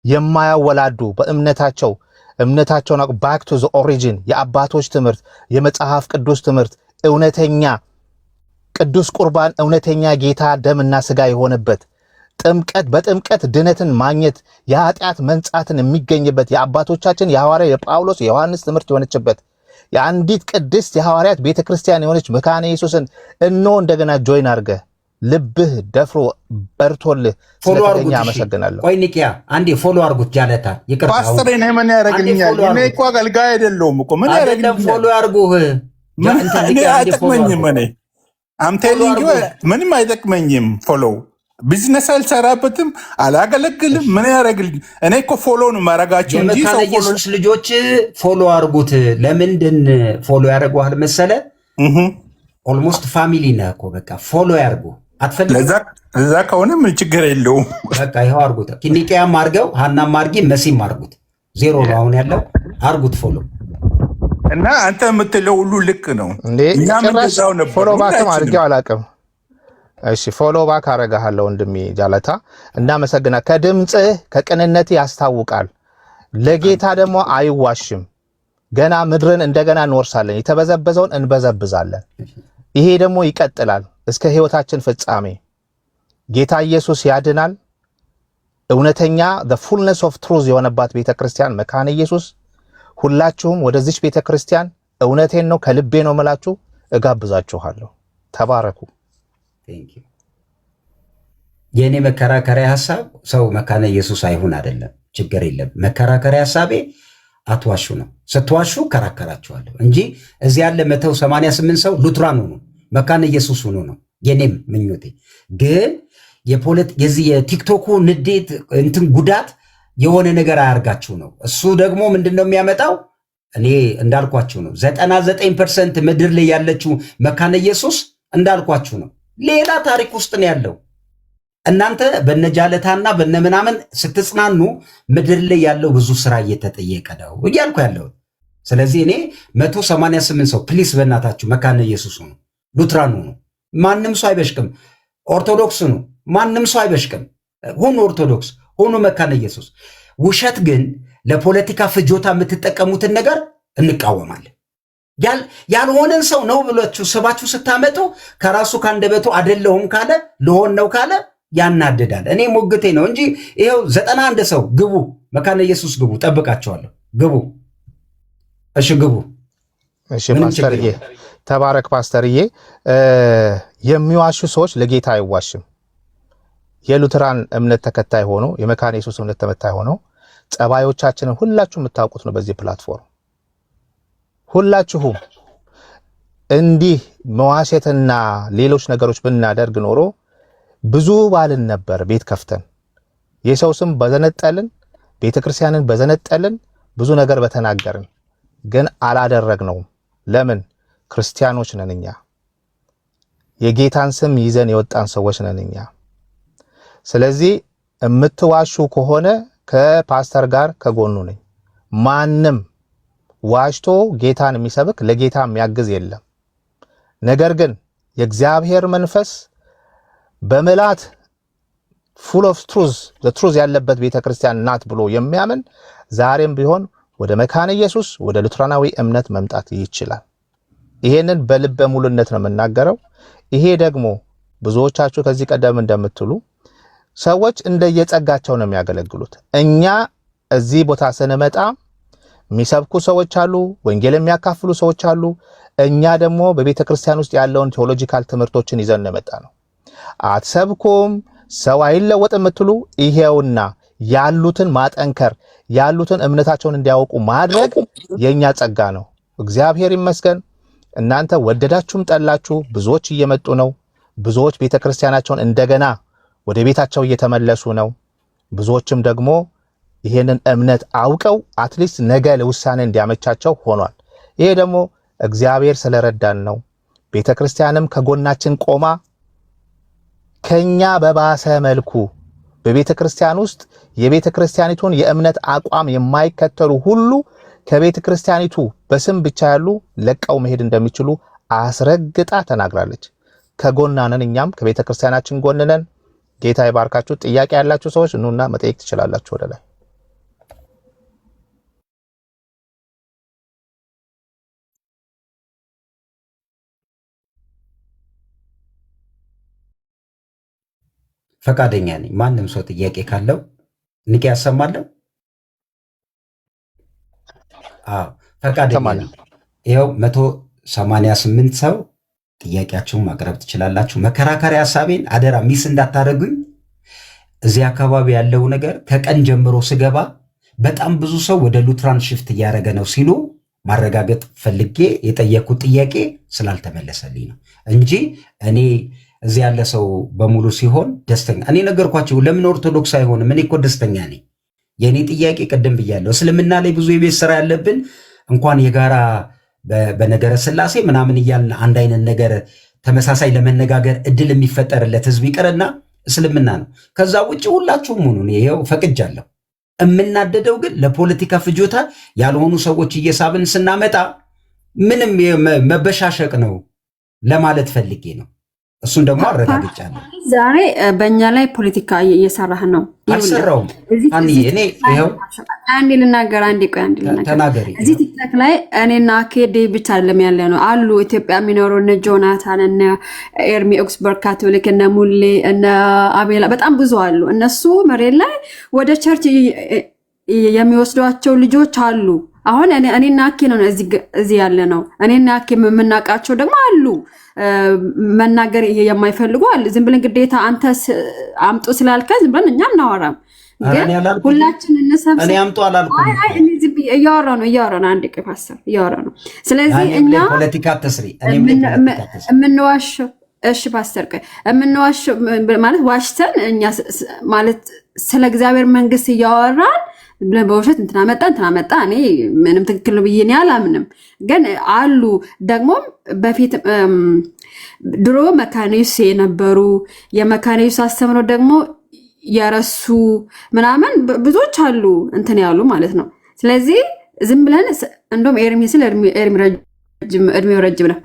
የማያወላዱ እምነታቸውን ባክ ቱ ዘ ኦሪጂን የአባቶች ትምህርት የመጽሐፍ ቅዱስ ትምህርት እውነተኛ ቅዱስ ቁርባን እውነተኛ ጌታ ደምና ስጋ የሆነበት በጥምቀት ድነትን ማግኘት የኃጢአት መንጻትን የሚገኝበት የአባቶቻችን የሐዋርያ የጳውሎስ የዮሐንስ ትምህርት የሆነችበት የአንዲት ቅድስት የሐዋርያት ቤተክርስቲያን የሆነች መካነ ኢየሱስን እንደገና ጆይን አድርገህ ልብህ ደፍሮ በርቶልህ ስለተገኘ አመሰግናለሁ። ቆይ ኒቂያ አንዴ ፎሎ አድርጉት ጃለታ ይቅርታ ፓስተር እኔ ምን ያደርግልኛል? እኔ እኮ አገልጋይ አይደለሁም እኮ ምን ያደርግልኛል? ፎሎ አድርጉህ እኔ አይጠቅመኝም። እኔ አም ቴሊንግ ዩ ምንም አይጠቅመኝም። ፎሎ ቢዝነስ አልሰራበትም አላገለግልም። ምን ያደርግልኝ? እኔ እኮ ፎሎ ነው ማረጋቸው እንጂ ሰው ፎሎ ኢየሱስ ልጆች ፎሎ አድርጉት። ለምንድን ፎሎ ያደርጉሃል መሰለ? ኦልሞስት ፋሚሊ ነህ እኮ በቃ ፎሎ ያርጉ። ለዛ ከሆነ ምን ችግር የለውም። በቃ ይኸው አርጉት። ኒቂያም አርገው ሀናም አርጊ መሲም አርጉት። ዜሮ ነው አሁን ያለው። አርጉት ፎሎ እና አንተ የምትለው ሁሉ ልክ ነው። ፎሎ ባክም አድርጌው አላውቅም። እሺ ፎሎ ባክ አረጋለሁ ወንድሜ ጃለታ። እናመሰግና። ከድምጽህ ከቅንነት ያስታውቃል። ለጌታ ደግሞ አይዋሽም። ገና ምድርን እንደገና እንወርሳለን፣ የተበዘበዘውን እንበዘብዛለን። ይሄ ደግሞ ይቀጥላል እስከ ህይወታችን ፍጻሜ። ጌታ ኢየሱስ ያድናል። እውነተኛ the fullness of truth የሆነባት ቤተክርስቲያን መካነ ኢየሱስ። ሁላችሁም ወደዚህ ቤተክርስቲያን እውነቴን ነው ከልቤ ነው መላችሁ እጋብዛችኋለሁ። ተባረኩ። የኔ መከራከሪያ ሐሳብ ሰው መካነ ኢየሱስ አይሁን አይደለም፣ ችግር የለም። መከራከሪያ ሐሳቤ አትዋሹ ነው። ስትዋሹ ከራከራችኋለሁ እንጂ እዚህ ያለ 188 ሰው ሉትራን ሆኖ መካነ ኢየሱስ ሆኖ ነው የኔም ምኞቴ። ግን የዚህ የቲክቶኩ ንዴት እንትን ጉዳት የሆነ ነገር አያርጋችሁ ነው። እሱ ደግሞ ምንድነው የሚያመጣው? እኔ እንዳልኳችሁ ነው 99% ምድር ላይ ያለችው መካነ ኢየሱስ እንዳልኳችሁ ነው ሌላ ታሪክ ውስጥ ነው ያለው። እናንተ በነጃለታና በነምናምን ስትጽናኑ ምድር ላይ ያለው ብዙ ስራ እየተጠየቀ ነው እያልኩ ያለው። ስለዚህ እኔ 188 ሰው ፕሊስ በእናታችሁ መካነ ኢየሱስ ነው፣ ሉትራኑ ነው፣ ማንም ሰው አይበሽቅም። ኦርቶዶክስ ነው፣ ማንም ሰው አይበሽቅም። ሁኑ ኦርቶዶክስ፣ ሁኑ መካነ ኢየሱስ። ውሸት ግን ለፖለቲካ ፍጆታ የምትጠቀሙትን ነገር እንቃወማለን። ያልሆነን ሰው ነው ብላችሁ ስባችሁ ስታመጡ ከራሱ ካንደበቱ አይደለሁም ካለ ልሆን ነው ካለ ያናደዳል። እኔ ሞግቴ ነው እንጂ ይሄው 91 ሰው ግቡ፣ መካነ ኢየሱስ ግቡ፣ ጠብቃቸዋለሁ። ግቡ። እሺ ግቡ። እሺ ፓስተርዬ ተባረክ። ፓስተርዬ የሚዋሹ ሰዎች ለጌታ አይዋሽም። የሉትራን እምነት ተከታይ ሆኖ የመካነ ኢየሱስ እምነት ተከታይ ሆኖ ጸባዮቻችንን ሁላችሁ የምታውቁት ነው። በዚህ ፕላትፎርም ሁላችሁም እንዲህ መዋሸትና ሌሎች ነገሮች ብናደርግ ኖሮ ብዙ ባልን ነበር። ቤት ከፍተን የሰው ስም በዘነጠልን፣ ቤተክርስቲያንን በዘነጠልን፣ ብዙ ነገር በተናገርን፣ ግን አላደረግነውም። ለምን? ክርስቲያኖች ነን እኛ። የጌታን ስም ይዘን የወጣን ሰዎች ነን እኛ። ስለዚህ የምትዋሹ ከሆነ ከፓስተር ጋር ከጎኑ ነኝ። ማንም ዋሽቶ ጌታን የሚሰብክ ለጌታ የሚያግዝ የለም። ነገር ግን የእግዚአብሔር መንፈስ በመላት full of truth the truth ያለበት ቤተክርስቲያን ናት ብሎ የሚያምን ዛሬም ቢሆን ወደ መካነ ኢየሱስ ወደ ሉትራናዊ እምነት መምጣት ይችላል። ይሄንን በልበ ሙሉነት ነው የምናገረው። ይሄ ደግሞ ብዙዎቻችሁ ከዚህ ቀደም እንደምትሉ ሰዎች እንደየጸጋቸው ነው የሚያገለግሉት። እኛ እዚህ ቦታ ስንመጣ የሚሰብኩ ሰዎች አሉ፣ ወንጌል የሚያካፍሉ ሰዎች አሉ። እኛ ደግሞ በቤተክርስቲያን ውስጥ ያለውን ቴዎሎጂካል ትምህርቶችን ይዘን ነው የመጣ ነው። አትሰብኩም ሰው አይለወጥም የምትሉ ይሄውና ያሉትን ማጠንከር ያሉትን እምነታቸውን እንዲያውቁ ማድረግ የኛ ጸጋ ነው። እግዚአብሔር ይመስገን። እናንተ ወደዳችሁም ጠላችሁ ብዙዎች እየመጡ ነው። ብዙዎች ቤተክርስቲያናቸውን እንደገና ወደ ቤታቸው እየተመለሱ ነው። ብዙዎችም ደግሞ ይሄንን እምነት አውቀው አትሊስት ነገ ለውሳኔ እንዲያመቻቸው ሆኗል። ይሄ ደግሞ እግዚአብሔር ስለረዳን ነው። ቤተክርስቲያንም ከጎናችን ቆማ ከኛ በባሰ መልኩ በቤተክርስቲያን ውስጥ የቤተክርስቲያኒቱን የእምነት አቋም የማይከተሉ ሁሉ ከቤተክርስቲያኒቱ በስም ብቻ ያሉ ለቀው መሄድ እንደሚችሉ አስረግጣ ተናግራለች። ከጎናነን፣ እኛም ከቤተክርስቲያናችን ጎንነን። ጌታ ይባርካችሁ። ጥያቄ ያላችሁ ሰዎች ኑና መጠየቅ ትችላላችሁ ወደ ላይ። ፈቃደኛ ነኝ። ማንም ሰው ጥያቄ ካለው ንቄ ያሰማለሁ። አዎ ፈቃደኛ ነኝ። ይኸው 188 ሰው ጥያቄያችሁን ማቅረብ ትችላላችሁ። መከራከሪያ ሀሳቤን አደራ ሚስ እንዳታደርጉኝ። እዚህ አካባቢ ያለው ነገር ከቀን ጀምሮ ስገባ በጣም ብዙ ሰው ወደ ሉትራን ሽፍት እያደረገ ነው ሲሉ ማረጋገጥ ፈልጌ የጠየኩት ጥያቄ ስላልተመለሰልኝ ነው እንጂ እኔ እዚህ ያለ ሰው በሙሉ ሲሆን ደስተኛ እኔ ነገርኳቸው። ለምን ኦርቶዶክስ አይሆንም? እኔ እኮ ደስተኛ ነኝ። የእኔ ጥያቄ ቅድም ብያለሁ፣ እስልምና ላይ ብዙ የቤት ስራ ያለብን እንኳን የጋራ በነገረ ስላሴ ምናምን እያልን አንድ አይነት ነገር ተመሳሳይ ለመነጋገር እድል የሚፈጠርለት ህዝብ ይቅርና እስልምና ነው። ከዛ ውጭ ሁላችሁም ሁኑ፣ ይኸው ፈቅጃለሁ። የምናደደው ግን ለፖለቲካ ፍጆታ ያልሆኑ ሰዎች እየሳብን ስናመጣ ምንም መበሻሸቅ ነው ለማለት ፈልጌ ነው። እሱን ደግሞ አረጋግጫለሁ። ዛሬ በእኛ ላይ ፖለቲካ እየሰራህ ነው። አልሰራውም። እኔ ይኸው አንዴ ልናገር፣ አንዴ ቆይ፣ አንዴ ልናገር። ተናገሪ። እዚህ ቲክቶክ ላይ እኔና ኬዴ ብቻ አይደለም ያለ ነው አሉ ኢትዮጵያ የሚኖሩ እነ ጆናታን፣ እነ ኤርሚ ኦክስበርግ ካቶሊክ፣ እነ ሙሌ፣ እነ አቤላ በጣም ብዙ አሉ። እነሱ መሬት ላይ ወደ ቸርች የሚወስዷቸው ልጆች አሉ። አሁን እኔና አኬ ነው እዚህ ያለ ነው። እኔና አኬ የምናውቃቸው ደግሞ አሉ። መናገር የማይፈልጉ አሉ። ዝም ብለን ግዴታ አንተ አምጡ ስላልከ ዝም ብለን እኛ እናወራም። ግን ሁላችን እንሰብሰብ። እኔ አምጡ አላልኩም። እያወራ ነው። አንድ ቀይ ፓስተር እያወራ ነው። ስለዚህ እኛ ፖለቲካ ተስሪ የምንዋሸው እሺ ፓስተር ቆይ የምንዋሸው ማለት ዋሽተን እኛ ማለት ስለ እግዚአብሔር መንግስት እያወራን ብለን በውሸት እንትና መጣ እኔ ምንም ትክክል ነው ብዬ እኔ አላምንም። ግን አሉ ደግሞ በፊት ድሮ መካኒስ የነበሩ የመካኒስ አስተምሮ ደግሞ የረሱ ምናምን ብዙዎች አሉ እንትን ያሉ ማለት ነው። ስለዚህ ዝም ብለን እንደውም ኤርሚ ስለ እድሜው ረጅም ነው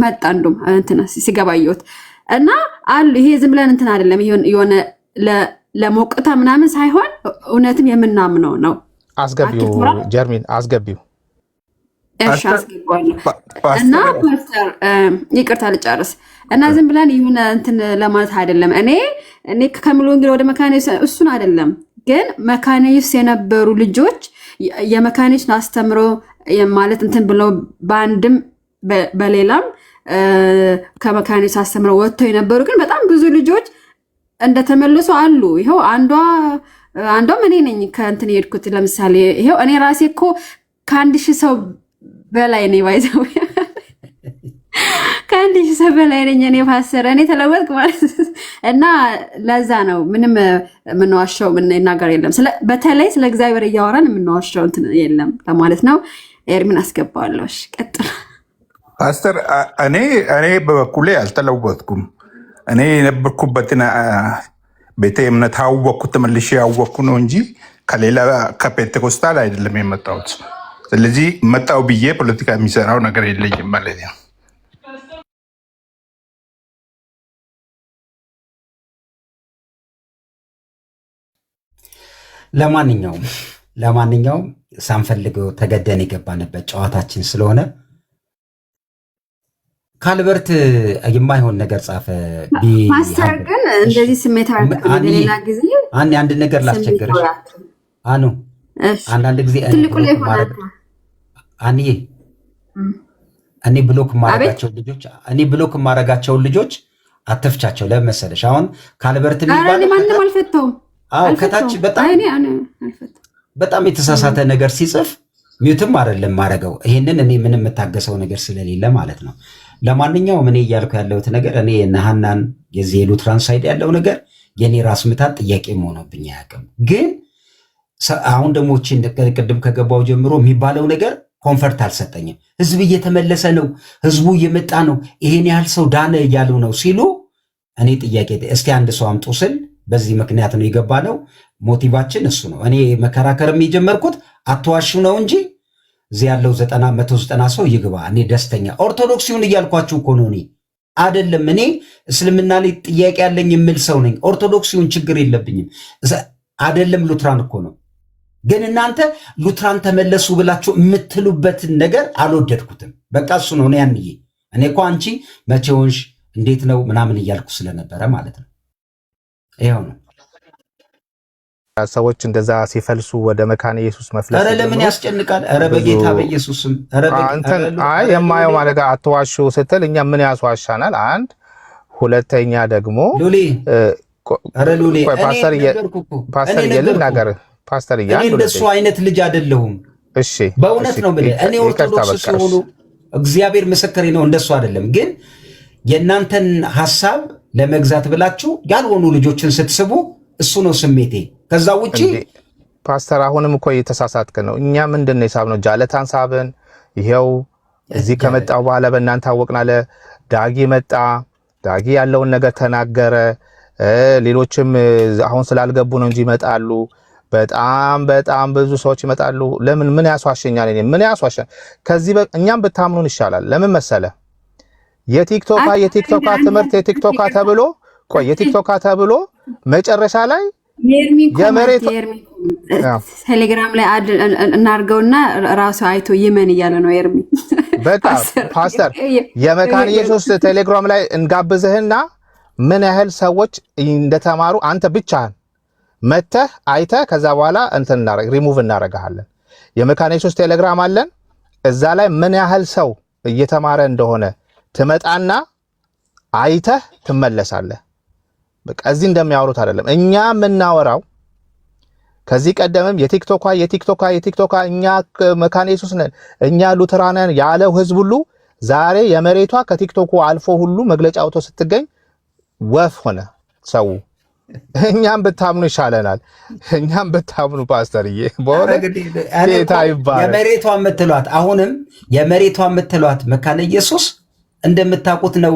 መጣ እንደውም እንትና ሲገባየሁት እና አሉ ይሄ ዝም ብለን እንትን አይደለም የሆነ ለሞቅታ ምናምን ሳይሆን እውነትም የምናምነው ነው። አስገቢው ጀርሚን አስገቢው። እሺ አስገባለሁ። እና ፓስተር ይቅርታ ልጨርስ እና ዝም ብለን ይሁን እንትን ለማለት አይደለም። እኔ ከሙሉ ወንጌል ወደ መካኒስ እሱን አይደለም፣ ግን መካኒስ የነበሩ ልጆች የመካኒስ አስተምሮ ማለት እንትን ብለው በአንድም በሌላም ከመካኒስ አስተምሮ ወጥተው የነበሩ ግን በጣም ብዙ ልጆች እንደተመለሱ አሉ። ይሄው አንዷም እኔ ነኝ ከእንትን የሄድኩት። ለምሳሌ ይሄው እኔ ራሴ እኮ ከ1000 ሰው በላይ ነኝ ባይዘው ከ1000 ሰው በላይ ነኝ እኔ ፓስተር እኔ ተለወጥኩ ማለት እና ለዛ ነው ምንም የምንዋሸው ነገር የለም። በተለይ ስለ እግዚአብሔር እያወራን የምንዋሸው እንትን የለም ለማለት ነው። ኤርሚን አስገባዋለሁ። እሺ ቀጥል ፓስተር። እኔ በበኩሌ አልተለወጥኩም። እኔ የነበርኩበትን ቤተ እምነት አወቅኩ፣ ተመልሼ ያወቅኩ ነው እንጂ ከሌላ ከፔንቴኮስታል አይደለም የመጣሁት። ስለዚህ መጣው ብዬ ፖለቲካ የሚሰራው ነገር የለኝም ማለት ነው። ለማንኛውም ሳንፈልገው ተገደን የገባንበት ጨዋታችን ስለሆነ ካልበርት የማይሆን ነገር ጻፈ። ፓስተር ግን እንደዚህ ስሜት ሌላ ጊዜ አንድ ነገር ላስቸገረሽ አኑ አንዳንድ ጊዜ እኔ ብሎክ ማረጋቸውን ልጆች አትፍቻቸው። ለምን መሰለሽ? አሁን ካልበርት የሚባል ማንም አልፈታውም። ከታች በጣም የተሳሳተ ነገር ሲጽፍ ሚውትም አይደለም ማረገው። ይሄንን እኔ ምንም የምታገሰው ነገር ስለሌለ ማለት ነው። ለማንኛውም እኔ እያልኩ ያለሁት ነገር እኔ የነሐናን የዚህ የሉትራን ሳይድ ያለው ነገር የኔ ራስ ምታት ጥያቄ መሆኑብኝ አያውቅም። ግን አሁን ደግሞ ቅድም ከገባው ጀምሮ የሚባለው ነገር ኮንፈርት አልሰጠኝም። ህዝብ እየተመለሰ ነው፣ ህዝቡ እየመጣ ነው፣ ይሄን ያህል ሰው ዳነ እያሉ ነው ሲሉ እኔ ጥያቄ እስቲ አንድ ሰው አምጡ ስል በዚህ ምክንያት ነው የገባ ነው። ሞቲቫችን እሱ ነው። እኔ መከራከርም የጀመርኩት አትዋሹ ነው እንጂ እዚህ ያለው 190 ሰው ይግባ፣ እኔ ደስተኛ። ኦርቶዶክሲውን እያልኳችሁ እኮ ነው። እኔ አይደለም እኔ እስልምና ላይ ጥያቄ ያለኝ የምል ሰው ነኝ። ኦርቶዶክሲውን ችግር የለብኝም። አይደለም ሉትራን እኮ ነው። ግን እናንተ ሉትራን ተመለሱ ብላችሁ የምትሉበትን ነገር አልወደድኩትም። በቃ እሱ ነው። እኔ እኮ አንቺ መቼ ሆንሽ እንዴት ነው ምናምን እያልኩ ስለነበረ ማለት ነው። ይኸው ነው። ሰዎች እንደዛ ሲፈልሱ ወደ መካነ ኢየሱስ መፍለስ ኧረ ለምን ያስጨንቃል? ኧረ በጌታ በኢየሱስም አይ የማየው ማለት አትዋሹ ስትል እኛ ምን ያስዋሻናል? አንድ ሁለተኛ ደግሞ ሉሊ ኧረ ሉሊ ፓስተር ነገር ፓስተር እኔ እንደሱ አይነት ልጅ አይደለሁም። እሺ በእውነት ነው የምልህ። እኔ ኦርቶዶክስ ሲሆኑ እግዚአብሔር ምስክሬ ነው፣ እንደሱ አይደለም። ግን የእናንተን ሐሳብ ለመግዛት ብላችሁ ያልሆኑ ልጆችን ስትስቡ እሱ ነው ስሜቴ። ከዛ ውጪ ፓስተር አሁንም እኮ እየተሳሳትክ ነው። እኛ ምንድነው የሳብነው? ጃለታን ሳብን። ይሄው እዚህ ከመጣው በኋላ በእናንተ አወቅናለ። ዳጊ መጣ። ዳጊ ያለውን ነገር ተናገረ። ሌሎችም አሁን ስላልገቡ ነው እንጂ ይመጣሉ። በጣም ብዙ ሰዎች ይመጣሉ። ለምን ምን ያስዋሸኛል? እኔ ምን ያስዋሸኝ? ከዚህ እኛም ብታምኑን ይሻላል። ለምን መሰለ? የቲክቶካ ትምህርት የቲክቶካ ተብሎ የቲክቶካ ተብሎ መጨረሻ ላይ የመሬት ቴሌግራም ላይ እናርገውና ራሱ አይቶ ይመን እያለ ነው ኤርሚ። በቃ ፓስተር የመካነ ኢየሱስ ቴሌግራም ላይ እንጋብዝህና ምን ያህል ሰዎች እንደተማሩ አንተ ብቻህን መተህ አይተህ ከዛ በኋላ እንትን ሪሙቭ እናረጋለን። የመካነ ኢየሱስ ቴሌግራም አለን። እዛ ላይ ምን ያህል ሰው እየተማረ እንደሆነ ትመጣና አይተህ ትመለሳለህ። በቃ እዚህ እንደሚያወሩት አይደለም እኛ የምናወራው። ከዚህ ቀደምም የቲክቶካ እኛ መካነ ኢየሱስ ነን፣ እኛ ሉተራውያን ያለው ህዝብ ሁሉ ዛሬ የመሬቷ ከቲክቶኩ አልፎ ሁሉ መግለጫ አውቶ ስትገኝ ወፍ ሆነ ሰው። እኛም ብታምኑ ይሻለናል። እኛም ብታምኑ ፓስተርዬ ጌታ ይባረክ። የመሬቷ የምትሏት አሁንም የመሬቷ የምትሏት መካነ ኢየሱስ እንደምታውቁት ነው።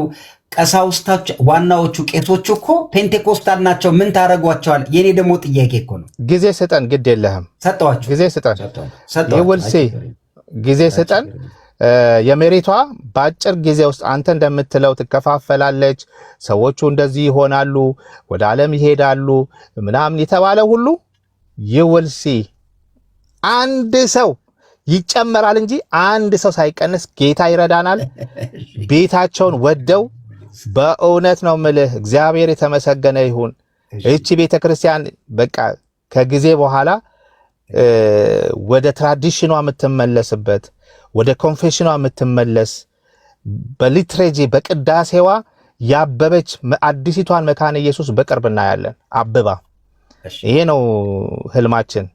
ቀሳውስታች ዋናዎቹ ቄሶቹ እኮ ፔንቴኮስታል ናቸው። ምን ታረጓቸዋል? የኔ ደግሞ ጥያቄ እኮ ነው። ጊዜ ስጠን፣ ግድ የለህም ሰጠዋቸው። ጊዜ ስጠን፣ ይውልሴ ጊዜ ስጠን። የመሬቷ በአጭር ጊዜ ውስጥ አንተ እንደምትለው ትከፋፈላለች፣ ሰዎቹ እንደዚህ ይሆናሉ፣ ወደ ዓለም ይሄዳሉ ምናምን የተባለ ሁሉ ይውልሲ አንድ ሰው ይጨመራል እንጂ አንድ ሰው ሳይቀንስ ጌታ ይረዳናል። ቤታቸውን ወደው በእውነት ነው ምልህ፣ እግዚአብሔር የተመሰገነ ይሁን። እቺ ቤተክርስቲያን በቃ ከጊዜ በኋላ ወደ ትራዲሽኗ የምትመለስበት ወደ ኮንፌሽኗ የምትመለስ በሊትሬጂ በቅዳሴዋ ያበበች አዲሲቷን መካነ ኢየሱስ በቅርብ እናያለን አብባ። ይሄ ነው ህልማችን።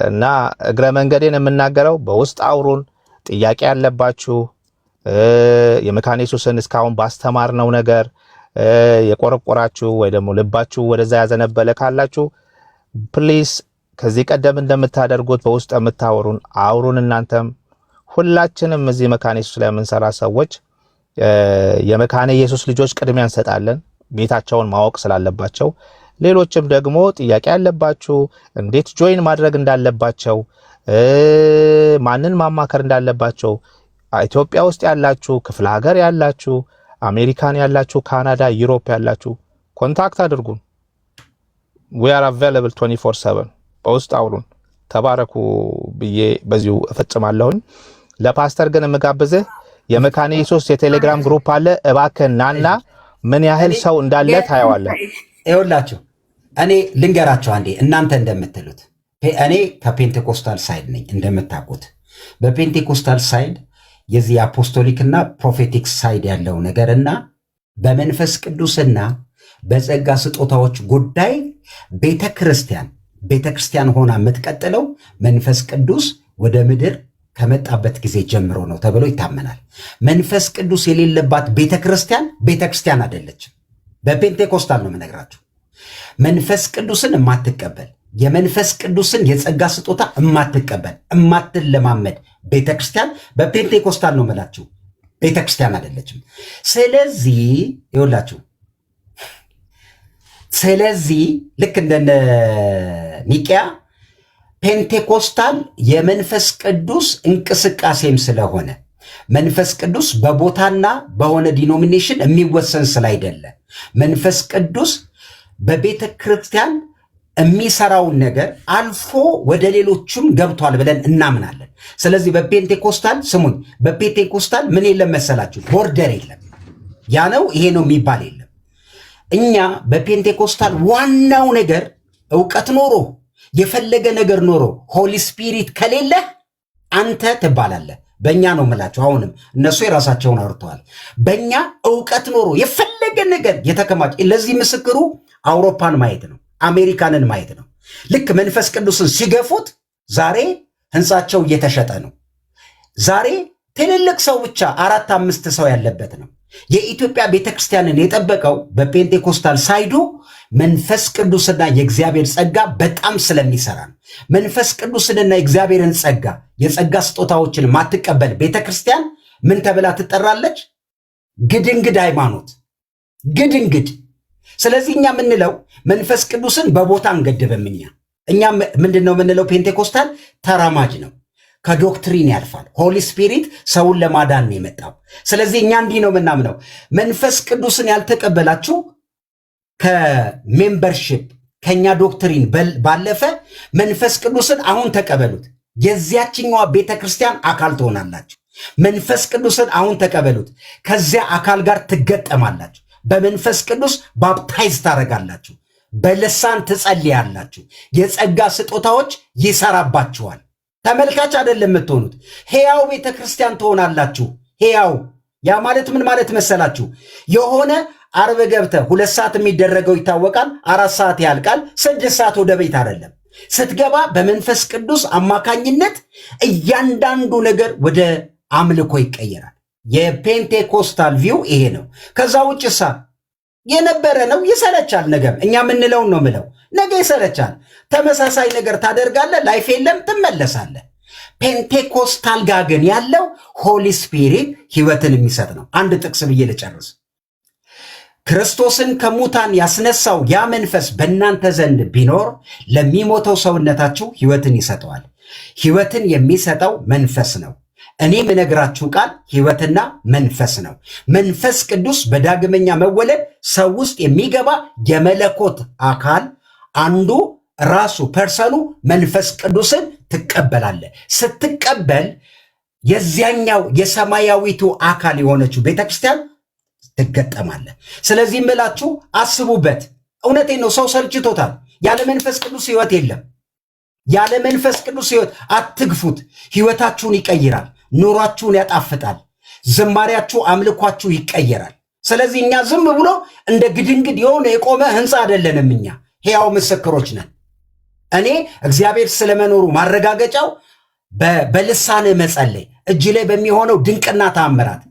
እና እግረ መንገዴን የምናገረው በውስጥ አውሩን። ጥያቄ ያለባችሁ የመካነ ኢየሱስን እስካሁን ባስተማርነው ነገር የቆረቆራችሁ ወይ ደግሞ ልባችሁ ወደዛ ያዘነበለ ካላችሁ ፕሊስ ከዚህ ቀደም እንደምታደርጉት በውስጥ የምታወሩን አውሩን። እናንተም ሁላችንም እዚህ መካነ ኢየሱስ ላይ የምንሰራ ሰዎች የመካነ ኢየሱስ ልጆች ቅድሚያ እንሰጣለን፣ ቤታቸውን ማወቅ ስላለባቸው። ሌሎችም ደግሞ ጥያቄ ያለባችሁ እንዴት ጆይን ማድረግ እንዳለባቸው፣ ማንን ማማከር እንዳለባቸው፣ ኢትዮጵያ ውስጥ ያላችሁ፣ ክፍለ ሀገር ያላችሁ፣ አሜሪካን ያላችሁ፣ ካናዳ፣ ዩሮፕ ያላችሁ ኮንታክት አድርጉን። we are available 24/7 በውስጥ አውሩን። ተባረኩ ብዬ በዚሁ እፈጽማለሁኝ። ለፓስተር ግን የምጋብዝህ የመካነ ኢየሱስ የቴሌግራም ግሩፕ አለ። እባክህ ናና ምን ያህል ሰው እንዳለ ታየዋለህ። ይኸውላችሁ እኔ ልንገራችሁ አንዴ፣ እናንተ እንደምትሉት እኔ ከፔንቴኮስታል ሳይድ ነኝ እንደምታውቁት። በፔንቴኮስታል ሳይድ የዚህ አፖስቶሊክና ፕሮፌቲክ ሳይድ ያለው ነገርና በመንፈስ ቅዱስና በጸጋ ስጦታዎች ጉዳይ ቤተክርስቲያን ሆና የምትቀጥለው መንፈስ ቅዱስ ወደ ምድር ከመጣበት ጊዜ ጀምሮ ነው ተብሎ ይታመናል። መንፈስ ቅዱስ የሌለባት ቤተክርስቲያን አይደለችም። በፔንቴኮስታል ነው የምነግራችሁ። መንፈስ ቅዱስን የማትቀበል የመንፈስ ቅዱስን የጸጋ ስጦታ የማትለማመድ ቤተክርስቲያን በፔንቴኮስታል ነው የምላችሁ፣ ቤተክርስቲያን አይደለችም። ስለዚህ ይኸውላችሁ፣ ልክ እንደነ ኒቂያ ፔንቴኮስታል የመንፈስ ቅዱስ እንቅስቃሴም ስለሆነ መንፈስ ቅዱስ በቦታና በሆነ ዲኖሚኔሽን የሚወሰን ስላይደለ መንፈስ ቅዱስ በቤተ ክርስቲያን የሚሰራውን ነገር አልፎ ወደ ሌሎችም ገብቷል ብለን እናምናለን። ስለዚህ በፔንቴኮስታል ስሙኝ፣ በፔንቴኮስታል ምን የለም መሰላችሁ? ቦርደር የለም። ያ ነው ይሄ ነው የሚባል የለም። እኛ በፔንቴኮስታል ዋናው ነገር እውቀት ኖሮ የፈለገ ነገር ኖሮ ሆሊ ስፒሪት ከሌለ አንተ ትባላለህ። በእኛ ነው የምላቸው። አሁንም እነሱ የራሳቸውን አውርተዋል። በእኛ እውቀት ኖሮ የፈለገ ነገር የተከማች ለዚህ ምስክሩ አውሮፓን ማየት ነው፣ አሜሪካንን ማየት ነው። ልክ መንፈስ ቅዱስን ሲገፉት ዛሬ ህንፃቸው እየተሸጠ ነው። ዛሬ ትልልቅ ሰው ብቻ 4-5 ሰው ያለበት ነው። የኢትዮጵያ ቤተክርስቲያንን የጠበቀው በፔንቴኮስታል ሳይዱ መንፈስ ቅዱስና የእግዚአብሔር ጸጋ በጣም ስለሚሰራ ነው። መንፈስ ቅዱስንና የእግዚአብሔርን ጸጋ የጸጋ ስጦታዎችን ማትቀበል ቤተክርስቲያን ምን ተብላ ትጠራለች? ግድንግድ ሃይማኖት፣ ግድንግድ። ስለዚህ እኛ የምንለው መንፈስ ቅዱስን በቦታ አንገድብም። እኛ ምንድን ነው የምንለው? ፔንቴኮስታል ተራማጅ ነው፣ ከዶክትሪን ያልፋል። ሆሊ ስፒሪት ሰውን ለማዳን ነው የመጣው። ስለዚህ እኛ እንዲህ ነው የምናምነው። መንፈስ ቅዱስን ያልተቀበላችሁ ከሜምበርሺፕ ከኛ ዶክትሪን ባለፈ መንፈስ ቅዱስን አሁን ተቀበሉት። የዚያችኛዋ ቤተክርስቲያን አካል ትሆናላችሁ። መንፈስ ቅዱስን አሁን ተቀበሉት። ከዚያ አካል ጋር ትገጠማላችሁ። በመንፈስ ቅዱስ ባፕታይዝ ታደርጋላችሁ። በልሳን ትጸልያላችሁ። የጸጋ ስጦታዎች ይሰራባችኋል። ተመልካች አይደለም የምትሆኑት፣ ሕያው ቤተክርስቲያን ትሆናላችሁ። ሕያው ያ ማለት ምን ማለት መሰላችሁ? የሆነ አርብ ገብተህ 2 ሰዓት የሚደረገው ይታወቃል፣ 4 ሰዓት ያልቃል፣ 6 ሰዓት ወደ ቤት አይደለም። ስትገባ በመንፈስ ቅዱስ አማካኝነት እያንዳንዱ ነገር ወደ አምልኮ ይቀየራል። የፔንቴኮስታል ቪው ይሄ ነው። ከዛ ውጭሳ የነበረ ነው። ይሰለቻል። ነገም እኛ የምንለውን ነው ምለው። ነገ ይሰለቻል። ተመሳሳይ ነገር ታደርጋለህ፣ ላይፍ የለም፣ ትመለሳለህ። ፔንቴኮስታል ጋር ግን ያለው ሆሊ ስፒሪት ህይወትን የሚሰጥ ነው። አንድ ጥቅስ ብዬ ልጨርስ። ክርስቶስን ከሙታን ያስነሳው ያ መንፈስ በእናንተ ዘንድ ቢኖር ለሚሞተው ሰውነታችሁ ህይወትን ይሰጠዋል። ህይወትን የሚሰጠው መንፈስ ነው። እኔ የምነግራችሁ ቃል ህይወትና መንፈስ ነው። መንፈስ ቅዱስ በዳግመኛ መወለድ ሰው ውስጥ የሚገባ የመለኮት አካል አንዱ ራሱ ፐርሰኑ መንፈስ ቅዱስን ትቀበላለህ። ስትቀበል የዚያኛው የሰማያዊቱ አካል የሆነችው ቤተክርስቲያን ትገጠማለህ። ስለዚህ ምላችሁ አስቡበት። እውነቴን ነው። ሰው ሰልችቶታል። ያለ መንፈስ ቅዱስ ህይወት የለም። ያለ መንፈስ ቅዱስ ህይወት አትግፉት። ህይወታችሁን ይቀይራል። ኑሯችሁን ያጣፍጣል። ዝማሪያችሁ፣ አምልኳችሁ ይቀየራል። ስለዚህ እኛ ዝም ብሎ እንደ ግድንግድ የሆነ የቆመ ህንፃ አይደለንም። እኛ ሕያው ምስክሮች ነን። እኔ እግዚአብሔር ስለመኖሩ ማረጋገጫው በልሳን መጸለይ፣ እጅ ላይ በሚሆነው ድንቅና ተአምራት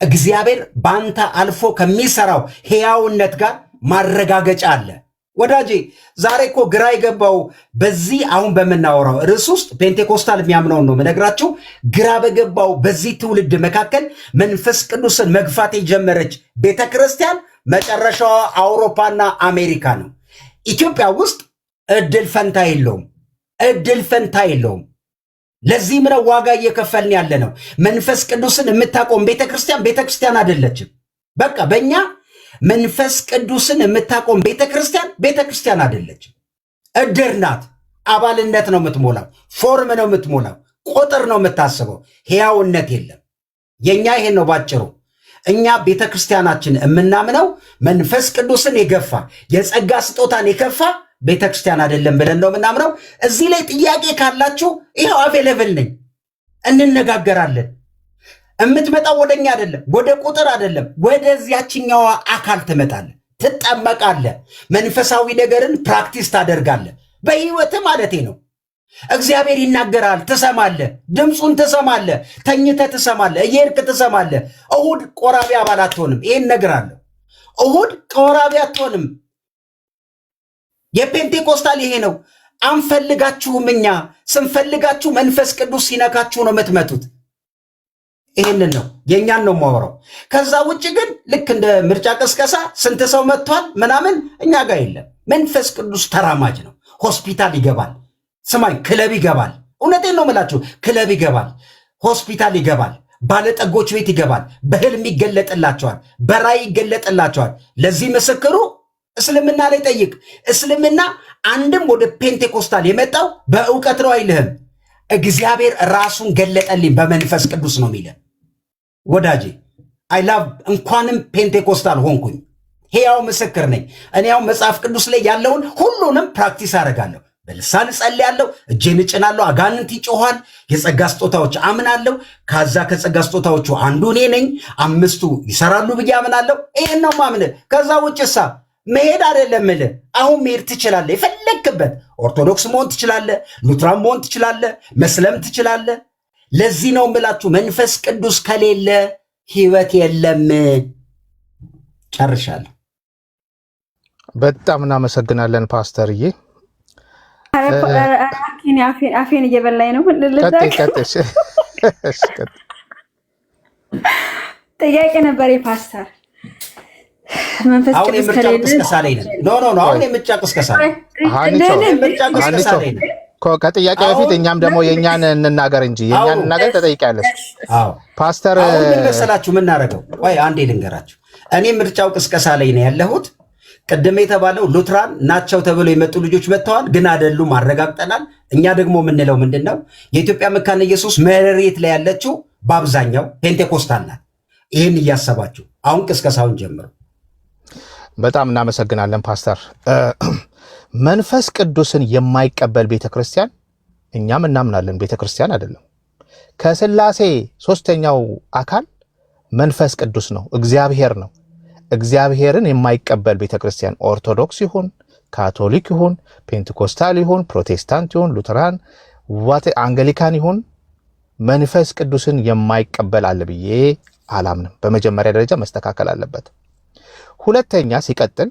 እግዚአብሔር በአንተ አልፎ ከሚሰራው ሕያውነት ጋር ማረጋገጫ አለ። ወዳጄ ዛሬ እኮ ግራ የገባው በዚህ አሁን በምናወራው ርዕስ ውስጥ ፔንቴኮስታል የሚያምነውን ነው የምነግራችሁ። ግራ በገባው በዚህ ትውልድ መካከል መንፈስ ቅዱስን መግፋት የጀመረች ቤተክርስቲያን መጨረሻዋ አውሮፓና አሜሪካ ነው። ኢትዮጵያ ውስጥ እድል ፈንታ የለውም። እድል ፈንታ የለውም። ለዚህ ምነው ዋጋ እየከፈልን ያለ ነው። መንፈስ ቅዱስን የምታቆም ቤተክርስቲያን አይደለችም። በቃ በእኛ መንፈስ ቅዱስን የምታቆም ቤተክርስቲያን አይደለችም። እድር ናት። አባልነት ነው የምትሞላው፣ ፎርም ነው የምትሞላው፣ ቁጥር ነው የምታስበው። ሕያውነት የለም። የእኛ ይሄን ነው ባጭሩ። እኛ ቤተክርስቲያናችን የምናምነው መንፈስ ቅዱስን የገፋ የጸጋ ስጦታን የከፋ ቤተክርስቲያን አይደለም ብለን ነው የምናምነው። እዚህ ላይ ጥያቄ ካላችሁ ይኸው አቬለብል ነኝ፣ እንነጋገራለን። የምትመጣው ወደኛ አይደለም፣ ወደ ቁጥር አይደለም፣ ወደዚያችኛዋ አካል ትመጣለህ፣ ትጠመቃለህ፣ መንፈሳዊ ነገርን ፕራክቲስ ታደርጋለህ። በህይወት ማለቴ ነው። እግዚአብሔር ይናገራል፣ ትሰማለህ፣ ድምፁን ትሰማለህ፣ ተኝተህ ትሰማለህ፣ እየሄድክ ትሰማለህ። እሁድ ቆራቢ አባል አትሆንም። ይሄን እነግርሃለሁ። እሁድ ቆራቢ አትሆንም። የፔንቴኮስታል ይሄ ነው። አንፈልጋችሁም። እኛ ስንፈልጋችሁ መንፈስ ቅዱስ ሲነካችሁ ነው የምትመቱት። ይህንን ነው የእኛን ነው የማወራው። ከዛ ውጭ ግን ልክ እንደ ምርጫ ቅስቀሳ ስንት ሰው መጥቷል ምናምን እኛ ጋር የለም። መንፈስ ቅዱስ ተራማጅ ነው። ሆስፒታል ይገባል። ስማኝ፣ ክለብ ይገባል። እውነቴን ነው የምላችሁ። ክለብ ይገባል፣ ሆስፒታል ይገባል፣ ባለጠጎች ቤት ይገባል። በህልም ይገለጥላቸዋል፣ በራእይ ይገለጥላቸዋል። ለዚህ ምስክሩ እስልምና ላይ ጠይቅ። እስልምና አንድም ወደ ፔንቴኮስታል የመጣው በእውቀት ነው አይልህም። እግዚአብሔር ራሱን ገለጠልኝ በመንፈስ ቅዱስ ነው የሚልህ። ወዳጄ አይላቭ እንኳንም ፔንቴኮስታል ሆንኩኝ። ሕያው ምስክር ነኝ። እኔ ያው መጽሐፍ ቅዱስ ላይ ያለውን ሁሉንም ፕራክቲስ አደርጋለሁ። በልሳን እጸልያለሁ፣ እጄን እጭናለሁ፣ አጋንንት ይጮኋል፣ የጸጋ ስጦታዎች አምናለሁ። ከዛ ከጸጋ ስጦታዎቹ አንዱ እኔ ነኝ፣ 5ቱ ይሰራሉ ብዬ አምናለሁ። ይሄን ነው ማምንህ። ከዛ ውጭሳ መሄድ አይደለም እልህ። አሁን መሄድ ትችላለህ፣ የፈለግክበት ኦርቶዶክስ መሆን ትችላለህ፣ ሉትራን መሆን ትችላለህ፣ መስለም ትችላለህ። ለዚህ ነው የምላችሁ መንፈስ ቅዱስ ከሌለ ህይወት የለም። ጨርሻለሁ። በጣም እናመሰግናለን ፓስተርዬ። አፌን እየበላኝ ነው። ጥያቄ ነበር ፓስተር። መንፈስ ቅዱስ ከሌለ ቅስቀሳ ላይ ነን። ኖ አሁን የምርጫ ቅስቀሳ ላይ ነን። ከጥያቄ በፊት እኛም ደግሞ የእኛን እንናገር እንጂ የእኛን እንናገር ተጠይቂያለሽ። ፓስተር አሁን ምን መሰላችሁ የምናደርገው? ወይ አንዴ ልንገራችሁ። እኔ ምርጫው ቅስቀሳ ላይ ነው ያለሁት። ቅድም የተባለው ሉትራን ናቸው ተብሎ የመጡ ልጆች መጥተዋል፣ ግን አይደሉም፣ አረጋግጠናል። እኛ ደግሞ የምንለው ምንድነው? የኢትዮጵያ መካነ ኢየሱስ መሬት ላይ ያለችው በአብዛኛው ፔንቴኮስታል ናት። ይህን እያሰባችሁ አሁን ቅስቀሳውን ጀምሩ። በጣም እናመሰግናለን ፓስተር። መንፈስ ቅዱስን የማይቀበል ቤተክርስቲያን እኛም እናምናለን ቤተክርስቲያን አይደለም። ከስላሴ ሶስተኛው አካል መንፈስ ቅዱስ ነው፣ እግዚአብሔር ነው። እግዚአብሔርን የማይቀበል ቤተክርስቲያን ኦርቶዶክስ ይሁን ካቶሊክ ይሁን ፔንቴኮስታል ይሁን ፕሮቴስታንት ይሁን ሉተራን አንግሊካን ይሁን መንፈስ ቅዱስን የማይቀበል አለ ብዬ አላምንም። በመጀመሪያ ደረጃ መስተካከል አለበት። ሁለተኛ ሲቀጥል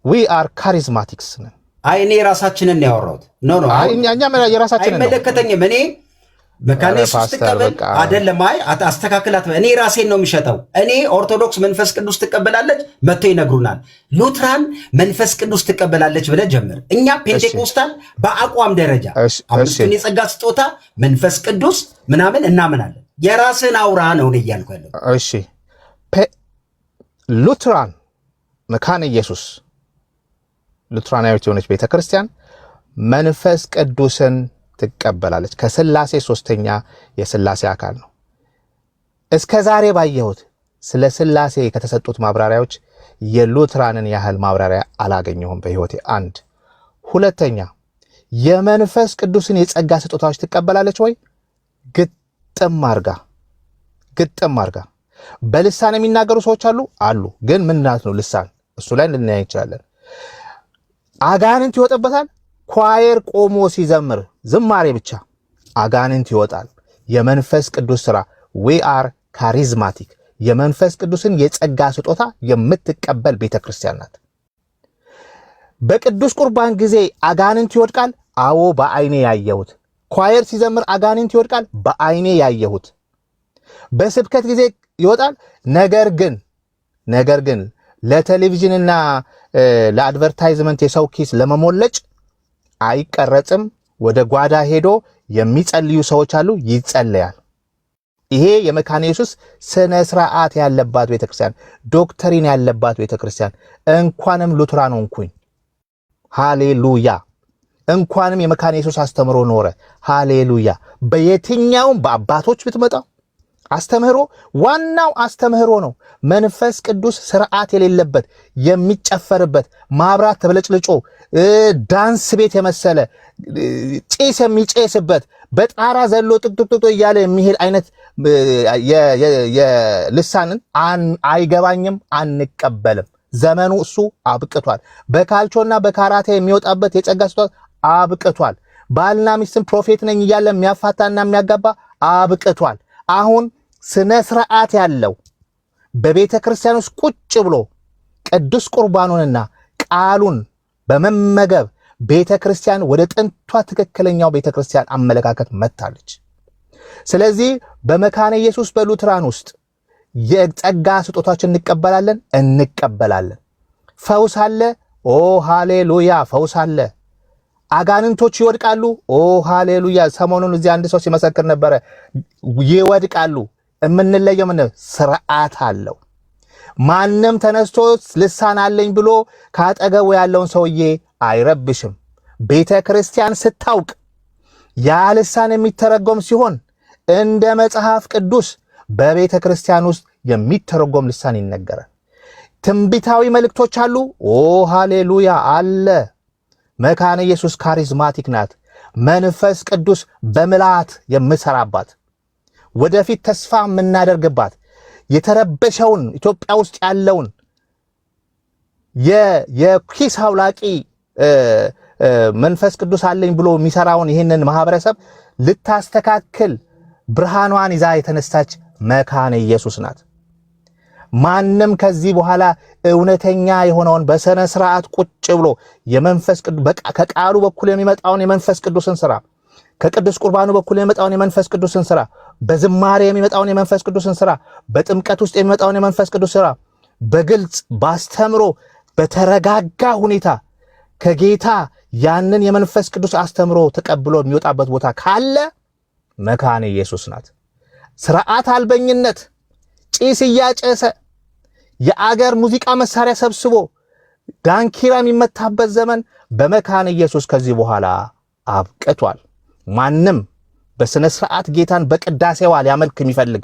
we are charismatics ነን። እኔ ራሳችንን ነው ያወራሁት። ኖ እኛ የራሳችንን ነው አይመለከተኝም። እኔ መካነ ኢየሱስ ትቀበል አይደለም፣ አስተካክላት። እኔ ራሴን ነው የሚሸጠው። እኔ ኦርቶዶክስ መንፈስ ቅዱስ ትቀበላለች መጥቶ ይነግሩናል። ሉትራን መንፈስ ቅዱስ ትቀበላለች ብለህ ጀምር። እኛ ፔንቴኮስታል በአቋም ደረጃ 5ቱን የጸጋ ስጦታ መንፈስ ቅዱስ ምናምን እናምናለን። የራስን አውራ ነው እያልኩ ያለው። እሺ ሉትራን መካነ ኢየሱስ ሉትራናዊት የሆነች ቤተክርስቲያን መንፈስ ቅዱስን ትቀበላለች። ከስላሴ ሶስተኛ የስላሴ አካል ነው። እስከ ዛሬ ባየሁት ስለ ስላሴ ከተሰጡት ማብራሪያዎች የሉትራንን ያህል ማብራሪያ አላገኘሁም በህይወቴ። አንድ ሁለተኛ የመንፈስ ቅዱስን የጸጋ ስጦታዎች ትቀበላለች ወይ? ግጥም አርጋ በልሳን የሚናገሩ ሰዎች አሉ። ግን ምን ማለት ነው ልሳን? እሱ ላይ ልናይ እንችላለን። አጋንንት ይወጣበታል። ኳየር ቆሞ ሲዘምር ዝማሬ ብቻ አጋንንት ይወጣል። የመንፈስ ቅዱስ ስራ we are charismatic የመንፈስ ቅዱስን የጸጋ ስጦታ የምትቀበል ቤተክርስቲያን ናት። በቅዱስ ቁርባን ጊዜ አጋንንት ይወድቃል። አዎ በአይኔ ያየሁት። ኳየር ሲዘምር አጋንንት ይወድቃል። በአይኔ ያየሁት። በስብከት ጊዜ ይወጣል። ነገር ግን ለቴሌቪዥንና ለአድቨርታይዝመንት የሰው ኪስ ለመሞለጭ አይቀረጽም። ወደ ጓዳ ሄዶ የሚጸልዩ ሰዎች አሉ፣ ይጸለያል። ይሄ የመካነ ኢየሱስ ስነ ስርዓት ያለባት ቤተክርስቲያን፣ ዶክትሪን ያለባት ቤተክርስቲያን። እንኳንም ሉትራን ሆንኩኝ፣ ሃሌሉያ። እንኳንም የመካነ ኢየሱስ አስተምሮ ኖረ፣ ሃሌሉያ። በየትኛውም በአባቶች ብትመጣው አስተምህሮ ዋናው አስተምህሮ ነው። መንፈስ ቅዱስ ስርዓት የሌለበት የሚጨፈርበት ማብራት ተብለጭልጮ ዳንስ ቤት የመሰለ ጭስ የሚጨስበት በጣራ ዘሎ ጥቅጥቅጥቶ እያለ የሚሄድ አይነት የልሳንን አይገባኝም፣ አንቀበልም። ዘመኑ እሱ አብቅቷል። በካልቾና በካራቴ የሚወጣበት የጸጋ ስጦታ አብቅቷል። ባልና ሚስትን ፕሮፌት ነኝ እያለ የሚያፋታና የሚያጋባ አብቅቷል። አሁን ስነ ስርዓት ያለው በቤተ ክርስቲያን ውስጥ ቁጭ ብሎ ቅዱስ ቁርባኑንና ቃሉን በመመገብ ቤተ ክርስቲያን ወደ ጥንቷ ትክክለኛው ቤተ ክርስቲያን አመለካከት መጣለች። ስለዚህ በመካነ ኢየሱስ በሉትራን ውስጥ የጸጋ ስጦታዎችን እንቀበላለን። ፈውስ አለ። ኦ ሃሌሉያ፣ ፈውስ አለ። አጋንንቶች ይወድቃሉ። ኦ ሃሌሉያ። ሰሞኑን እዚህ አንድ ሰው ሲመሰክር ነበረ። ይወድቃሉ። የምንለየው ምን ስርዓት አለው። ማንም ተነስቶ ልሳን አለኝ ብሎ ካጠገቡ ያለውን ሰውዬ አይረብሽም። ቤተ ክርስቲያን ስታውቅ ያ ልሳን የሚተረጎም ሲሆን እንደ መጽሐፍ ቅዱስ በቤተ ክርስቲያን ውስጥ የሚተረጎም ልሳን ይነገራል። ትንቢታዊ መልእክቶች አሉ። ኦ ሃሌሉያ አለ። መካነ ኢየሱስ ካሪዝማቲክ ናት። መንፈስ ቅዱስ በምልአት የምሰራባት ወደፊት ተስፋ የምናደርግባት የተረበሸውን ኢትዮጵያ ውስጥ ያለውን የኪስ አውላቂ መንፈስ ቅዱስ አለኝ ብሎ የሚሰራውን ይህንን ማህበረሰብ ልታስተካክል ብርሃኗን ይዛ የተነሳች መካነ ኢየሱስ ናት። ማንም ከዚህ በኋላ እውነተኛ የሆነውን በሰነ ስርዓት ቁጭ ብሎ የመንፈስ ቅዱስ ከቃሉ በኩል የሚመጣውን የመንፈስ ቅዱስን ስራ፣ ከቅዱስ ቁርባኑ በኩል የሚመጣውን የመንፈስ ቅዱስን ስራ፣ በዝማሬ የሚመጣውን የመንፈስ ቅዱስን ስራ፣ በጥምቀት ውስጥ የሚመጣውን የመንፈስ ቅዱስ ስራ በግልጽ ባስተምሮ በተረጋጋ ሁኔታ ከጌታ ያንን የመንፈስ ቅዱስ አስተምሮ ተቀብሎ የሚወጣበት ቦታ ካለ መካነ ኢየሱስ ናት። ስርዓት አልበኝነት፣ ጭስ እያጨሰ የአገር ሙዚቃ መሳሪያ ሰብስቦ ዳንኪራ የሚመታበት ዘመን በመካነ ኢየሱስ ከዚህ በኋላ አብቅቷል። ማንም በስነ ስርዓት ጌታን በቅዳሴዋ ሊያመልክ የሚፈልግ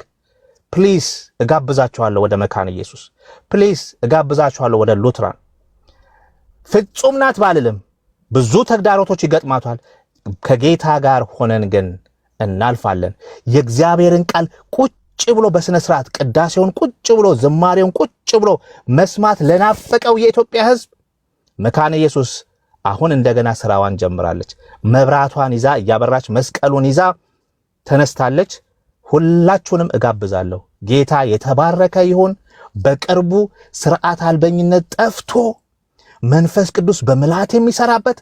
ፕሊስ እጋብዛችኋለሁ ወደ መካነ ኢየሱስ። ፕሊስ እጋብዛችኋለሁ ወደ ሉትራን። ፍጹም ናት ባልልም ብዙ ተግዳሮቶች ይገጥማቷል። ከጌታ ጋር ሆነን ግን እናልፋለን። የእግዚአብሔርን ቃል ቁጭ ብሎ በስነ ስርዓት ቅዳሴውን ቁጭ ብሎ ዝማሬውን ቁጭ ብሎ መስማት ለናፈቀው የኢትዮጵያ ሕዝብ መካነ ኢየሱስ አሁን እንደገና ስራዋን ጀምራለች። መብራቷን ይዛ እያበራች መስቀሉን ይዛ ተነስታለች። ሁላችሁንም እጋብዛለሁ። ጌታ የተባረከ ይሁን። በቅርቡ ስርዓት አልበኝነት ጠፍቶ መንፈስ ቅዱስ በምልአት የሚሰራበት፣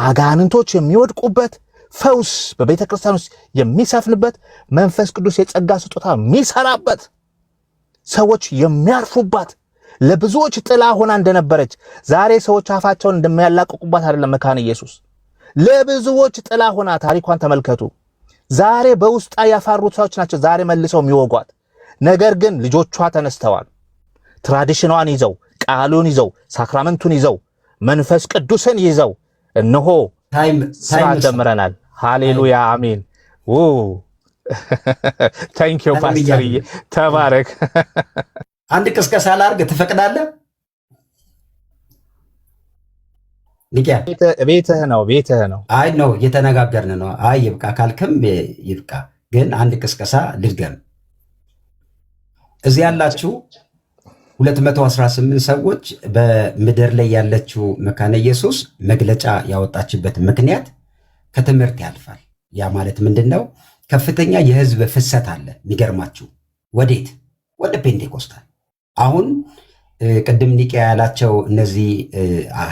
አጋንንቶች የሚወድቁበት፣ ፈውስ በቤተ ክርስቲያን ውስጥ የሚሰፍንበት፣ መንፈስ ቅዱስ የጸጋ ስጦታ የሚሰራበት፣ ሰዎች የሚያርፉባት፣ ለብዙዎች ጥላ ሆና እንደነበረች ዛሬ ሰዎች አፋቸውን እንደሚያላቅቁባት አይደለም መካነ ኢየሱስ። ለብዙዎች ጥላ ሆና ታሪኳን ተመልከቱ። ዛሬ በውስጣ ያፋሩት ሰዎች ናቸው ዛሬ መልሰው የሚወጓት። ነገር ግን ልጆቿ ተነስተዋል። ትራዲሽኗን ይዘው፣ ቃሉን ይዘው፣ ሳክራመንቱን ይዘው፣ መንፈስ ቅዱስን ይዘው እነሆ ስራ ጀምረናል። ሃሌሉያ አሜን። ታንክ ዩ ፓስተር፣ ተባረክ። አንድ ቅስቀሳ ላድርግ ትፈቅዳለህ? ኒቂያ ቤትህ ነው። አይ ነው እየተነጋገርን ነው። አይ ይብቃ ካልክም ይብቃ። ግን አንድ ቅስቀሳ ልድገም። እዚህ ያላችሁ 218 ሰዎች በምድር ላይ ያለችው መካነ ኢየሱስ መግለጫ ያወጣችበት ምክንያት ከትምህርት ያልፋል። ያ ማለት ምንድነው? ከፍተኛ የህዝብ ፍሰት አለ። የሚገርማችሁ ወዴት? ወደ ፔንቴኮስታል። አሁን ቅድም ኒቂያ ያላቸው እነዚህ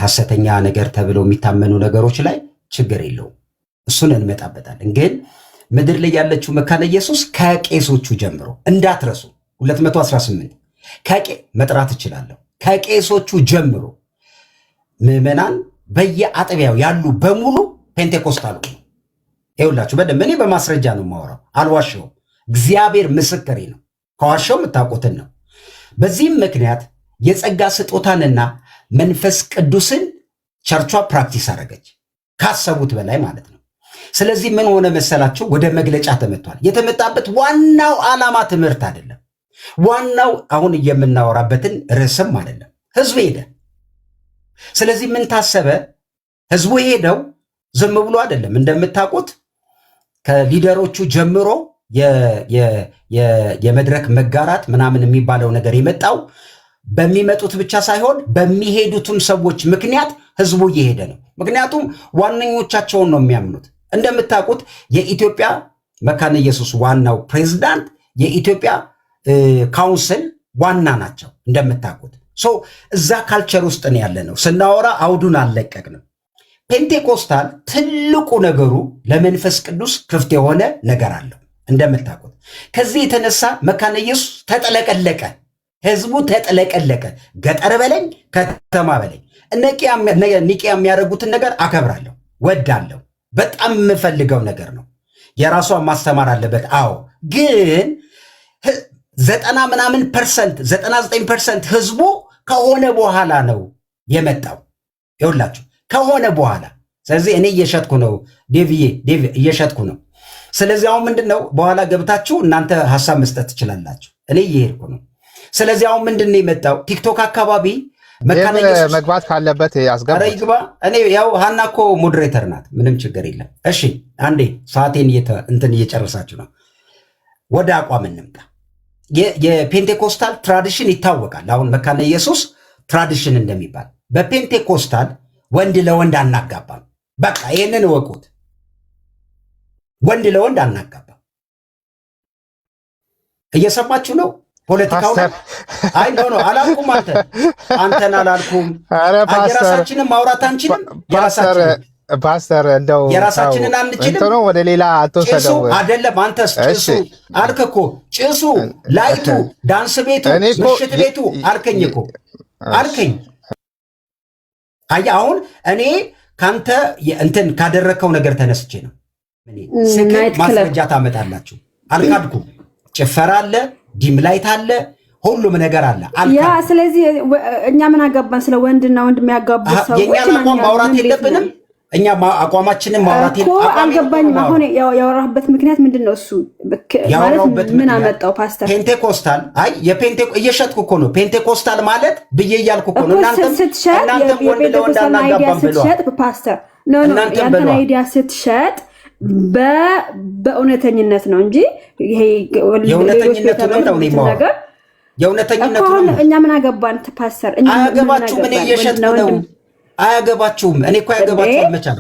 ሐሰተኛ ነገር ተብለው የሚታመኑ ነገሮች ላይ ችግር የለውም፣ እሱን እንመጣበታለን። ግን ምድር ላይ ያለችው መካነ ኢየሱስ ከቄሶቹ ጀምሮ እንዳትረሱ 218 መጥራት እችላለሁ። ከቄሶቹ ጀምሮ ምዕመናን በየአጥቢያው ያሉ በሙሉ ፔንቴኮስታሉ ነው። ይኸውላችሁ በደንብ እኔ በማስረጃ ነው የማወራው፣ አልዋሸውም። እግዚአብሔር ምስክሬ ነው። ከዋሸው የምታውቁትን ነው። በዚህም ምክንያት የጸጋ ስጦታንና መንፈስ ቅዱስን ቸርቿ ፕራክቲስ አደረገች፣ ካሰቡት በላይ ማለት ነው። ስለዚህ ምን ሆነ መሰላችሁ? ወደ መግለጫ ተመቷል። የተመጣበት ዋናው ዓላማ ትምህርት አይደለም። ዋናው አሁን የምናወራበትን ርዕስም አይደለም። ህዝቡ ሄደ። ስለዚህ ምን ታሰበ? ህዝቡ ሄደው ዝም ብሎ አይደለም። እንደምታውቁት ከሊደሮቹ ጀምሮ የመድረክ መጋራት ምናምን የሚባለው ነገር የመጣው በሚመጡት ብቻ ሳይሆን በሚሄዱትም ሰዎች ምክንያት ህዝቡ እየሄደ ነው። ምክንያቱም ዋነኞቻቸውን ነው የሚያምኑት። እንደምታውቁት የኢትዮጵያ መካነ ኢየሱስ ዋናው ፕሬዝዳንት የኢትዮጵያ ካውንስል ዋና ናቸው። እንደምታውቁት እዛ ካልቸር ውስጥ ነው ያለ ነው። ስናወራ አውዱን አልለቀቅንም። ፔንቴኮስታል ትልቁ ነገሩ ለመንፈስ ቅዱስ ክፍት የሆነ ነገር አለው። እንደምታውቁት ከዚህ የተነሳ መካነ ኢየሱስ ተጠለቀለቀ፣ ህዝቡ ተጠለቀለቀ። ገጠር በለኝ ከተማ በለኝ። ኒቂያ የሚያደርጉትን ነገር አከብራለሁ፣ ወዳለሁ፣ በጣም የምፈልገው ነገር ነው። የራሷን ማስተማር አለበት። አዎ፣ ግን 99% ህዝቡ ከሆነ በኋላ ነው የመጣው። ይኸውላችሁ ከሆነ በኋላ። ስለዚህ እኔ እየሸጥኩ ነው፣ ዴቭ እየሸጥኩ ነው። ስለዚህ አሁን ምንድን ነው በኋላ ገብታችሁ እናንተ ሀሳብ መስጠት ትችላላችሁ። እኔ እየሄድኩ ነው። ስለዚህ አሁን ምንድን ነው የመጣው? ቲክቶክ አካባቢ መግባት ካለበት ያስገባ። ይግባ። እኔ ያው ሀና እኮ ሞዴሬተር ናት፣ ምንም ችግር የለም። እሺ አንዴ ሰዓቴን እንትን እየጨረሳችሁ ነው። ወደ አቋም እንምጣ። የፔንቴኮስታል ትራዲሽን ይታወቃል። አሁን መካነ ኢየሱስ ትራዲሽን እንደሚባል በፔንቴኮስታል ወንድ ለወንድ አናጋባም። በቃ ይህንን እወቁት። ወንድ ለወንድ አናጋባም። እየሰማችሁ ነው? ፖለቲካው አይ ኖ አላልኩም። አንተን አላልኩም። የራሳችንን ማውራት አንችልም። ፓስተር እንደው የራሳችንን አንችልም። እንትኑ ወደ ሌላ አትወሰደው አይደለም። አንተስ ጭሱ አልክ እኮ ጭሱ፣ ላይቱ፣ ዳንስ ቤቱ፣ ምሽት ቤቱ አልከኝ እኮ አልከኝ። አየህ አሁን እኔ ካንተ እንትን ካደረከው ነገር ተነስቼ ነው። ስክል ማስረጃ ታመጣላችሁ። አልካድኩም። ጭፈራ አለ፣ ዲም ላይት አለ፣ ሁሉም ነገር አለ። ያ ስለዚህ እኛ ምን አገባን? ስለ ወንድና ወንድ የሚያጋቡ ሰዎች የኛን አቋም ማውራት የለብንም። እኛ አቋማችንን ማውራት አልገባኝም። አሁን ያወራህበት ምክንያት ምንድን ነው? እሱ ማለት ምን አመጣው? ፓስተር ፔንቴኮስታል አይ እየሸጥኩ እኮ ነው። ፔንቴኮስታል ማለት ብዬ እያልኩ እኮ ነው። እናንተም ወንድ ለወንድ አናጋባም ብለዋል። ፓስተር ያንተን አይዲያ ስትሸጥ በእውነተኝነት ነው እንጂ ይሄ የእውነተኝነቱንም ነው ነገር የእውነተኝነቱንም እኛ ምን አገባን? ፓስተር አያገባችሁም። እኔ እየሸጥኩ ነው። አያገባችሁም። እኔ እኮ አያገባችሁም። መቻል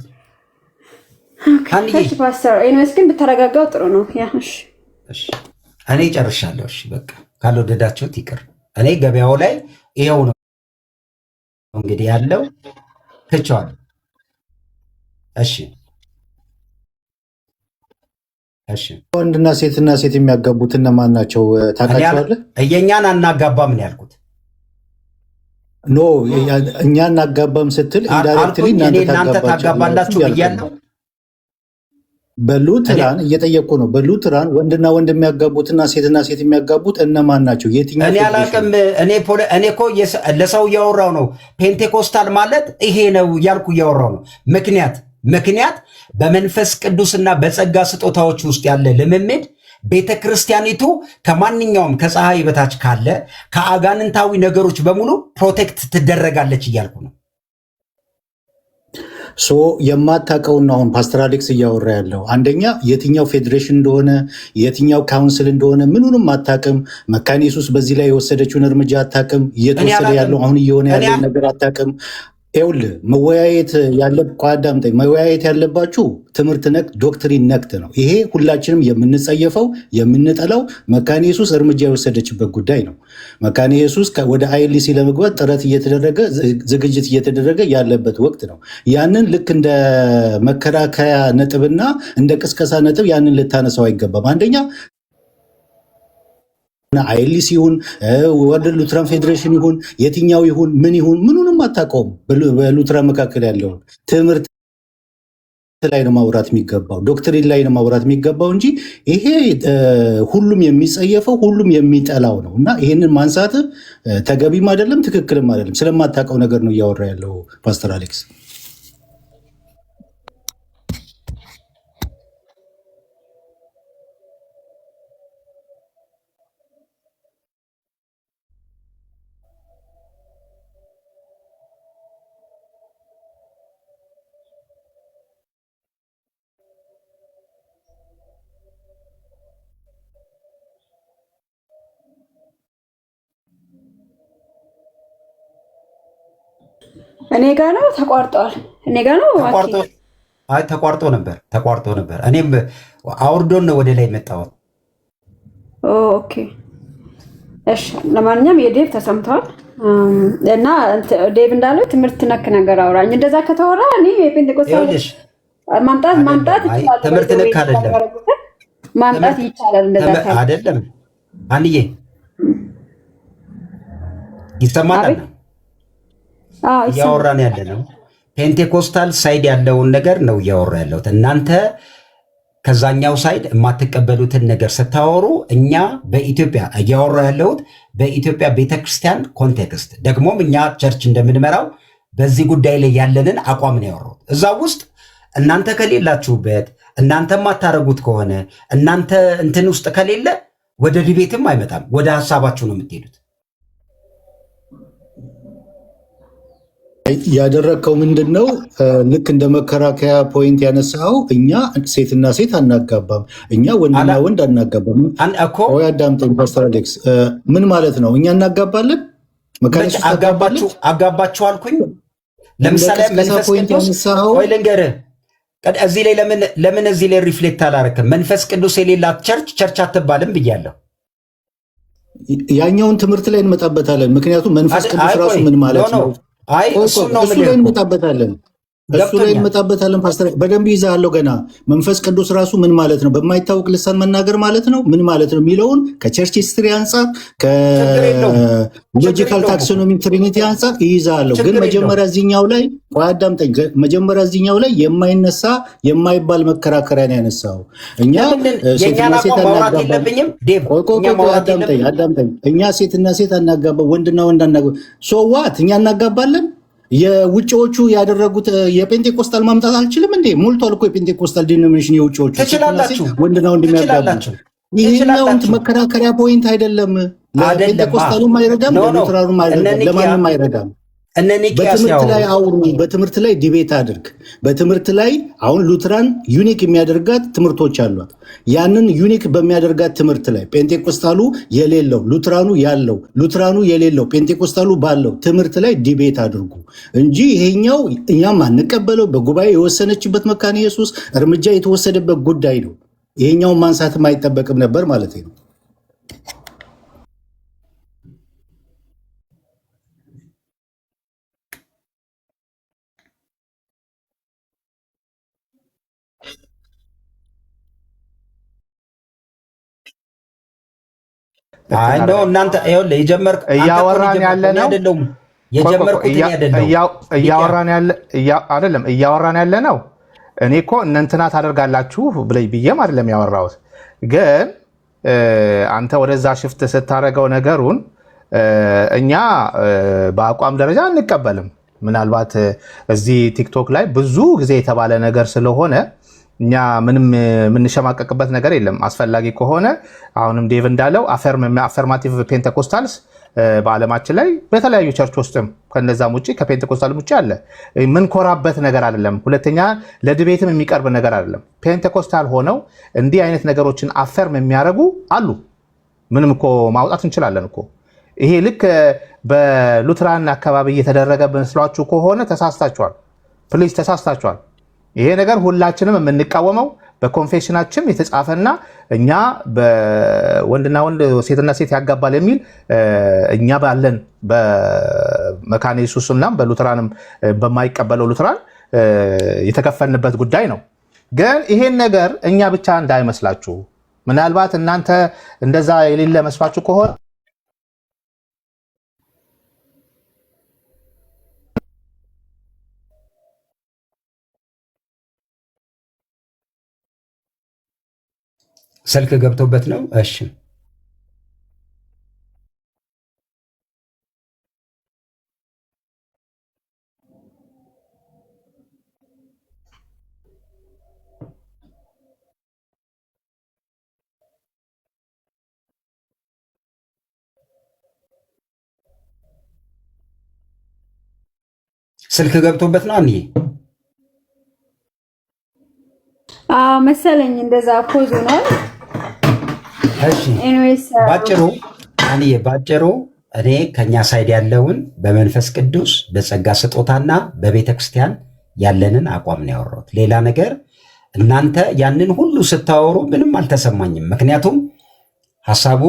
እሺ ፓስተር ኤኒዌይስ ግን ብታረጋጋው ጥሩ ነው። እሺ እኔ ጨርሻለሁ። እሺ በቃ ካልወደዳችሁት ይቅር። እኔ ገበያው ላይ ይሄው ነው እንግዲህ ያለው ትቼዋለሁ። እሺ ወንድና ሴትና ሴት የሚያጋቡት እነማን ናቸው ታውቃቸዋለህ? የእኛን አናጋባም ነው ያልኩት። ኖ እኛ እናጋባም ስትል ኢንዳይሬክትሊ እናንተ ታጋባላችሁ ብያለሁ። በሉትራን እየጠየቁ ነው። በሉትራን ወንድና ወንድ የሚያጋቡትና ሴትና ሴት የሚያጋቡት እነማን ናቸው? የትኛው? እኔ አላውቅም። እኔ እኮ ለሰው እያወራው ነው። ፔንቴኮስታል ማለት ይሄ ነው እያልኩ እያወራው ነው። ምክንያት በመንፈስ ቅዱስና በጸጋ ስጦታዎች ውስጥ ያለ ልምምድ ቤተ ክርስቲያኒቱ ከማንኛውም ከፀሐይ በታች ካለ ከአጋንንታዊ ነገሮች በሙሉ ፕሮቴክት ትደረጋለች እያልኩ ነው። የማታውቀውና አሁን ፓስተር አሌክስ እያወራ ያለው አንደኛ የትኛው ፌዴሬሽን እንደሆነ የትኛው ካውንስል እንደሆነ ምኑንም አታውቅም። መካነ ኢየሱስ በዚህ ላይ የወሰደችውን እርምጃ አታውቅም። እየተወሰደ ያለው አሁን እየሆነ ያለው ነገር አታውቅም። ይኸውልህ መወያየት ያለባችሁ ትምህርት ነክ ዶክትሪን ነክት ነው። ይሄ ሁላችንም የምንጸየፈው የምንጠላው መካነ ኢየሱስ እርምጃ የወሰደችበት ጉዳይ ነው። መካነ ኢየሱስ ወደ አይኤልሲ ለመግባት ጥረት እየተደረገ ዝግጅት እየተደረገ ያለበት ወቅት ነው። ያንን ልክ እንደ መከራከያ ነጥብና እንደ ቅስቀሳ ነጥብ ያንን ልታነሳው አይገባም። አንደኛ አይኤልሲ ይሁን ወርልድ ሉትራን ፌዴሬሽን ይሁን የትኛው ይሁን ምን ይሁን ምኑንም አታውቀውም። በሉትራን መካከል ያለውን ትምህርት ላይ ነው ማውራት የሚገባው፣ ዶክትሪን ላይ ነው ማውራት የሚገባው እንጂ ይሄ ሁሉም የሚጸየፈው ሁሉም የሚጠላው ነው እና ይሄንን ማንሳት ተገቢም አይደለም፣ ትክክልም አይደለም። ስለማታውቀው ነገር ነው እያወራ ያለው ፓስተር አሌክስ። እኔ ጋ ነው ተቋርጧል። እኔ ጋ ነው ተቋርጦ ነበር። እኔም አውርዶን ነው ወደ ላይ መጣሁት። ኦኬ እሺ። ለማንኛውም የዴቭ ተሰምቷል እና ዴቭ እንዳለው ትምህርት ነክ ነገር አውራኝ። እንደዛ ከተወራ እኔ የፔንቴኮስታል ማምጣት ይችላል። ትምህርት ነክ አይደለም ማምጣት ይቻላል። እንደዛ አይደለም። አንዬ ይሰማል። እያወራን ያለ ነው ፔንቴኮስታል ሳይድ ያለውን ነገር ነው እያወራ ያለሁት። እናንተ ከዛኛው ሳይድ የማትቀበሉትን ነገር ስታወሩ እኛ በኢትዮጵያ እያወራ ያለሁት በኢትዮጵያ ቤተክርስቲያን ኮንቴክስት፣ ደግሞም እኛ ቸርች እንደምንመራው በዚህ ጉዳይ ላይ ያለንን አቋም ነው ያወራሁት። እዛ ውስጥ እናንተ ከሌላችሁበት እናንተ የማታረጉት ከሆነ እናንተ እንትን ውስጥ ከሌለ ወደ ዲቤትም አይመጣም። ወደ ሀሳባችሁ ነው የምትሄዱት። ያደረግከው ምንድን ነው? ልክ እንደ መከራከያ ፖይንት ያነሳው እኛ ሴትና ሴት አናጋባም፣ እኛ ወንድና ወንድ አናጋባም። አዳምጠኝ ፓስተር አሌክስ፣ ምን ማለት ነው? እኛ እናጋባለን? አጋባችሁ አልኩኝ። ለምሳሌ መንፈስ ቅዱስ ወይ ልንገርህ፣ እዚህ ላይ ለምን እዚህ ላይ ሪፍሌክት አላረክም? መንፈስ ቅዱስ የሌላት ቸርች አትባልም ብያለሁ። ያኛውን ትምህርት ላይ እንመጣበታለን። ምክንያቱም መንፈስ ቅዱስ ራሱ ምን ማለት ነው? እሱ ላይ እንመጣበታለን። ፓስተር በደንብ ይዛለሁ። ገና መንፈስ ቅዱስ ራሱ ምን ማለት ነው? በማይታወቅ ልሳን መናገር ማለት ነው? ምን ማለት ነው የሚለውን ከቸርች ሂስትሪ አንጻር ከሎጂካል ታክሶኖሚ ትሪኒቲ አንጻር ይይዛለሁ። ግን መጀመሪያ እዚህኛው ላይ አዳምጠኝ። መጀመሪያ እዚህኛው ላይ የማይነሳ የማይባል መከራከሪያ ነው ያነሳው። እኛ ሴትና ሴት አዳምጠኝ። እኛ ሴትና ሴት አናጋባ፣ ወንድና ወንድ አናጋባ። ሶዋት እኛ እናጋባለን። የውጭዎቹ ያደረጉት የፔንቴኮስታል ማምጣት አልችልም እንዴ? ሞልቷል እኮ የፔንቴኮስታል ዲኖሚኔሽን የውጭዎቹ ወንድና ወንድ የሚያጋቡ። ይህኛውን መከራከሪያ ፖይንት አይደለም። ለፔንቴኮስታሉም አይረዳም፣ ለሉትራኑም አይረዳም፣ ለማንም አይረዳም። በትምህርት ላይ አውሩ፣ በትምህርት ላይ ዲቤት አድርግ። በትምህርት ላይ አሁን ሉትራን ዩኒክ የሚያደርጋት ትምህርቶች አሏት። ያንን ዩኒክ በሚያደርጋት ትምህርት ላይ ፔንቴኮስታሉ የሌለው ሉትራኑ ያለው፣ ሉትራኑ የሌለው ፔንቴኮስታሉ ባለው ትምህርት ላይ ዲቤት አድርጉ እንጂ ይሄኛው እኛም አንቀበለው። በጉባኤ የወሰነችበት መካነ ኢየሱስ እርምጃ የተወሰደበት ጉዳይ ነው። ይሄኛውን ማንሳትም አይጠበቅም ነበር ማለት ነው። እናንተ እያወራን ያለ ነው እያወራን ያለ ነው። እኔ እኮ እነንትና ታደርጋላችሁ ብዬም አይደለም ያወራሁት። ግን አንተ ወደዛ ሽፍት ስታደርገው ነገሩን እኛ በአቋም ደረጃ አንቀበልም። ምናልባት እዚህ ቲክቶክ ላይ ብዙ ጊዜ የተባለ ነገር ስለሆነ እኛ ምንም የምንሸማቀቅበት ነገር የለም። አስፈላጊ ከሆነ አሁንም ዴቭ እንዳለው አፈርማቲቭ ፔንቴኮስታልስ በዓለማችን ላይ በተለያዩ ቸርች ውስጥም ከነዛም ውጭ ከፔንቴኮስታልም ውጭ አለ። የምንኮራበት ነገር አይደለም። ሁለተኛ ለድቤትም የሚቀርብ ነገር አይደለም። ፔንቴኮስታል ሆነው እንዲህ አይነት ነገሮችን አፈርም የሚያደርጉ አሉ። ምንም እኮ ማውጣት እንችላለን እኮ። ይሄ ልክ በሉትራን አካባቢ እየተደረገ መስሏችሁ ከሆነ ተሳስታችኋል። ፕሊዝ ተሳስታችኋል። ይሄ ነገር ሁላችንም የምንቃወመው በኮንፌሽናችን የተጻፈና እኛ በወንድና ወንድ ሴትና ሴት ያጋባል የሚል እኛ ባለን በመካነ ኢየሱስና በሉትራንም በማይቀበለው ሉትራን የተከፈልንበት ጉዳይ ነው። ግን ይሄን ነገር እኛ ብቻ እንዳይመስላችሁ። ምናልባት እናንተ እንደዛ የሌለ መስሏችሁ ከሆነ ስልክ ገብቶበት ነው። እሺ ስልክ ገብቶበት ነው አንዬ መሰለኝ እንደዛ ፖዝ ነው። እሺ ባጭሩ እኔ ከኛ ሳይድ ያለውን በመንፈስ ቅዱስ በጸጋ ስጦታና በቤተ ክርስቲያን ያለንን አቋም ነው ያወራሁት። ሌላ ነገር እናንተ ያንን ሁሉ ስታወሩ ምንም አልተሰማኝም። ምክንያቱም ሐሳቡ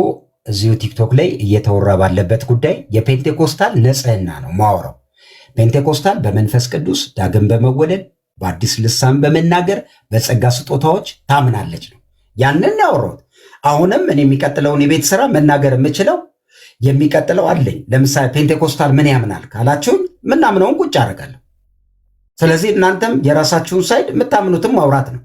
እዚሁ ቲክቶክ ላይ እየተወራ ባለበት ጉዳይ የፔንቴኮስታል ንጽሕና ነው ማወራው። ፔንቴኮስታል በመንፈስ ቅዱስ ዳግም በመወለድ በአዲስ ልሳን በመናገር በጸጋ ስጦታዎች ታምናለች ነው ያንን ያወራሁት። አሁንም እኔ የሚቀጥለውን የቤት ስራ መናገር የምችለው የሚቀጥለው አለኝ። ለምሳሌ ፔንቴኮስታል ምን ያምናል ካላችሁኝ ምናምነውን ቁጭ አደርጋለሁ። ስለዚህ እናንተም የራሳችሁን ሳይድ የምታምኑትም ማውራት ነው።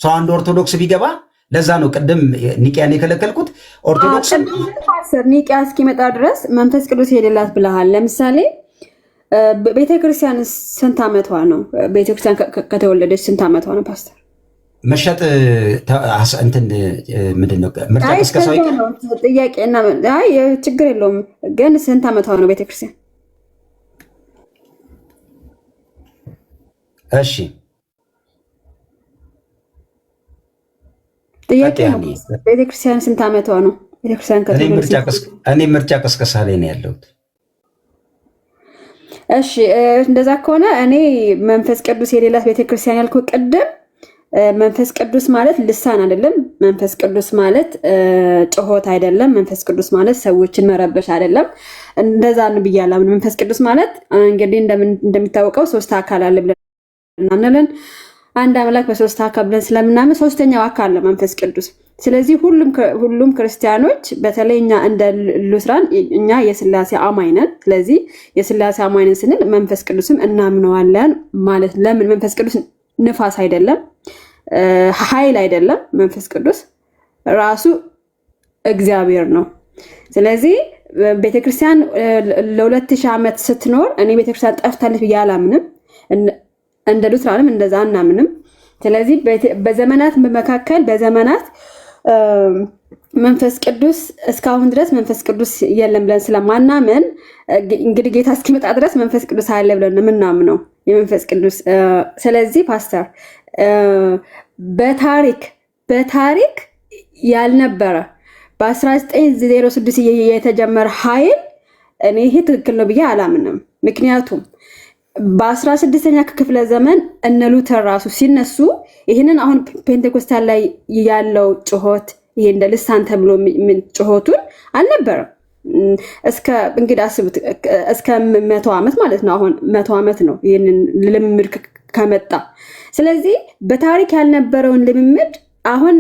ሰው አንድ ኦርቶዶክስ ቢገባ ለዛ ነው ቅድም ኒቅያን የከለከልኩት። ኦርቶዶክስ ኒቅያ እስኪመጣ ድረስ መንፈስ ቅዱስ የሌላት ብለሃል። ለምሳሌ ቤተክርስቲያን ስንት ዓመቷ ነው? ቤተክርስቲያን ከተወለደች ስንት ዓመቷ ነው? ፓስተር መሸጥ እንትን ምንድን ነው ምርጫ ቅስቀሳ ጥያቄ እና ችግር የለውም ግን ስንት ዓመቷ ነው ቤተክርስቲያን? እሺ ጥያቄ ነው። ቤተክርስቲያን ስንት ዓመቷ ነው? ቤተክርስቲያን እኔ ምርጫ ቅስቀሳ ላይ ነው ያለሁት። እሺ እንደዛ ከሆነ እኔ መንፈስ ቅዱስ የሌላት ቤተክርስቲያን ያልኩ ቅድም መንፈስ ቅዱስ ማለት ልሳን አይደለም። መንፈስ ቅዱስ ማለት ጮሆት አይደለም። መንፈስ ቅዱስ ማለት ሰዎችን መረበሽ አይደለም። እንደዛ ነው ብያለሁ። መንፈስ ቅዱስ ማለት እንግዲህ እንደሚታወቀው ሶስት አካል አለ ብለን እናምናለን። አንድ አምላክ በሶስት አካል ብለን ስለምናምን ሶስተኛው አካል ነው መንፈስ ቅዱስ። ስለዚህ ሁሉም ክርስቲያኖች በተለይ እኛ እንደ ሉትራን እኛ የስላሴ አማኝ ነን። ስለዚህ የስላሴ አማኝ ነን ስንል መንፈስ ቅዱስም እናምነዋለን ማለት። ለምን? መንፈስ ቅዱስ ንፋስ አይደለም፣ ኃይል አይደለም። መንፈስ ቅዱስ ራሱ እግዚአብሔር ነው። ስለዚህ ቤተክርስቲያን ለ2000 ዓመት ስትኖር እኔ ቤተክርስቲያን ጠፍታለች ብዬ አላምንም። እንደ ሉትራንም እንደዛ አናምንም። ስለዚህ በዘመናት መካከል በዘመናት መንፈስ ቅዱስ እስካሁን ድረስ መንፈስ ቅዱስ የለም ብለን ስለማናምን እንግዲህ ጌታ እስኪመጣ ድረስ መንፈስ ቅዱስ አለ ብለን የምናምነው የመንፈስ ቅዱስ። ስለዚህ ፓስተር በታሪክ ያልነበረ በ1906 የተጀመረ ኃይል እኔ ይሄ ትክክል ነው ብዬ አላምንም። ምክንያቱም በ16ኛ ክፍለ ዘመን እነ ሉተር ራሱ ሲነሱ ይህንን አሁን ፔንቴኮስታል ላይ ያለው ጭሆት ይሄ እንደ ልሳን ተብሎ ጭሆቱን አልነበረም። እስከ እንግዲህ አስቡት እስከ 100 ዓመት ማለት ነው። አሁን 100 ዓመት ነው ይህንን ልምምድ ከመጣ። ስለዚህ በታሪክ ያልነበረውን ልምምድ አሁን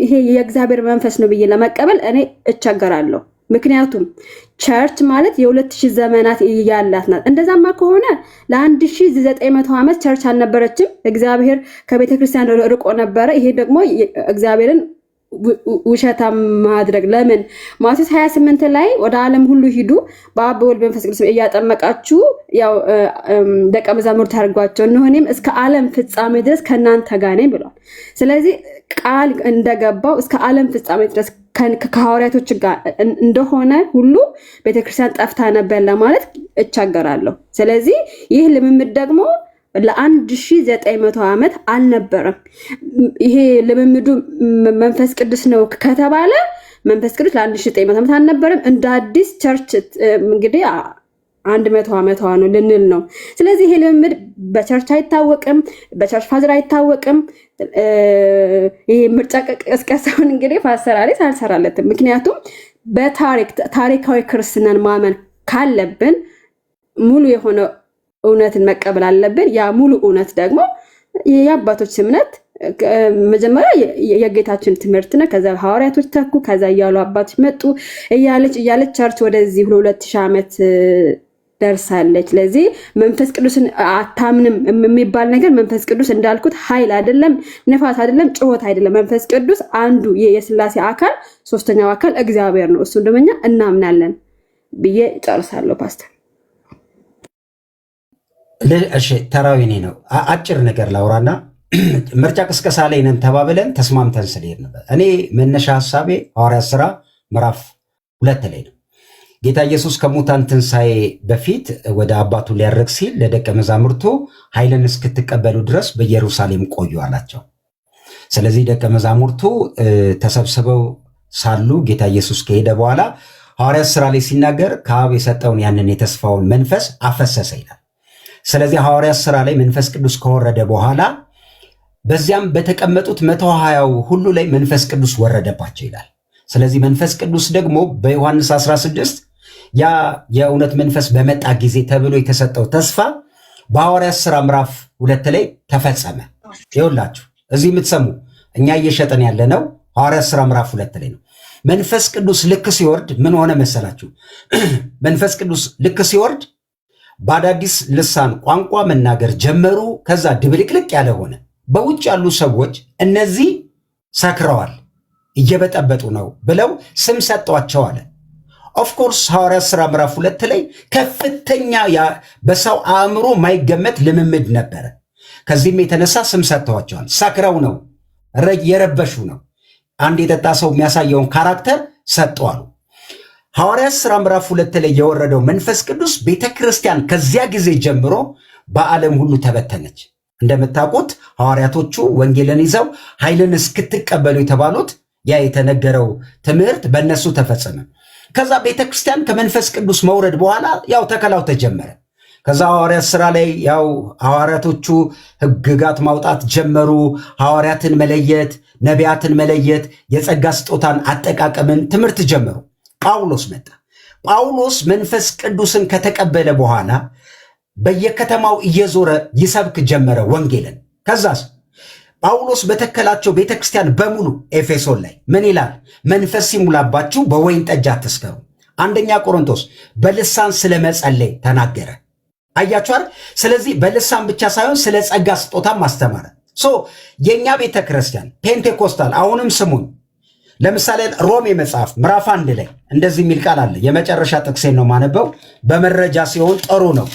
ይሄ የእግዚአብሔር መንፈስ ነው ብዬ ለመቀበል እኔ እቸገራለሁ። ምክንያቱም ቸርች ማለት የ2000 ዘመናት ያላት ናት። እንደዛማ ከሆነ ለ1900 ዓመት ቸርች አልነበረችም። እግዚአብሔር ከቤተክርስቲያን ርቆ ነበረ። ይሄ ደግሞ እግዚአብሔርን ውሸታ ማድረግ። ለምን? ማቴዎስ 28 ላይ ወደ ዓለም ሁሉ ሂዱ በአብ በወልድ በመንፈስ ቅዱስ እያጠመቃችሁ ያው ደቀ መዛሙርት አድርጓቸው፣ እነሆ እኔም እስከ ዓለም ፍጻሜ ድረስ ከእናንተ ጋር ነኝ ብሏል። ስለዚህ ቃል እንደገባው እስከ ዓለም ፍጻሜ ድረስ ከሐዋርያቶች ጋር እንደሆነ ሁሉ ቤተክርስቲያን ጠፍታ ነበር ለማለት እቻገራለሁ። ስለዚህ ይህ ልምምድ ደግሞ ለ1900 ዓመት አልነበረም። ይሄ ልምምዱ መንፈስ ቅዱስ ነው ከተባለ መንፈስ ቅዱስ ለ1900 ዓመት አልነበረም። እንደ አዲስ ቸርች እንግዲህ 100 ዓመቷ ነው ልንል ነው። ስለዚህ ይሄ ልምምድ በቸርች አይታወቅም፣ በቸርች ፋዘር አይታወቅም። ይሄ ምርጫ ቅስቀሳውን እንግዲህ ፓስተር አሌክስ አልሰራለትም። ምክንያቱም ታሪካዊ ክርስትናን ማመን ካለብን ሙሉ የሆነ እውነትን መቀበል አለብን። ያ ሙሉ እውነት ደግሞ የአባቶች እምነት መጀመሪያ የጌታችን ትምህርት ነው። ከዛ ሐዋርያቶች ተኩ፣ ከዛ እያሉ አባቶች መጡ እያለች ቸርች ወደዚህ 2000 ዓመት ደርሳለች። ስለዚህ መንፈስ ቅዱስን አታምንም የሚባል ነገር መንፈስ ቅዱስ እንዳልኩት ኃይል አይደለም፣ ነፋስ አይደለም፣ ጭሆት አይደለም። መንፈስ ቅዱስ አንዱ የስላሴ አካል ሶስተኛው አካል እግዚአብሔር ነው። እሱን ደግሞ እኛ እናምናለን ብዬ ጨርሳለሁ ፓስተር። እሺ ተራዊ እኔ ነው አጭር ነገር ላውራና ምርጫ ቅስቀሳ ላይ ነን ተባብለን ተስማምተን ስለሄድ ነበር። እኔ መነሻ ሐሳቤ ሐዋርያት ሥራ ምዕራፍ 2 ላይ ነው። ጌታ ኢየሱስ ከሙታን ትንሣኤ በፊት ወደ አባቱ ሊያርግ ሲል ለደቀ መዛሙርቱ ኃይልን እስክትቀበሉ ድረስ በኢየሩሳሌም ቆዩ አላቸው። ስለዚህ ደቀ መዛሙርቱ ተሰብስበው ሳሉ ጌታ ኢየሱስ ከሄደ በኋላ ሐዋርያት ሥራ ላይ ሲናገር ከአብ የሰጠውን ያንን የተስፋውን መንፈስ አፈሰሰ ይላል። ስለዚህ ሐዋርያት ሥራ ላይ መንፈስ ቅዱስ ከወረደ በኋላ በዚያም በተቀመጡት 120 ሁሉ ላይ መንፈስ ቅዱስ ወረደባቸው ይላል። ስለዚህ መንፈስ ቅዱስ ደግሞ በዮሐንስ 16 ያ የእውነት መንፈስ በመጣ ጊዜ ተብሎ የተሰጠው ተስፋ በሐዋርያት ሥራ ምዕራፍ 2 ላይ ተፈጸመ። ይኸውላችሁ እዚህ የምትሰሙ እኛ እየሸጠን ያለነው ሐዋርያት ሥራ ምዕራፍ 2 ላይ ነው። መንፈስ ቅዱስ ልክ ሲወርድ ምን ሆነ መሰላችሁ? መንፈስ ቅዱስ ልክ ሲወርድ በአዳዲስ ልሳን ቋንቋ መናገር ጀመሩ። ከዛ ድብልቅልቅ ያለ ሆነ። በውጭ ያሉ ሰዎች እነዚህ ሰክረዋል፣ እየበጠበጡ ነው ብለው ስም ሰጧቸው አለ። ኦፍኮርስ ሐዋርያት ሥራ ምዕራፍ 2 ላይ ከፍተኛ በሰው አእምሮ ማይገመት ልምምድ ነበረ። ከዚህም የተነሳ ስም ሰጥተዋቸዋል። ሰክረው ነው፣ የረበሹ ነው። አንድ የጠጣ ሰው የሚያሳየውን ካራክተር ሰጠዋሉ። ሐዋርያት ሥራ ምዕራፍ 2 ላይ የወረደው መንፈስ ቅዱስ ቤተክርስቲያን ከዚያ ጊዜ ጀምሮ በዓለም ሁሉ ተበተነች። እንደምታውቁት ሐዋርያቶቹ ወንጌልን ይዘው ኃይልን እስክትቀበሉ የተባሉት ያ የተነገረው ትምህርት በእነሱ ተፈጸመ። ከዛ ቤተክርስቲያን ከመንፈስ ቅዱስ መውረድ በኋላ ያው ተከላው ተጀመረ። ከዛ ሐዋርያት ሥራ ላይ ያው ሐዋርያቶቹ ሕግጋት ማውጣት ጀመሩ። ሐዋርያትን መለየት፣ ነቢያትን መለየት፣ የጸጋ ስጦታን አጠቃቀምን ትምህርት ጀመሩ። ጳውሎስ መጣ። ጳውሎስ መንፈስ ቅዱስን ከተቀበለ በኋላ በየከተማው እየዞረ ይሰብክ ጀመረ ወንጌልን። ከዛስ ጳውሎስ በተከላቸው ቤተክርስቲያን በሙሉ ኤፌሶን ላይ ምን ይላል? መንፈስ ሲሙላባችሁ በወይን ጠጅ አትስከሩ። አንደኛ ቆሮንቶስ በልሳን ስለመጸለይ ተናገረ። አያችኋል። ስለዚህ በልሳን ብቻ ሳይሆን ስለ ጸጋ ስጦታም አስተማረ። የኛ ቤተክርስቲያን ፔንቴኮስታል አሁንም ስሙን ለምሳሌ ሮሜ መጽሐፍ ምዕራፍ 1 ላይ እንደዚህ የሚል ቃል አለ። የመጨረሻ ጥቅሴን ነው ማነበው፣ በመረጃ ሲሆን ጥሩ ነው።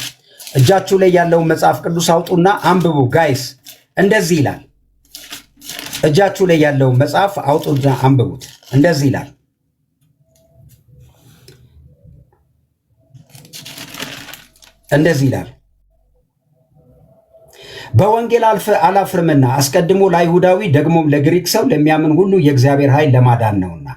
እጃችሁ ላይ ያለውን መጽሐፍ ቅዱስ አውጡና አንብቡ ጋይስ። እንደዚህ ይላል። እጃችሁ ላይ ያለውን መጽሐፍ አውጡና አንብቡት። እንደዚህ ይላል። እንደዚህ ይላል፣ በወንጌል አላፍርምና አስቀድሞ ለአይሁዳዊ ደግሞም ለግሪክ ሰው ለሚያምን ሁሉ የእግዚአብሔር ኃይል ለማዳን ነውና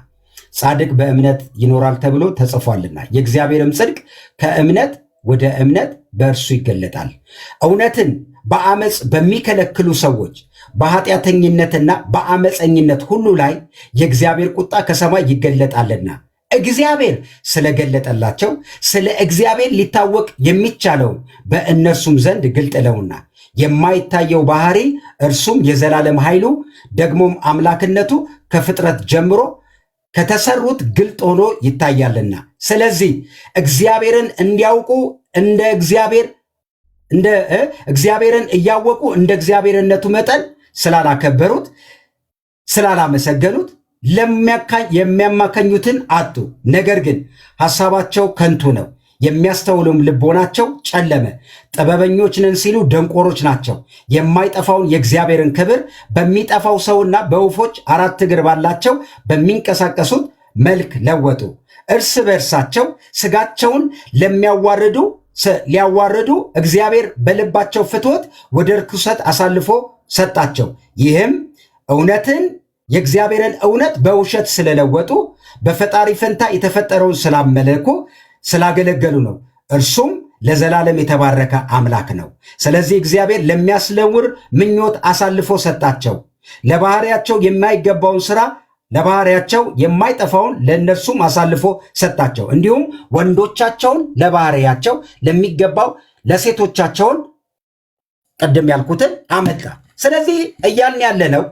ጻድቅ በእምነት ይኖራል ተብሎ ተጽፏልና የእግዚአብሔርም ጽድቅ ከእምነት ወደ እምነት በእርሱ ይገለጣል። እውነትን በአመፅ በሚከለክሉ ሰዎች በኃጢአተኝነትና በአመፀኝነት ሁሉ ላይ የእግዚአብሔር ቁጣ ከሰማይ ይገለጣልና እግዚአብሔር ስለገለጠላቸው ስለ እግዚአብሔር ሊታወቅ የሚቻለውን በእነርሱም ዘንድ ግልጥ ነውና የማይታየው ባህሪ እርሱም የዘላለም ኃይሉ ደግሞም አምላክነቱ ከፍጥረት ጀምሮ ከተሰሩት ግልጥ ሆኖ ይታያልና ስለዚህ እግዚአብሔርን እንዲያውቁ እግዚአብሔርን እያወቁ እንደ እግዚአብሔርነቱ መጠን ስላላከበሩት ስላላመሰገኑት የሚያማከኙትን አጡ። ነገር ግን ሐሳባቸው ከንቱ ነው፣ የሚያስተውሉም ልቦናቸው ጨለመ። ጥበበኞች ነን ሲሉ ደንቆሮች ናቸው። የማይጠፋውን የእግዚአብሔርን ክብር በሚጠፋው ሰውና በወፎች አራት እግር ባላቸው በሚንቀሳቀሱት መልክ ለወጡ። እርስ በእርሳቸው ሥጋቸውን ሊያዋርዱ እግዚአብሔር በልባቸው ፍትወት ወደ ርኩሰት አሳልፎ ሰጣቸው። ይህም የእግዚአብሔርን እውነት በውሸት ስለለወጡ በፈጣሪ ፈንታ የተፈጠረውን ስላገለገሉ ነው። እርሱም ለዘላለም የተባረከ አምላክ ነው። ስለዚህ እግዚአብሔር ለሚያስለውር ምኞት አሳልፎ ሰጣቸው። ለባህሪያቸው የማይገባውን ሥራ ለባህሪያቸው የማይጠፋውን ለእነርሱም አሳልፎ ሰጣቸው። እንዲሁም ወንዶቻቸውን ለባህሪያቸው ለሚገባው ለሴቶቻቸውን ቅድም ያልኩትን አመጣ። ስለዚህ እያልን ያለነው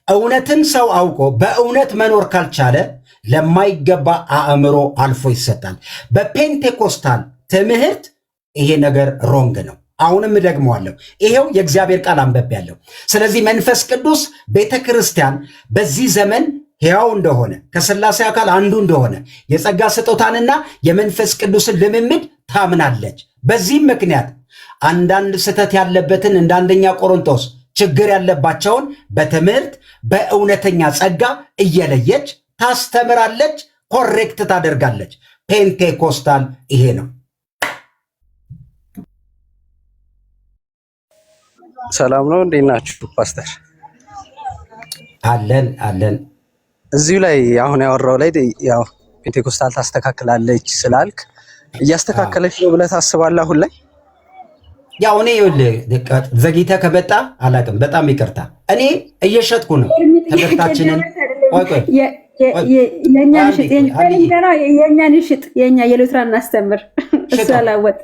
እውነትን ሰው አውቆ በእውነት መኖር ካልቻለ ለማይገባ አእምሮ አልፎ ይሰጣል። በፔንቴኮስታል ትምህርት ይሄ ነገር ሮንግ ነው። አሁንም እደግመዋለሁ፣ ይሄው የእግዚአብሔር ቃል አንብቤያለሁ። ስለዚህ መንፈስ ቅዱስ ቤተ ክርስቲያን በዚህ ዘመን ሕያው እንደሆነ ከሥላሴ አካል አንዱ እንደሆነ የጸጋ ስጦታንና የመንፈስ ቅዱስን ልምምድ ታምናለች። በዚህም ምክንያት አንዳንድ ስህተት ያለበትን እንደ አንደኛ ቆሮንቶስ ችግር ያለባቸውን በትምህርት በእውነተኛ ጸጋ እየለየች ታስተምራለች፣ ኮሬክት ታደርጋለች። ፔንቴኮስታል ይሄ ነው። ሰላም ነው። እንዴት ናችሁ ፓስተር? አለን። እዚሁ ላይ አሁን ያወራው ላይ ያው ፔንቴኮስታል ታስተካክላለች ስላልክ እያስተካከለች ነው ብለህ ታስባለህ አሁን ላይ? ያው እኔ ዘግይተህ ከመጣ አላውቅም፣ በጣም ይቅርታ። እኔ እየሸጥኩ ነው ትምህርታችንን። የእኛን ሽጥ፣ የእኛ የሉትራን እናስተምር። እሱ አላወጥ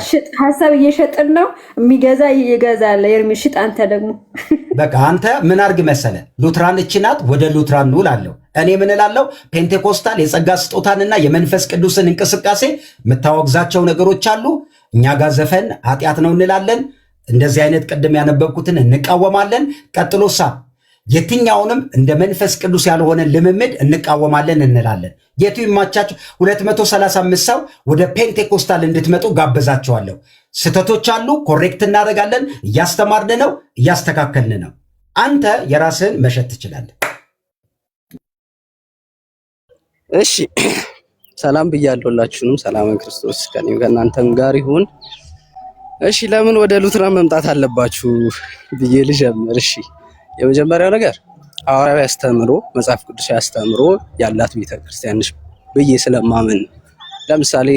ሽጥ፣ ሀሳብ እየሸጥን ነው። የሚገዛ ይገዛል። የእርሚ ሽጥ። አንተ ደግሞ በቃ አንተ ምን አርግ መሰለ፣ ሉትራን እቺ ናት፣ ወደ ሉትራን ኑ እላለሁ። እኔ ምን እላለሁ? ፔንቴኮስታል የጸጋ ስጦታንና የመንፈስ ቅዱስን እንቅስቃሴ የምታወግዛቸው ነገሮች አሉ። እኛ ጋር ዘፈን ኃጢአት ነው እንላለን። እንደዚህ አይነት ቅድም ያነበብኩትን እንቃወማለን። ቀጥሎሳ የትኛውንም እንደ መንፈስ ቅዱስ ያልሆነ ልምምድ እንቃወማለን እንላለን። የቱ ይማቻችሁ? 235 ሰው ወደ ፔንቴኮስታል እንድትመጡ ጋበዛቸዋለሁ። ስህተቶች አሉ፣ ኮሬክት እናደርጋለን። እያስተማርን ነው፣ እያስተካከልን ነው። አንተ የራስህን መሸጥ ትችላለህ። እሺ፣ ሰላም ብያለሁላችሁንም። ሰላም ክርስቶስ ከእናንተም ጋር ይሁን። እሺ ለምን ወደ ሉትራን መምጣት አለባችሁ ብዬ ልጀምር። እሺ የመጀመሪያው ነገር ሐዋርያዊ አስተምሮ መጽሐፍ ቅዱሳዊ አስተምሮ ያላት ቤተክርስቲያን ነች ብዬ ስለማምን፣ ለምሳሌ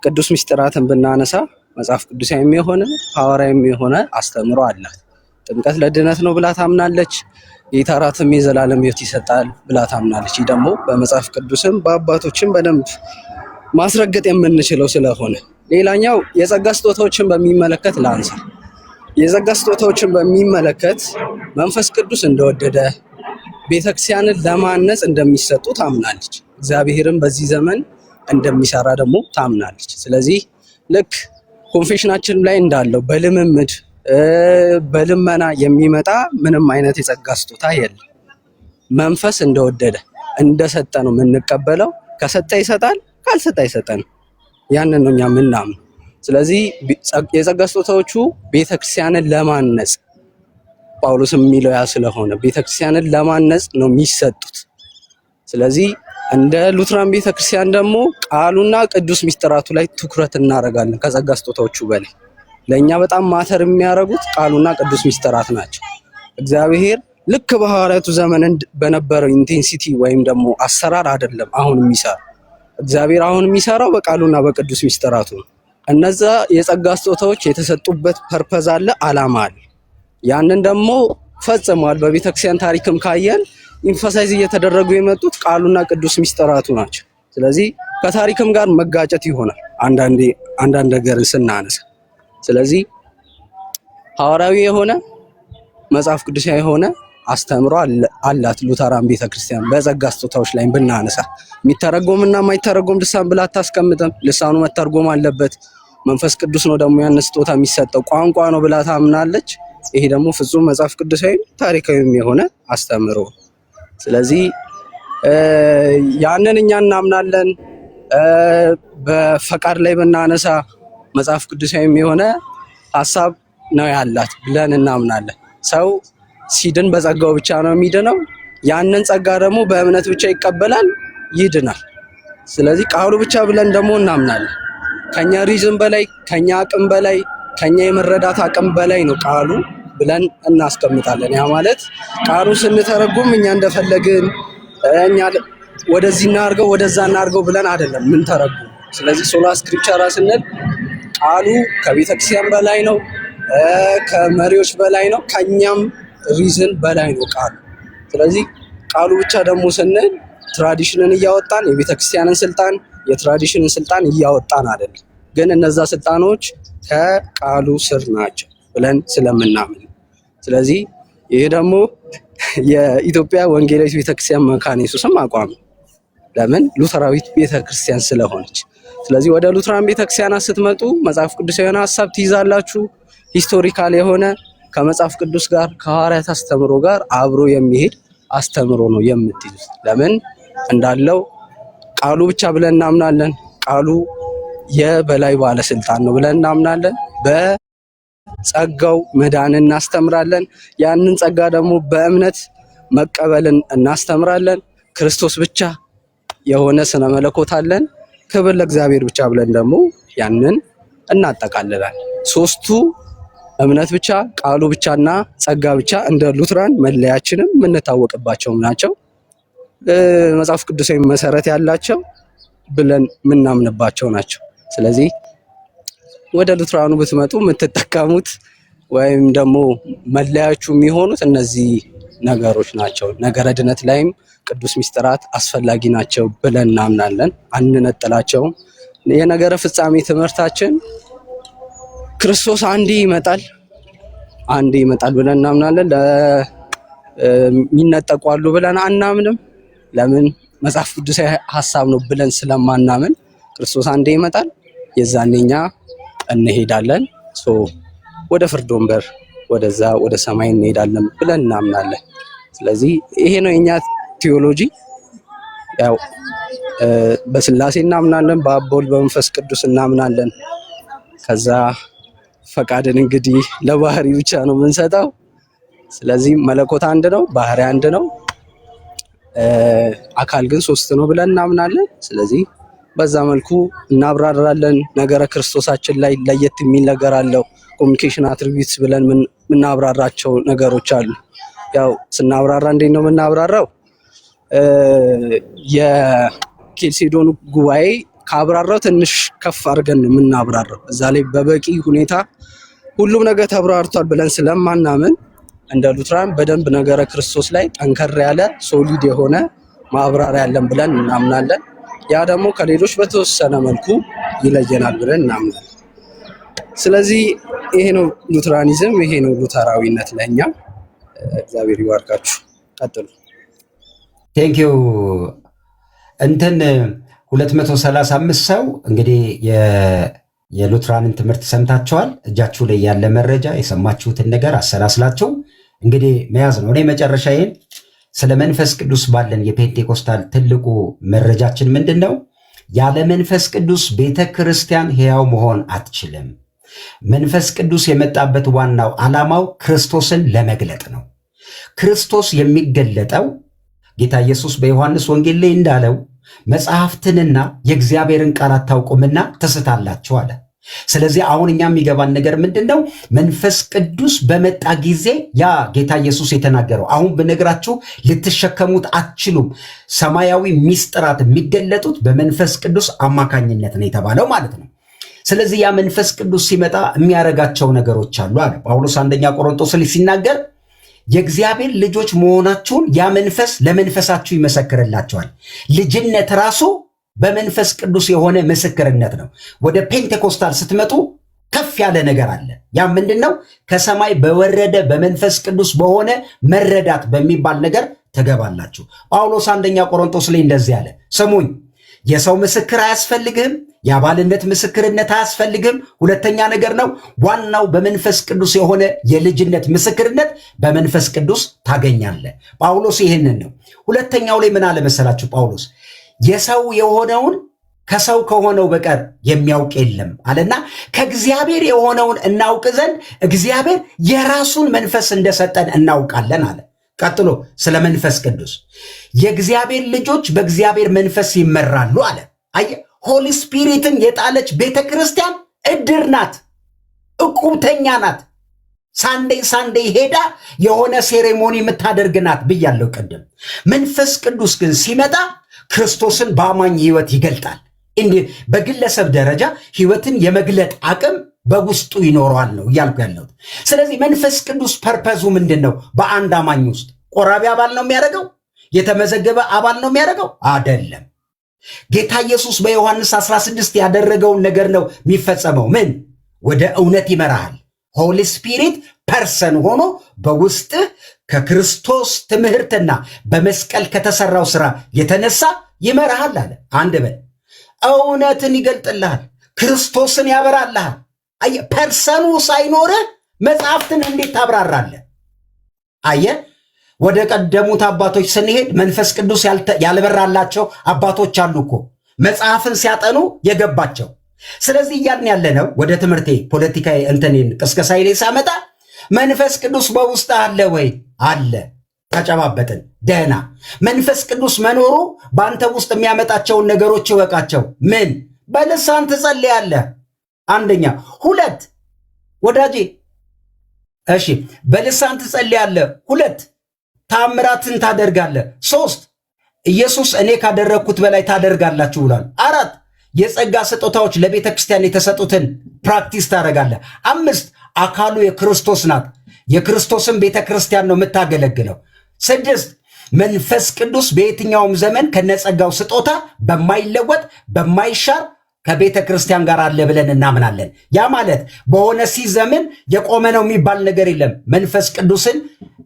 ቅዱስ ምስጢራትን ብናነሳ መጽሐፍ ቅዱሳዊም የሆነ ሐዋርያዊም የሆነ አስተምሮ አላት። ጥምቀት ለድነት ነው ብላ ታምናለች። ጌታ እራትም የዘላለም ሕይወት ይሰጣል ብላ ታምናለች። ይህ ደግሞ በመጽሐፍ ቅዱስም በአባቶችም በደንብ ማስረገጥ የምንችለው ስለሆነ፣ ሌላኛው የጸጋ ስጦታዎችን በሚመለከት ላንሳ። የጸጋ ስጦታዎችን በሚመለከት መንፈስ ቅዱስ እንደወደደ ቤተክርስቲያንን ለማነጽ እንደሚሰጡ ታምናለች። እግዚአብሔርም በዚህ ዘመን እንደሚሰራ ደግሞ ታምናለች። ስለዚህ ልክ ኮንፌሽናችን ላይ እንዳለው በልምምድ በልመና የሚመጣ ምንም አይነት የጸጋ ስጦታ የለም። መንፈስ እንደወደደ እንደሰጠ ነው የምንቀበለው። ከሰጠ ይሰጣል፣ ካልሰጠ አይሰጠንም። ያንን ነው እኛ የምናምነው። ስለዚህ የጸጋ ስጦታዎቹ ቤተክርስቲያንን ለማነጽ ጳውሎስም የሚለው ያ ስለሆነ ቤተክርስቲያንን ለማነጽ ነው የሚሰጡት። ስለዚህ እንደ ሉትራን ቤተክርስቲያን ደግሞ ቃሉና ቅዱስ ምስጢራቱ ላይ ትኩረት እናደርጋለን ከጸጋ ስጦታዎቹ በላይ። ለእኛ በጣም ማተር የሚያደርጉት ቃሉና ቅዱስ ምስጢራት ናቸው። እግዚአብሔር ልክ በሐዋርያቱ ዘመን በነበረው ኢንቴንሲቲ ወይም ደግሞ አሰራር አይደለም አሁን የሚሰራው። እግዚአብሔር አሁን የሚሰራው በቃሉና በቅዱስ ምስጢራቱ ነው። እነዛ የጸጋ ስጦታዎች የተሰጡበት ፐርፐዝ አለ፣ አላማ አለ። ያንን ደግሞ ፈጽመዋል። በቤተክርስቲያን ታሪክም ካየን ኢንፈሳይዝ እየተደረጉ የመጡት ቃሉና ቅዱስ ምስጢራቱ ናቸው። ስለዚህ ከታሪክም ጋር መጋጨት ይሆናል አንዳንድ ነገርን ስናነሳ። ስለዚህ ሐዋርያዊ የሆነ መጽሐፍ ቅዱሳዊ የሆነ አስተምሮ አላት ሉተራን ቤተክርስቲያን። በጸጋ ስጦታዎች ላይ ብናነሳ የሚተረጎምና የማይተረጎም ልሳን ብላ አታስቀምጥም። ልሳኑ መተርጎም አለበት። መንፈስ ቅዱስ ነው ደግሞ ያን ስጦታ የሚሰጠው፣ ቋንቋ ነው ብላ ታምናለች። ይሄ ደግሞ ፍጹም መጽሐፍ ቅዱሳዊ ታሪካዊም የሆነ አስተምሮ። ስለዚህ ያንን እኛ እናምናለን። በፈቃድ ላይ ብናነሳ መጽሐፍ ቅዱሳዊም የሆነ ሐሳብ ነው ያላት ብለን እናምናለን። ሰው ሲድን በጸጋው ብቻ ነው የሚድነው። ያንን ጸጋ ደግሞ በእምነት ብቻ ይቀበላል፣ ይድናል። ስለዚህ ቃሉ ብቻ ብለን ደግሞ እናምናለን። ከኛ ሪዝን በላይ ከኛ አቅም በላይ ከኛ የመረዳት አቅም በላይ ነው ቃሉ ብለን እናስቀምጣለን። ያ ማለት ቃሉ ስንተረጉም እኛ እንደፈለግን እኛ ወደዚህ እናርገው ወደዛ እናርገው ብለን አይደለም ምን ተረጉም። ስለዚህ ሶላ ስክሪፕቸራ ስንል ቃሉ ከቤተክርስቲያን በላይ ነው፣ ከመሪዎች በላይ ነው፣ ከኛም ሪዝን በላይ ነው ቃሉ። ስለዚህ ቃሉ ብቻ ደግሞ ስንል ትራዲሽንን እያወጣን የቤተክርስቲያንን ስልጣን የትራዲሽንን ስልጣን እያወጣን አይደለም፣ ግን እነዛ ስልጣኖች ከቃሉ ስር ናቸው ብለን ስለምናምን። ስለዚህ ይሄ ደግሞ የኢትዮጵያ ወንጌላዊት ቤተክርስቲያን መካነ ኢየሱስም አቋም፣ ለምን ሉተራዊት ቤተክርስቲያን ስለሆነች። ስለዚህ ወደ ሉተራን ቤተክርስቲያን ስትመጡ መጽሐፍ ቅዱስ የሆነ ሐሳብ ትይዛላችሁ። ሂስቶሪካል የሆነ ከመጽሐፍ ቅዱስ ጋር ከሐዋርያት አስተምሮ ጋር አብሮ የሚሄድ አስተምሮ ነው የምትይዙት። ለምን እንዳለው ቃሉ ብቻ ብለን እናምናለን። ቃሉ የበላይ ባለስልጣን ነው ብለን እናምናለን። በጸጋው መዳንን እናስተምራለን። ያንን ጸጋ ደግሞ በእምነት መቀበልን እናስተምራለን። ክርስቶስ ብቻ የሆነ ስነ መለኮት አለን። ክብር ለእግዚአብሔር ብቻ ብለን ደግሞ ያንን እናጠቃልላለን። ሶስቱ እምነት ብቻ፣ ቃሉ ብቻና ጸጋ ብቻ እንደ ሉትራን መለያችንም የምንታወቅባቸውም ናቸው። መጽሐፍ ቅዱሳዊ መሰረት ያላቸው ብለን የምናምንባቸው ናቸው። ስለዚህ ወደ ሉትራኑ ብትመጡ የምትጠቀሙት ወይም ደግሞ መለያችሁ የሚሆኑት እነዚህ ነገሮች ናቸው። ነገረ ድነት ላይም ቅዱስ ምስጢራት አስፈላጊ ናቸው ብለን እናምናለን፣ አንነጥላቸውም። የነገረ ፍጻሜ ትምህርታችን ክርስቶስ አንዴ ይመጣል ብለን እናምናለን። የሚነጠቁ አሉ ብለን አናምንም። ለምን? መጽሐፍ ቅዱሳዊ ሐሳብ ነው ብለን ስለማናምን ክርስቶስ አንዴ ይመጣል፣ የዛኔኛ እንሄዳለን። ወደ ፍርድ ወንበር ወደዛ ወደ ሰማይ እንሄዳለን ብለን እናምናለን። ስለዚህ ይሄ ነው የኛ ቴዎሎጂ። ያው በስላሴ እናምናለን፣ በአብ በወልድ በመንፈስ ቅዱስ እናምናለን። ከዛ ፈቃድን እንግዲህ ለባህሪ ብቻ ነው የምንሰጠው። ስለዚህ መለኮት አንድ ነው፣ ባህሪ አንድ ነው፣ አካል ግን ሶስት ነው ብለን እናምናለን። ስለዚህ በዛ መልኩ እናብራራለን። ነገረ ክርስቶሳችን ላይ ለየት የሚል ነገር አለው። ኮሚኒኬሽን አትሪቢዩትስ ብለን የምናብራራቸው ነገሮች አሉ። ያው ስናብራራ እንዴት ነው የምናብራራው? የኬልሴዶን ጉባኤ ካብራራው ትንሽ ከፍ አድርገን ነው የምናብራራው። እዛ ላይ በበቂ ሁኔታ ሁሉም ነገር ተብራርቷል ብለን ስለማናምን እንደ ሉትራን በደንብ ነገረ ክርስቶስ ላይ ጠንከር ያለ ሶሊድ የሆነ ማብራሪያ ያለን ብለን እናምናለን። ያ ደግሞ ከሌሎች በተወሰነ መልኩ ይለየናል ብለን እናምናለን። ስለዚህ ይሄ ነው ሉትራኒዝም፣ ይሄ ነው ሉተራዊነት ለኛ። እግዚአብሔር ይባርካችሁ። ቀጥሉ። ቴንክ ዩ። እንትን 235 ሰው እንግዲህ የሉትራንን ትምህርት ሰምታችኋል። እጃችሁ ላይ ያለ መረጃ የሰማችሁትን ነገር አሰላስላችሁ እንግዲህ መያዝ ነው። እኔ መጨረሻዬን ስለ መንፈስ ቅዱስ ባለን የፔንቴኮስታል ትልቁ መረጃችን ምንድን ነው? ያለ መንፈስ ቅዱስ ቤተ ክርስቲያን ሕያው መሆን አትችልም። መንፈስ ቅዱስ የመጣበት ዋናው ዓላማው ክርስቶስን ለመግለጥ ነው። ክርስቶስ የሚገለጠው ጌታ ኢየሱስ በዮሐንስ ወንጌል ላይ እንዳለው መጽሐፍትንና የእግዚአብሔርን ቃል አታውቁምና ትስታላችሁ አለ። ስለዚህ አሁን እኛ የሚገባን ነገር ምንድን ነው? መንፈስ ቅዱስ በመጣ ጊዜ ያ ጌታ ኢየሱስ የተናገረው አሁን ብነግራችሁ ልትሸከሙት አትችሉም፣ ሰማያዊ ሚስጥራት የሚገለጡት በመንፈስ ቅዱስ አማካኝነት ነው የተባለው ማለት ነው። ስለዚህ ያ መንፈስ ቅዱስ ሲመጣ የሚያረጋቸው ነገሮች አሉ አለ ጳውሎስ አንደኛ ቆሮንቶስ ላይ ሲናገር የእግዚአብሔር ልጆች መሆናችሁን ያ መንፈስ ለመንፈሳችሁ ይመሰክርላችኋል። ልጅነት ራሱ በመንፈስ ቅዱስ የሆነ ምስክርነት ነው። ወደ ፔንቴኮስታል ስትመጡ ከፍ ያለ ነገር አለ። ያ ምንድን ነው? ከሰማይ በወረደ በመንፈስ ቅዱስ በሆነ መረዳት በሚባል ነገር ትገባላችሁ። ጳውሎስ አንደኛ ቆሮንቶስ ላይ እንደዚህ አለ፣ ስሙኝ፣ የሰው ምስክር አያስፈልግህም፣ የአባልነት ምስክርነት አያስፈልግም። ሁለተኛ ነገር ነው ዋናው በመንፈስ ቅዱስ የሆነ የልጅነት ምስክርነት በመንፈስ ቅዱስ ታገኛለህ። ጳውሎስ ይህንን ነው። ሁለተኛው ላይ ምን አለ መሰላችሁ? ጳውሎስ የሰው የሆነውን ከሰው ከሆነው በቀር የሚያውቅ የለም አለና ከእግዚአብሔር የሆነውን እናውቅ ዘንድ እግዚአብሔር የራሱን መንፈስ እንደሰጠን እናውቃለን አለ። ቀጥሎ ስለ መንፈስ ቅዱስ የእግዚአብሔር ልጆች በእግዚአብሔር መንፈስ ይመራሉ አለ። አየህ፣ ሆሊ ስፒሪትን የጣለች ቤተ ክርስቲያን እድር ናት፣ እቁብተኛ ናት። ሳንዴ ሄዳ የሆነ ሴሬሞኒ የምታደርግ ናት ብያለሁ ቅድም። መንፈስ ቅዱስ ግን ሲመጣ ክርስቶስን በአማኝ ህይወት ይገልጣል። እንዲህ በግለሰብ ደረጃ ህይወትን የመግለጥ አቅም በውስጡ ይኖረዋል ነው እያልኩ ያለሁት። ስለዚህ መንፈስ ቅዱስ ፐርፐዙ ምንድን ነው? በአንድ አማኝ ውስጥ ቆራቢ አባል ነው የሚያደርገው? የተመዘገበ አባል ነው የሚያደርገው? አይደለም። ጌታ ኢየሱስ በዮሐንስ 16 ያደረገውን ነገር ነው የሚፈጸመው። ምን? ወደ እውነት ይመራሃል። ሆሊ ስፒሪት ፐርሰን ሆኖ በውስጥህ ከክርስቶስ ትምህርትና በመስቀል ከተሰራው ስራ የተነሳ ይመራሃል አለ። አንድ በል እውነትን ይገልጥልሃል፣ ክርስቶስን ያበራልሃል። አየህ፣ ፐርሰኑ ሳይኖርህ መጽሐፍትን እንዴት ታብራራለህ? አየህ፣ ወደ ቀደሙት አባቶች ስንሄድ መንፈስ ቅዱስ ያልበራላቸው አባቶች አሉ እኮ መጽሐፍን ሲያጠኑ የገባቸው። ስለዚህ እያልን ያለነው ወደ ትምህርቴ ፖለቲካዊ እንትኔን ቅስቀሳይ ላይ ሳመጣ መንፈስ ቅዱስ በውስጥ አለ ወይ? አለ። ተጨባበጥን። ደህና። መንፈስ ቅዱስ መኖሩ በአንተ ውስጥ የሚያመጣቸውን ነገሮች እወቃቸው። ምን? በልሳን ትጸልያለህ። አንደኛ። ሁለት ወዳጄ፣ እሺ፣ በልሳን ትጸልያለህ። ሁለት ታምራትን ታደርጋለህ። ሶስት ኢየሱስ እኔ ካደረግኩት በላይ ታደርጋላችሁ ብሏል። አራት የጸጋ ስጦታዎች ለቤተ ክርስቲያን የተሰጡትን ፕራክቲስ ታደርጋለህ። አምስት አካሉ የክርስቶስ ናት፣ የክርስቶስን ቤተ ክርስቲያን ነው የምታገለግለው። ስድስት መንፈስ ቅዱስ በየትኛውም ዘመን ከነጸጋው ስጦታ በማይለወጥ በማይሻር ከቤተ ክርስቲያን ጋር አለ ብለን እናምናለን። ያ ማለት በሆነ ዘመን የቆመ ነው የሚባል ነገር የለም። መንፈስ ቅዱስን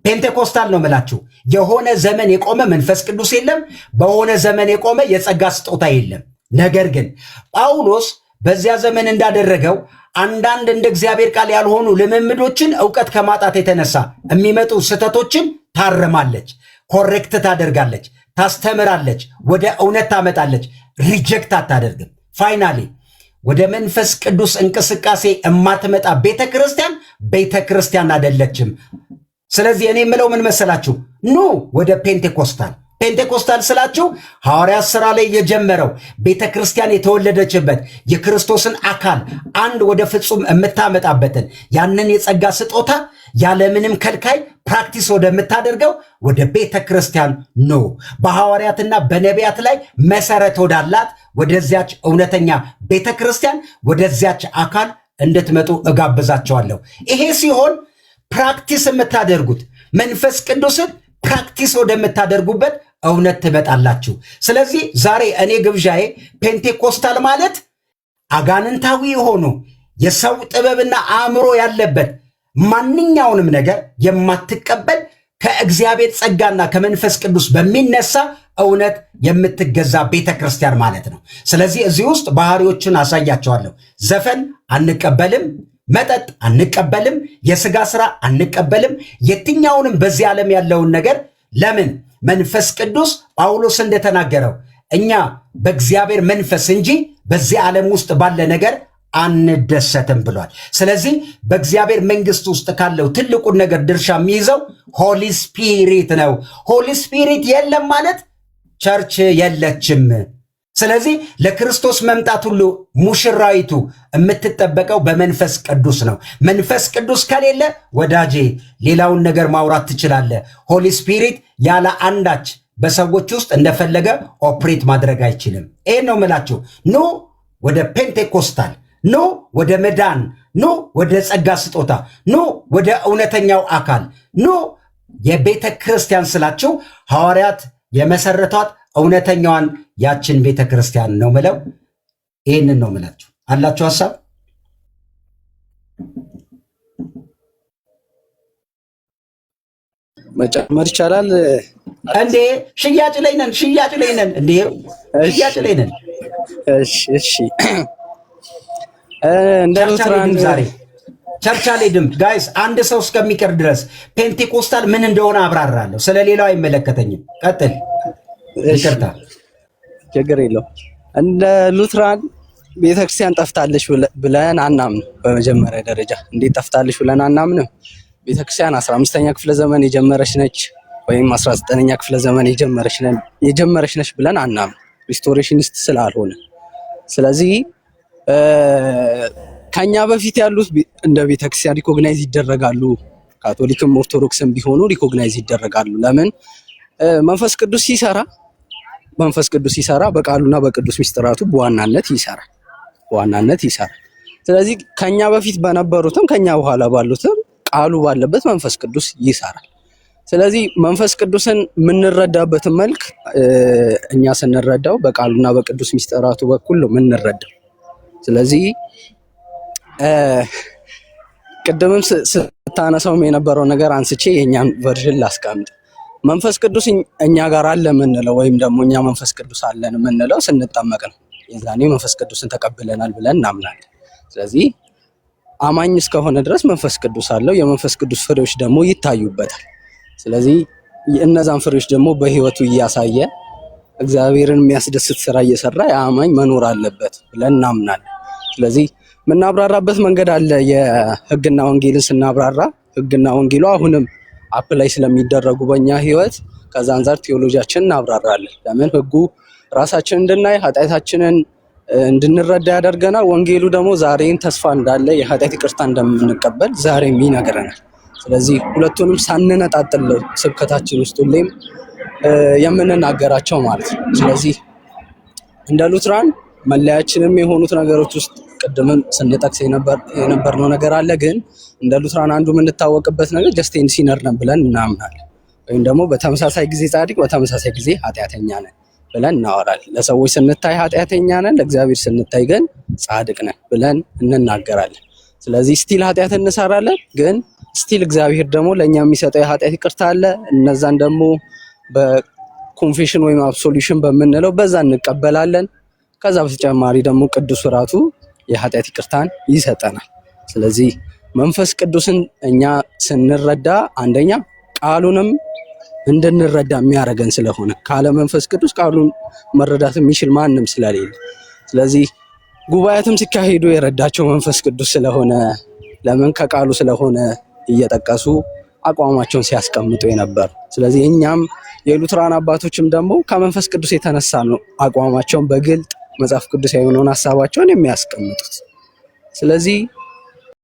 ፔንቴኮስታል ነው ምላችሁ። የሆነ ዘመን የቆመ መንፈስ ቅዱስ የለም። በሆነ ዘመን የቆመ የጸጋ ስጦታ የለም። ነገር ግን ጳውሎስ በዚያ ዘመን እንዳደረገው አንዳንድ እንደ እግዚአብሔር ቃል ያልሆኑ ልምምዶችን ዕውቀት ከማጣት የተነሳ የሚመጡ ስህተቶችን ታርማለች፣ ኮሬክት ታደርጋለች፣ ታስተምራለች፣ ወደ እውነት ታመጣለች። ሪጀክት አታደርግም። ፋይናሊ ወደ መንፈስ ቅዱስ እንቅስቃሴ የማትመጣ ቤተ ክርስቲያን አይደለችም። ስለዚህ እኔ የምለው ምን መሰላችሁ? ኑ ወደ ፔንቴኮስታል፣ ፔንቴኮስታል ስላችሁ ሐዋርያት ሥራ ላይ የጀመረው ቤተክርስቲያን የተወለደችበት የክርስቶስን አካል አንድ ወደ ፍጹም የምታመጣበትን ያንን የጸጋ ስጦታ ያለምንም ከልካይ ፕራክቲስ ወደምታደርገው ወደ ቤተክርስቲያን ነው። በሐዋርያትና በነቢያት ላይ መሰረት ወዳላት ወደዚያች እውነተኛ ቤተክርስቲያን ወደዚያች አካል እንድትመጡ እጋብዛቸዋለሁ። ይሄ ሲሆን ፕራክቲስ የምታደርጉት መንፈስ ቅዱስን ፕራክቲስ ወደምታደርጉበት እውነት ትመጣላችሁ። ስለዚህ ዛሬ እኔ ግብዣዬ ፔንቴኮስታል ማለት አጋንንታዊ የሆኑ የሰው ጥበብና አእምሮ ያለበት ማንኛውንም ነገር የማትቀበል ከእግዚአብሔር ጸጋና ከመንፈስ ቅዱስ በሚነሳ እውነት የምትገዛ ቤተክርስቲያን ማለት ነው። ስለዚህ እዚህ ውስጥ ባህሪዎችን አሳያቸዋለሁ። ዘፈን አንቀበልም፣ መጠጥ አንቀበልም፣ የሥጋ ሥራ አንቀበልም። የትኛውንም በዚህ ዓለም ያለውን ነገር ለምን መንፈስ ቅዱስ ጳውሎስ እንደተናገረው እኛ በእግዚአብሔር መንፈስ እንጂ በዚህ ዓለም ውስጥ ባለ ነገር አንደሰትም ብሏል። ስለዚህ በእግዚአብሔር መንግስት ውስጥ ካለው ትልቁን ነገር ድርሻ የሚይዘው ሆሊ ስፒሪት ነው። ሆሊ ስፒሪት የለም ማለት ቸርች የለችም። ስለዚህ ለክርስቶስ መምጣት ሁሉ ሙሽራይቱ የምትጠበቀው በመንፈስ ቅዱስ ነው። መንፈስ ቅዱስ ከሌለ ወዳጄ ሌላውን ነገር ማውራት ትችላለህ። ሆሊ ስፒሪት ያለ አንዳች በሰዎች ውስጥ እንደፈለገ ኦፕሬት ማድረግ አይችልም። ይህን ነው ምላችሁ። ኑ ወደ ፔንቴኮስታል፣ ኑ ወደ መዳን፣ ኑ ወደ ጸጋ ስጦታ፣ ኑ ወደ እውነተኛው አካል፣ ኑ የቤተ ክርስቲያን ስላችሁ ሐዋርያት የመሰረቷት እውነተኛዋን ያችን ቤተ ክርስቲያን ነው ምለው። ይህንን ነው ምላችሁ። አላችሁ ሐሳብ? መጨመር ይቻላል እንዴ? ሽያጭ ላይ ነን፣ ሽያጭ ላይ ነን እንዴ? ሽያጭ ላይ ነን። እሺ እንደ ሉትራን ዛሬ ቸርች አልሄድም ጋይስ። አንድ ሰው እስከሚቀር ድረስ ፔንቴኮስታል ምን እንደሆነ አብራራለሁ። ስለሌላው አይመለከተኝም። ቀጥል። ይቅርታ፣ ችግር የለው። እንደ ሉትራን ቤተክርስቲያን ጠፍታለች ብለን አናምንም። በመጀመሪያ ደረጃ እንዴት ጠፍታለች ብለን አናምንም? ቤተክርስቲያን 15ኛ ክፍለ ዘመን የጀመረች ነች ወይም 19ኛ ክፍለ ዘመን የጀመረች ነች ብለን አናምንም፣ ሪስቶሬሽኒስት ስላልሆነ። ስለዚህ ከኛ በፊት ያሉት እንደ ቤተክርስቲያን ሪኮግናይዝ ይደረጋሉ። ካቶሊክም ኦርቶዶክስም ቢሆኑ ሪኮግናይዝ ይደረጋሉ። ለምን? መንፈስ ቅዱስ ሲሰራ በቃሉና በቅዱስ ሚስጥራቱ በዋናነት ይሰራል። ስለዚህ ከኛ በፊት በነበሩትም ከኛ በኋላ ባሉትም ቃሉ ባለበት መንፈስ ቅዱስ ይሰራል። ስለዚህ መንፈስ ቅዱስን የምንረዳበትን መልክ እኛ ስንረዳው በቃሉና በቅዱስ ሚስጥራቱ በኩል ነው የምንረዳው። ስለዚህ ቅድምም ስታነሳውም የነበረው ነገር አንስቼ የእኛን ቨርዥን ላስቀምጥ። መንፈስ ቅዱስ እኛ ጋር አለ የምንለው ወይም ደግሞ እኛ መንፈስ ቅዱስ አለን የምንለው ስንጠመቅ ነው። የዛኔ መንፈስ ቅዱስን ተቀብለናል ብለን እናምናለን። ስለዚህ አማኝ እስከሆነ ድረስ መንፈስ ቅዱስ አለው። የመንፈስ ቅዱስ ፍሬዎች ደግሞ ይታዩበታል። ስለዚህ እነዛን ፍሬዎች ደግሞ በህይወቱ እያሳየ እግዚአብሔርን የሚያስደስት ስራ እየሰራ የአማኝ መኖር አለበት ብለን እናምናለን። ስለዚህ የምናብራራበት መንገድ አለ። የህግና ወንጌልን ስናብራራ ህግና ወንጌሉ አሁንም አፕላይ ስለሚደረጉ በእኛ ህይወት ከዛ አንፃር ቴዎሎጂያችንን እናብራራለን። ለምን? ህጉ ራሳችን እንድናይ ኃጢአታችንን እንድንረዳ ያደርገናል። ወንጌሉ ደግሞ ዛሬን ተስፋ እንዳለ የኃጢአት ይቅርታ እንደምንቀበል ዛሬም ይነግረናል። ስለዚህ ሁለቱንም ሳንነጣጥለው ስብከታችን ውስጥ ሁሌም የምንናገራቸው ማለት ነው። ስለዚህ እንደ ሉትራን መለያችንም የሆኑት ነገሮች ውስጥ ቅድምም ስንጠቅስ የነበርነው ነገር አለ። ግን እንደ ሉትራን አንዱ የምንታወቅበት ነገር ጀስት ኤንድ ሲነር ነን ብለን እናምናለን። ወይም ደግሞ በተመሳሳይ ጊዜ ጻድቅ፣ በተመሳሳይ ጊዜ ኃጢአተኛ ነን ብለን እናወራለን። ለሰዎች ስንታይ ኃጢአተኛ ነን፣ ለእግዚአብሔር ስንታይ ግን ጻድቅ ነን ብለን እንናገራለን። ስለዚህ ስቲል ኃጢአት እንሰራለን፣ ግን ስቲል እግዚአብሔር ደግሞ ለእኛ የሚሰጠው የኃጢአት ይቅርታ አለ። እነዛን ደግሞ በኮንፌሽን ወይም አብሶሉሽን በምንለው በዛ እንቀበላለን። ከዛ በተጨማሪ ደግሞ ቅዱስ ሥርዓቱ የኃጢአት ይቅርታን ይሰጠናል። ስለዚህ መንፈስ ቅዱስን እኛ ስንረዳ አንደኛ ቃሉንም እንድንረዳ የሚያደርገን ስለሆነ ካለ መንፈስ ቅዱስ ቃሉን መረዳት የሚችል ማንም ስለሌለ፣ ስለዚህ ጉባኤያትም ሲካሄዱ የረዳቸው መንፈስ ቅዱስ ስለሆነ ለምን ከቃሉ ስለሆነ እየጠቀሱ አቋማቸውን ሲያስቀምጡ የነበር። ስለዚህ እኛም የሉትራን አባቶችም ደግሞ ከመንፈስ ቅዱስ የተነሳ ነው አቋማቸውን በግልጥ መጽሐፍ ቅዱስ የሆነውን ሀሳባቸውን የሚያስቀምጡት። ስለዚህ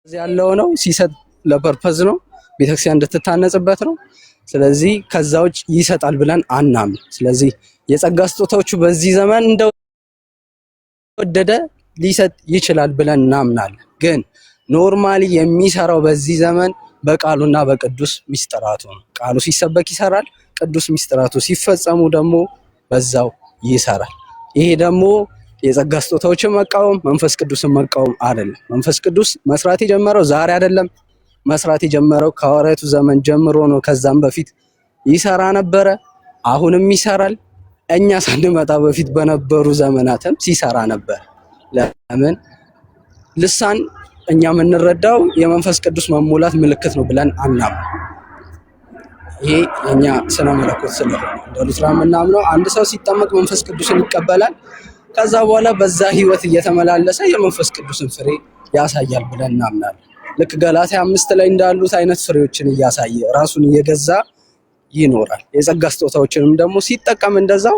እዚህ ያለው ነው ሲሰጥ ለፐርፐዝ ነው፣ ቤተክርስቲያን እንድትታነጽበት ነው። ስለዚህ ከዛ ውጭ ይሰጣል ብለን አናምን። ስለዚህ የጸጋ ስጦታዎቹ በዚህ ዘመን እንደወደደ ሊሰጥ ይችላል ብለን እናምናለን። ግን ኖርማሊ የሚሰራው በዚህ ዘመን በቃሉና በቅዱስ ሚስጥራቱ ነው። ቃሉ ሲሰበክ ይሰራል፣ ቅዱስ ሚስጥራቱ ሲፈጸሙ ደግሞ በዛው ይሰራል። ይሄ ደግሞ የጸጋ ስጦታዎችን መቃወም መንፈስ ቅዱስን መቃወም አይደለም። መንፈስ ቅዱስ መስራት የጀመረው ዛሬ አይደለም። መስራት የጀመረው ከሐዋርያቱ ዘመን ጀምሮ ነው። ከዛም በፊት ይሰራ ነበረ፣ አሁንም ይሰራል። እኛ ሳንመጣ በፊት በነበሩ ዘመናትም ሲሰራ ነበር። ለምን ልሳን እኛ የምንረዳው የመንፈስ ቅዱስ መሙላት ምልክት ነው ብለን አናምን። ይሄ የኛ ስነ መለኮት ስለሆነ እንደ ሉትራን የምናምነው አንድ ሰው ሲጠመቅ መንፈስ ቅዱስን ይቀበላል። ከዛ በኋላ በዛ ህይወት እየተመላለሰ የመንፈስ ቅዱስን ፍሬ ያሳያል ብለን እናምናለን። ልክ ገላትያ 5 ላይ እንዳሉት አይነት ፍሬዎችን እያሳየ ራሱን እየገዛ ይኖራል። የጸጋ ስጦታዎችንም ደግሞ ሲጠቀም እንደዛው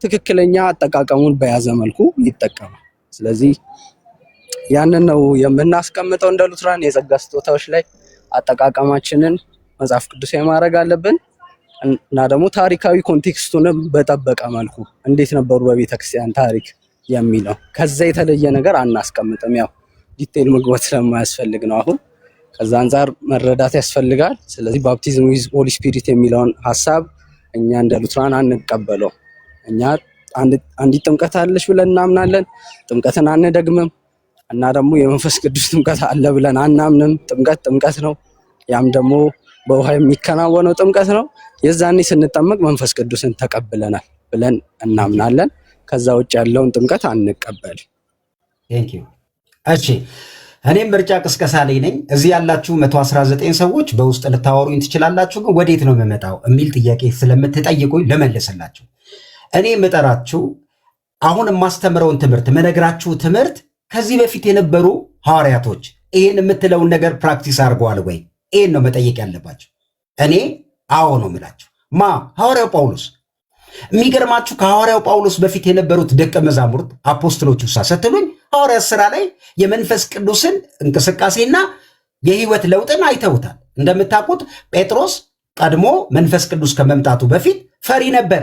ትክክለኛ አጠቃቀሙን በያዘ መልኩ ይጠቀማል። ስለዚህ ያንን ነው የምናስቀምጠው እንደ ሉትራን። የጸጋ ስጦታዎች ላይ አጠቃቀማችንን መጽሐፍ ቅዱሳዊ ማድረግ አለብን እና ደግሞ ታሪካዊ ኮንቴክስቱንም በጠበቀ መልኩ እንዴት ነበሩ በቤተክርስቲያን ታሪክ የሚለው ከዛ የተለየ ነገር አናስቀምጥም። ያው ዲቴል መግባት ስለማያስፈልግ ነው አሁን። ከዛ አንፃር መረዳት ያስፈልጋል። ስለዚህ ባፕቲዝም ዊዝ ሆሊ ስፒሪት የሚለውን ሐሳብ እኛ እንደ ሉትራን አንቀበለው። እኛ አንዲት ጥምቀት አለች ብለን እናምናለን። ጥምቀትን አንደግምም እና ደግሞ የመንፈስ ቅዱስ ጥምቀት አለ ብለን አናምንም። ጥምቀት ጥምቀት ነው። ያም ደግሞ በውሃ የሚከናወነው ጥምቀት ነው። የዛኔ ስንጠመቅ መንፈስ ቅዱስን ተቀብለናል ብለን እናምናለን። ከዛ ውጭ ያለውን ጥምቀት አንቀበል። ቴንክ ዩ። እሺ እኔም ምርጫ ቅስቀሳ ላይ ነኝ። እዚህ ያላችሁ 119 ሰዎች በውስጥ ልታወሩኝ ትችላላችሁ። ግን ወዴት ነው የምመጣው የሚል ጥያቄ ስለምትጠይቁኝ ልመልስላችሁ። እኔ የምጠራችሁ አሁን የማስተምረውን ትምህርት መነግራችሁ ትምህርት ከዚህ በፊት የነበሩ ሐዋርያቶች ይህን የምትለውን ነገር ፕራክቲስ አድርገዋል ወይ? ይህን ነው መጠየቅ ያለባቸው። እኔ አዎ ነው የምላችሁ። ሐዋርያው ጳውሎስ። የሚገርማችሁ ከሐዋርያው ጳውሎስ በፊት የነበሩት ደቀ መዛሙርት አፖስትሎቹ ስትሉኝ ሐዋርያት ሥራ ላይ የመንፈስ ቅዱስን እንቅስቃሴና የህይወት ለውጥን አይተውታል። እንደምታውቁት ጴጥሮስ ቀድሞ መንፈስ ቅዱስ ከመምጣቱ በፊት ፈሪ ነበር።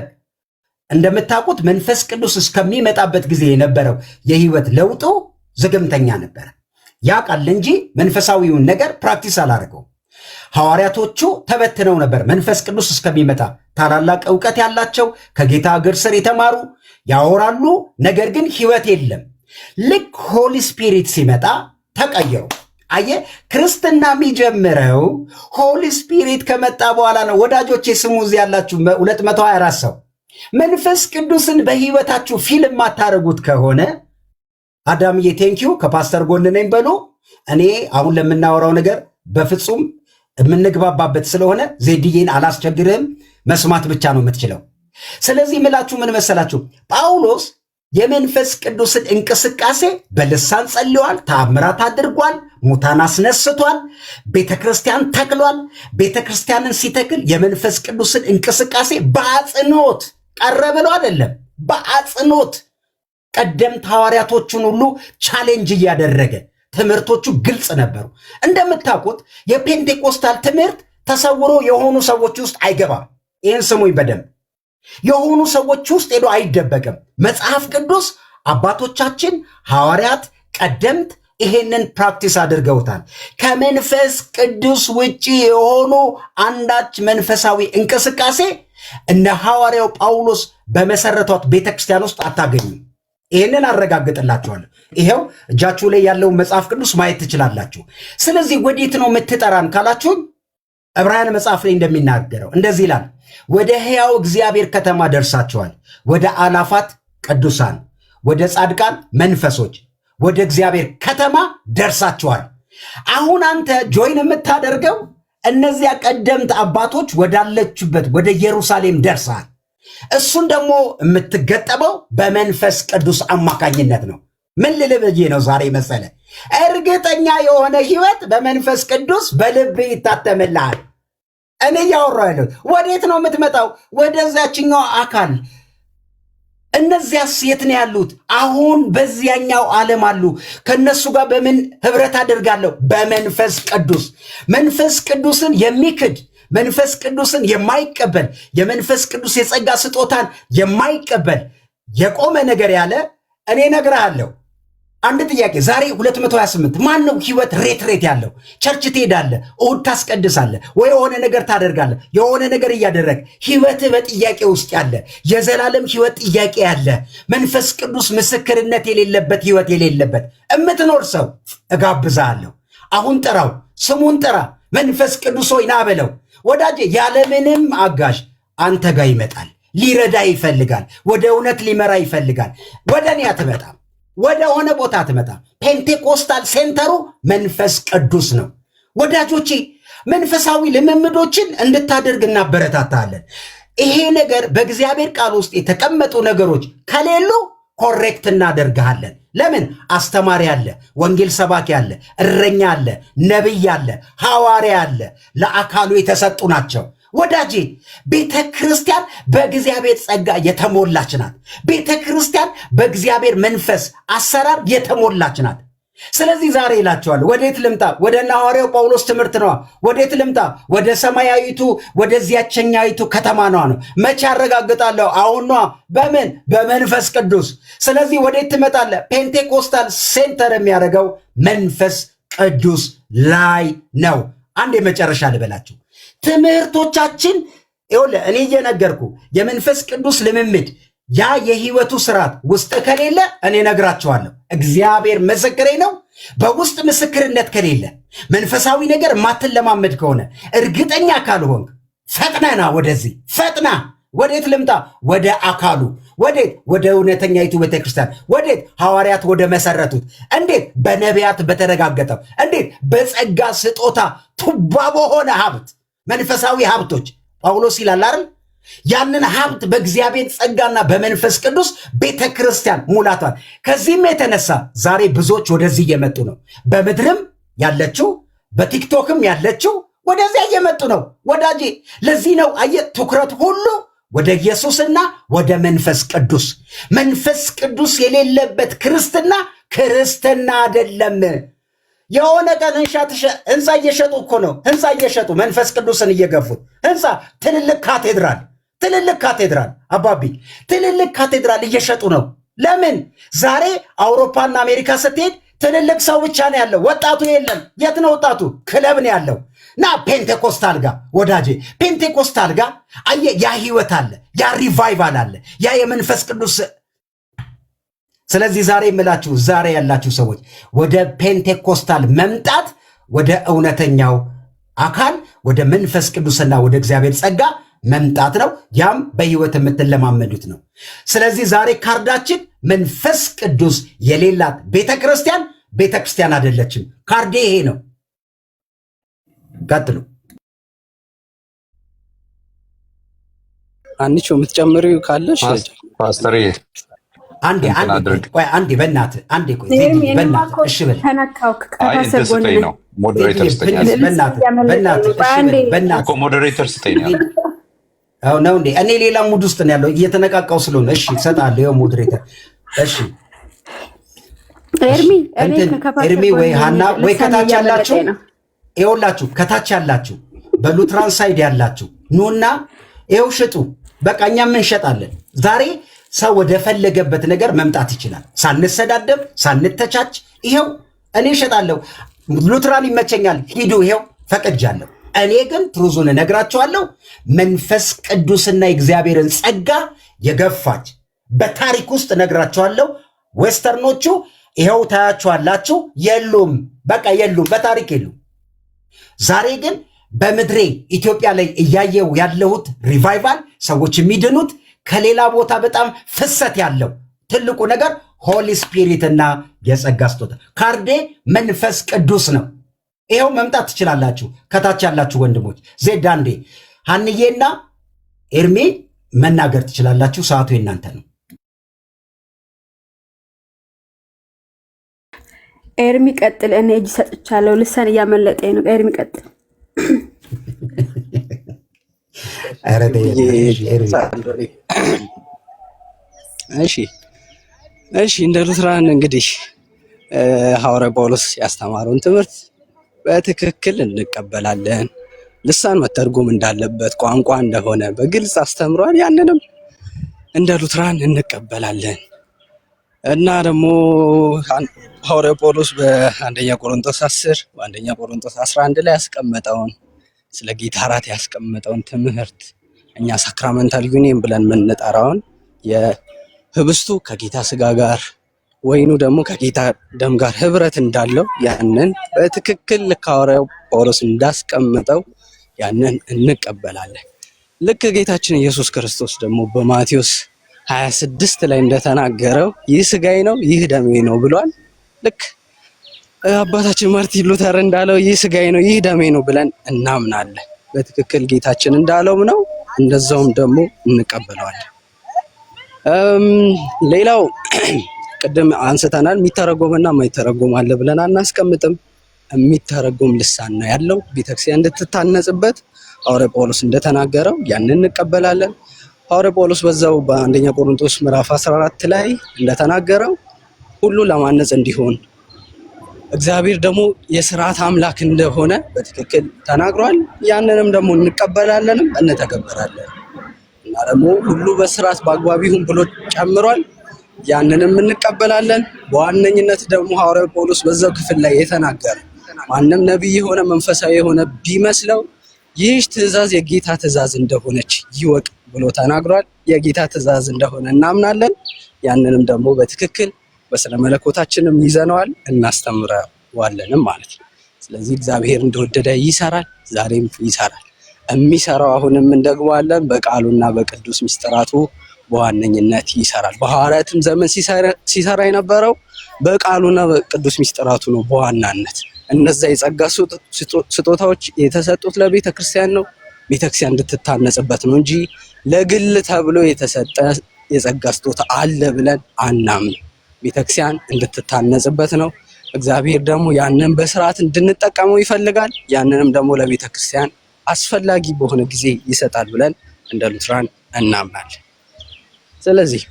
እንደምታውቁት መንፈስ ቅዱስ እስከሚመጣበት ጊዜ የነበረው የህይወት ለውጡ ዝግምተኛ ነበር። ያውቃል እንጂ መንፈሳዊውን ነገር ፕራክቲስ አላደረገው። ሐዋርያቶቹ ተበትነው ነበር መንፈስ ቅዱስ እስከሚመጣ። ታላላቅ ዕውቀት ያላቸው ከጌታ እግር ስር የተማሩ ያወራሉ፣ ነገር ግን ህይወት የለም። ልክ ሆሊ ስፒሪት ሲመጣ ተቀየሩ። አየ ክርስትና የሚጀምረው ሆሊ ስፒሪት ከመጣ በኋላ ነው። ወዳጆቼ ስሙ፣ እዚህ ያላችሁ 224 ሰው መንፈስ ቅዱስን በህይወታችሁ ፊልም ማታረጉት ከሆነ አዳምዬ ቴንኪዩ ከፓስተር ጎን ነኝ በሉ። እኔ አሁን ለምናወራው ነገር በፍጹም የምንግባባበት ስለሆነ ዜድዬን አላስቸግርህም፣ መስማት ብቻ ነው የምትችለው። ስለዚህ ምላችሁ ምን መሰላችሁ? ጳውሎስ የመንፈስ ቅዱስን እንቅስቃሴ በልሳን ጸልዋል፣ ተአምራት አድርጓል፣ ሙታን አስነስቷል፣ ቤተክርስቲያን ተክሏል። ቤተክርስቲያንን ሲተክል የመንፈስ ቅዱስን እንቅስቃሴ በአጽንኦት ቀረ ብሎ አይደለም፣ በአጽንኦት ቀደምት ሐዋርያቶቹን ሁሉ ቻሌንጅ እያደረገ ትምህርቶቹ ግልጽ ነበሩ። እንደምታውቁት የፔንቴኮስታል ትምህርት ተሰውሮ የሆኑ ሰዎች ውስጥ አይገባም። ይህን ስሙኝ በደንብ። የሆኑ ሰዎች ውስጥ ሄዶ አይደበቅም። መጽሐፍ ቅዱስ አባቶቻችን ሐዋርያት ቀደምት ይሄንን ፕራክቲስ አድርገውታል። ከመንፈስ ቅዱስ ውጪ የሆኑ አንዳች መንፈሳዊ እንቅስቃሴ እነ ሐዋርያው ጳውሎስ በመሰረቷት ቤተክርስቲያን ውስጥ አታገኙም። ይህንን አረጋግጥላችኋለሁ። ይሄው እጃችሁ ላይ ያለውን መጽሐፍ ቅዱስ ማየት ትችላላችሁ። ስለዚህ ወዴት ነው የምትጠራን ካላችሁን ዕብራውያን መጽሐፍ ላይ እንደሚናገረው እንደዚህ ይላል፣ ወደ ሕያው እግዚአብሔር ከተማ ደርሳችኋል፣ ወደ አላፋት ቅዱሳን፣ ወደ ጻድቃን መንፈሶች፣ ወደ እግዚአብሔር ከተማ ደርሳችኋል። አሁን አንተ ጆይን የምታደርገው እነዚያ ቀደምት አባቶች ወዳለችበት ወደ ኢየሩሳሌም ደርሰሃል። እሱን ደግሞ የምትገጠመው በመንፈስ ቅዱስ አማካኝነት ነው። ምን ልልብዬ ነው ዛሬ መሰለ? እርግጠኛ የሆነ ህይወት በመንፈስ ቅዱስ በልብ ይታተምልሃል። እኔ እያወራሁ ያለሁት ወዴት ነው የምትመጣው? ወደዛችኛው አካል። እነዚያስ የት ነው ያሉት? አሁን በዚያኛው ዓለም አሉ። ከነሱ ጋር በምን ህብረት አደርጋለሁ? በመንፈስ ቅዱስ። መንፈስ ቅዱስን የሚክድ መንፈስ ቅዱስን የማይቀበል የመንፈስ ቅዱስ የጸጋ ስጦታን የማይቀበል የቆመ ነገር ያለ እኔ እነግርሃለሁ። አንድ ጥያቄ ዛሬ 228 ማን ነው ህይወት ሬት ያለው? ቸርች ትሄዳለህ፣ እሑድ ታስቀድሳለህ፣ ወይ የሆነ ነገር ታደርጋለህ። የሆነ ነገር እያደረግ ህይወትህ በጥያቄ ውስጥ ያለ የዘላለም ህይወት ጥያቄ ያለ መንፈስ ቅዱስ ምስክርነት የሌለበት ህይወት የሌለበት እምትኖር ሰው እጋብዛለሁ። አሁን ጥራው፣ ስሙን ጥራ። መንፈስ ቅዱስ ሆይ ና በለው። ወዳጄ ያለምንም አጋዥ አንተ ጋር ይመጣል። ሊረዳ ይፈልጋል። ወደ እውነት ሊመራ ይፈልጋል። ወደ እኔ አትመጣም። ወደ ሆነ ቦታ አትመጣም። ፔንቴኮስታል ሴንተሩ መንፈስ ቅዱስ ነው። ወዳጆቼ መንፈሳዊ ልምምዶችን እንድታደርግ እናበረታታለን። ይሄ ነገር በእግዚአብሔር ቃል ውስጥ የተቀመጡ ነገሮች ከሌሉ ኮሬክት እናደርግሃለን። ለምን? አስተማሪ አለ፣ ወንጌል ሰባኪ አለ፣ እረኛ አለ፣ ነቢይ አለ፣ ሐዋርያ አለ። ለአካሉ የተሰጡ ናቸው። ወዳጄ ቤተ ክርስቲያን በእግዚአብሔር ጸጋ የተሞላች ናት። ቤተ ክርስቲያን በእግዚአብሔር መንፈስ አሰራር የተሞላች ናት። ስለዚህ ዛሬ እላቸዋለሁ፣ ወዴት ልምጣ? ወደ ሐዋርያው ጳውሎስ ትምህርት ነዋ። ወዴት ልምጣ? ወደ ሰማያዊቱ ወደዚያቸኛዊቱ ከተማ ነዋ ነው። መቼ አረጋግጣለሁ? አሁን ነዋ። በምን? በመንፈስ ቅዱስ። ስለዚህ ወዴት ትመጣለህ? ፔንቴኮስታል ሴንተር የሚያደርገው መንፈስ ቅዱስ ላይ ነው። አንድ የመጨረሻ ልበላችሁ። ትምህርቶቻችን ይኸውልህ፣ እኔ እየነገርኩ የመንፈስ ቅዱስ ልምምድ ያ የህይወቱ ስርዓት ውስጥ ከሌለ እኔ ነግራቸዋለሁ። እግዚአብሔር ምስክሬ ነው። በውስጥ ምስክርነት ከሌለ መንፈሳዊ ነገር ማትለማመድ ከሆነ እርግጠኛ ካልሆንክ ፈጥነና ወደዚህ ፈጥና። ወዴት ልምጣ? ወደ አካሉ። ወዴት? ወደ እውነተኛይቱ ቤተክርስቲያን። ወዴት? ሐዋርያት ወደ መሰረቱት። እንዴት? በነቢያት በተረጋገጠው። እንዴት? በጸጋ ስጦታ ቱባ በሆነ ሀብት፣ መንፈሳዊ ሀብቶች ጳውሎስ ይላል አይደል? ያንን ሀብት በእግዚአብሔር ጸጋና በመንፈስ ቅዱስ ቤተ ክርስቲያን ሙላቷል። ከዚህም የተነሳ ዛሬ ብዙዎች ወደዚህ እየመጡ ነው። በምድርም ያለችው በቲክቶክም ያለችው ወደዚያ እየመጡ ነው። ወዳጄ ለዚህ ነው አየህ፣ ትኩረት ሁሉ ወደ ኢየሱስና ወደ መንፈስ ቅዱስ። መንፈስ ቅዱስ የሌለበት ክርስትና ክርስትና አይደለም። የሆነ ቀን ህንፃ እየሸጡ እኮ ነው። ህንፃ እየሸጡ መንፈስ ቅዱስን እየገፉት ህንፃ፣ ትልልቅ ካቴድራል አባቢ፣ ትልልቅ ካቴድራል እየሸጡ ነው። ለምን? ዛሬ አውሮፓና አሜሪካ ስትሄድ ትልልቅ ሰው ብቻ ነው ያለው፣ ወጣቱ የለም። የት ነው ወጣቱ? ክለብ ነው ያለው። ና ፔንቴኮስታል ጋር ወዳጄ፣ ፔንቴኮስታል ጋር አየህ፣ ያ ህይወት አለ፣ ያ ሪቫይቫል አለ፣ ያ የመንፈስ ቅዱስ። ስለዚህ ዛሬ የምላችሁ ዛሬ ያላችሁ ሰዎች ወደ ፔንቴኮስታል መምጣት ወደ እውነተኛው አካል ወደ መንፈስ ቅዱስና ወደ እግዚአብሔር ጸጋ መምጣት ነው። ያም በህይወት የምትለማመዱት ነው። ስለዚህ ዛሬ ካርዳችን መንፈስ ቅዱስ የሌላት ቤተክርስቲያን አይደለችም። ካርዴ ይሄ ነው። ቀጥሉ። አንቺ የምትጨምሪው ካለሽ ፓስተር አንዴ በእናትህ አንዴ ቆይ፣ በእናትህ እሺ በል። ሞዴሬተር ስጠኝ ነው እንዴ? እኔ ሌላ ሙድ ውስጥ ነው ያለው፣ እየተነቃቃው ስለሆነ እሺ እሰጥሃለሁ። ይኸው ሞዴሬተር። እሺ ኤርሚ ወይ ሃና ወይ ከታች ያላችሁ ይኸውላችሁ፣ ከታች ያላችሁ በሉትራን ሳይድ ያላችሁ ኑና ይኸው ሽጡ። በቃ እኛም እንሸጣለን ዛሬ። ሰው ወደ ፈለገበት ነገር መምጣት ይችላል፣ ሳንሰዳደብ ሳንተቻች። ይሄው እኔ እሸጣለሁ፣ ሉትራን ይመቸኛል፣ ሂዱ፣ ይሄው ፈቅጃለሁ። እኔ ግን ትሩዙን እነግራቸዋለሁ። መንፈስ ቅዱስና የእግዚአብሔርን ጸጋ የገፋች በታሪክ ውስጥ እነግራቸዋለሁ። ዌስተርኖቹ ይሄው ታያቸዋላችሁ፣ የሉም፣ በቃ የሉም፣ በታሪክ የሉም። ዛሬ ግን በምድሬ ኢትዮጵያ ላይ እያየው ያለሁት ሪቫይቫል፣ ሰዎች የሚድኑት ከሌላ ቦታ በጣም ፍሰት ያለው ትልቁ ነገር ሆሊ ስፒሪት እና የጸጋ ስጦታ። ካርዴ መንፈስ ቅዱስ ነው። ይኸው መምጣት ትችላላችሁ። ከታች ያላችሁ ወንድሞች ዜድ አንዴ፣ ሀንዬና ኤርሜ መናገር ትችላላችሁ። ሰዓቱ የናንተ ነው። ኤርሚ ቀጥል። እኔ እጅ ሰጥቻለሁ። ልሳን እያመለጠኝ ነው። ኤርሚ ቀጥል። እሺ እንደ ሉትራን እንግዲህ ሐዋርያ ጳውሎስ ያስተማረውን ትምህርት በትክክል እንቀበላለን። ልሳን መተርጎም እንዳለበት ቋንቋ እንደሆነ በግልጽ አስተምሯል። ያንንም እንደ ሉትራን እንቀበላለን እና ደግሞ ሐዋርያ ጳውሎስ በአንደኛ ቆሮንቶስ 10 በአንደኛ ቆሮንቶስ 11 ላይ ያስቀመጠውን ስለ ጌታ እራት ያስቀመጠውን ትምህርት እኛ ሳክራመንታል ዩኒየን ብለን የምንጠራውን የህብስቱ ከጌታ ስጋ ጋር ወይኑ ደግሞ ከጌታ ደም ጋር ህብረት እንዳለው ያንን በትክክል ልክ ሐዋርያው ጳውሎስ እንዳስቀመጠው ያንን እንቀበላለን። ልክ ጌታችን ኢየሱስ ክርስቶስ ደግሞ በማቴዎስ 26 ላይ እንደተናገረው ይህ ስጋዬ ነው ይህ ደሜ ነው ብሏል። ልክ አባታችን ማርቲን ሉተር እንዳለው ይህ ስጋዬ ነው ይህ ደሜ ነው ብለን እናምናለን። በትክክል ጌታችን እንዳለውም ነው፣ እንደዛውም ደግሞ እንቀበለዋለን። ሌላው ቅድም አንስተናል፣ የሚተረጎምና የማይተረጎም አለ ብለን አናስቀምጥም። የሚተረጎም ልሳን ነው ያለው ቤተክርስቲያን እንድትታነጽበት ሐዋርያ ጳውሎስ እንደተናገረው ያንን እንቀበላለን። ሐዋርያ ጳውሎስ በዛው በአንደኛ ቆሮንቶስ ምዕራፍ 14 ላይ እንደተናገረው ሁሉ ለማነጽ እንዲሆን እግዚአብሔር ደግሞ የሥርዓት አምላክ እንደሆነ በትክክል ተናግሯል። ያንንም ደግሞ እንቀበላለንም እንተገብራለን እና ደግሞ ሁሉ በሥርዓት በአግባብ ይሁን ብሎ ጨምሯል። ያንንም እንቀበላለን። በዋነኝነት ደግሞ ሐዋርያው ጳውሎስ በዛው ክፍል ላይ የተናገረ ማንም ነቢይ የሆነ መንፈሳዊ የሆነ ቢመስለው ይህች ትእዛዝ የጌታ ትእዛዝ እንደሆነች ይወቅ ብሎ ተናግሯል። የጌታ ትእዛዝ እንደሆነ እናምናለን። ያንንም ደግሞ በትክክል በስነ መለኮታችንም ይዘነዋል እናስተምረዋለንም ማለት ነው። ስለዚህ እግዚአብሔር እንደወደደ ይሰራል፣ ዛሬም ይሰራል። የሚሰራው አሁንም እንደግባለን በቃሉና በቅዱስ ምስጢራቱ በዋነኝነት ይሰራል። በሐዋርያትም ዘመን ሲሰራ የነበረው በቃሉና በቅዱስ ምስጢራቱ ነው በዋናነት። እነዛ የጸጋ ስጦታዎች የተሰጡት ለቤተ ክርስቲያን ነው፣ ቤተክርስቲያን እንድትታነጽበት ነው እንጂ ለግል ተብሎ የተሰጠ የጸጋ ስጦታ አለ ብለን አናምን። ቤተክርስቲያን እንድትታነጽበት ነው። እግዚአብሔር ደግሞ ያንን በስርዓት እንድንጠቀመው ይፈልጋል። ያንንም ደግሞ ለቤተ ክርስቲያን አስፈላጊ በሆነ ጊዜ ይሰጣል ብለን እንደ ሉትራን እናምናለን። ስለዚህ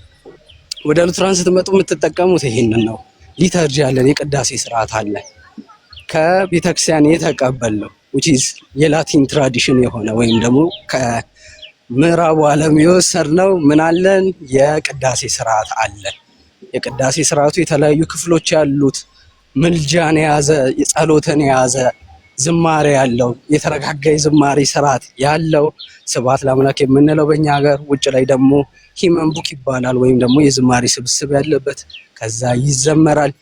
ወደ ሉትራን ስትመጡ የምትጠቀሙት ይሄንን ነው። ሊተርጂ ያለን የቅዳሴ ስርዓት አለ ከቤተክርስቲያን የተቀበልነው which is የላቲን ትራዲሽን የሆነ ወይም ደግሞ ከምዕራቡ ዓለም የወሰድነው ምን አለን? የቅዳሴ ስርዓት አለ። የቅዳሴ ስርዓቱ የተለያዩ ክፍሎች ያሉት ምልጃን የያዘ ጸሎትን የያዘ ዝማሬ ያለው የተረጋጋ ዝማሬ ስርዓት ያለው ስብሐት ለአምላክ የምንለው በእኛ ሀገር፣ ውጭ ላይ ደግሞ ሂመን ቡክ ይባላል ወይም ደግሞ የዝማሬ ስብስብ ያለበት ከዛ ይዘመራል።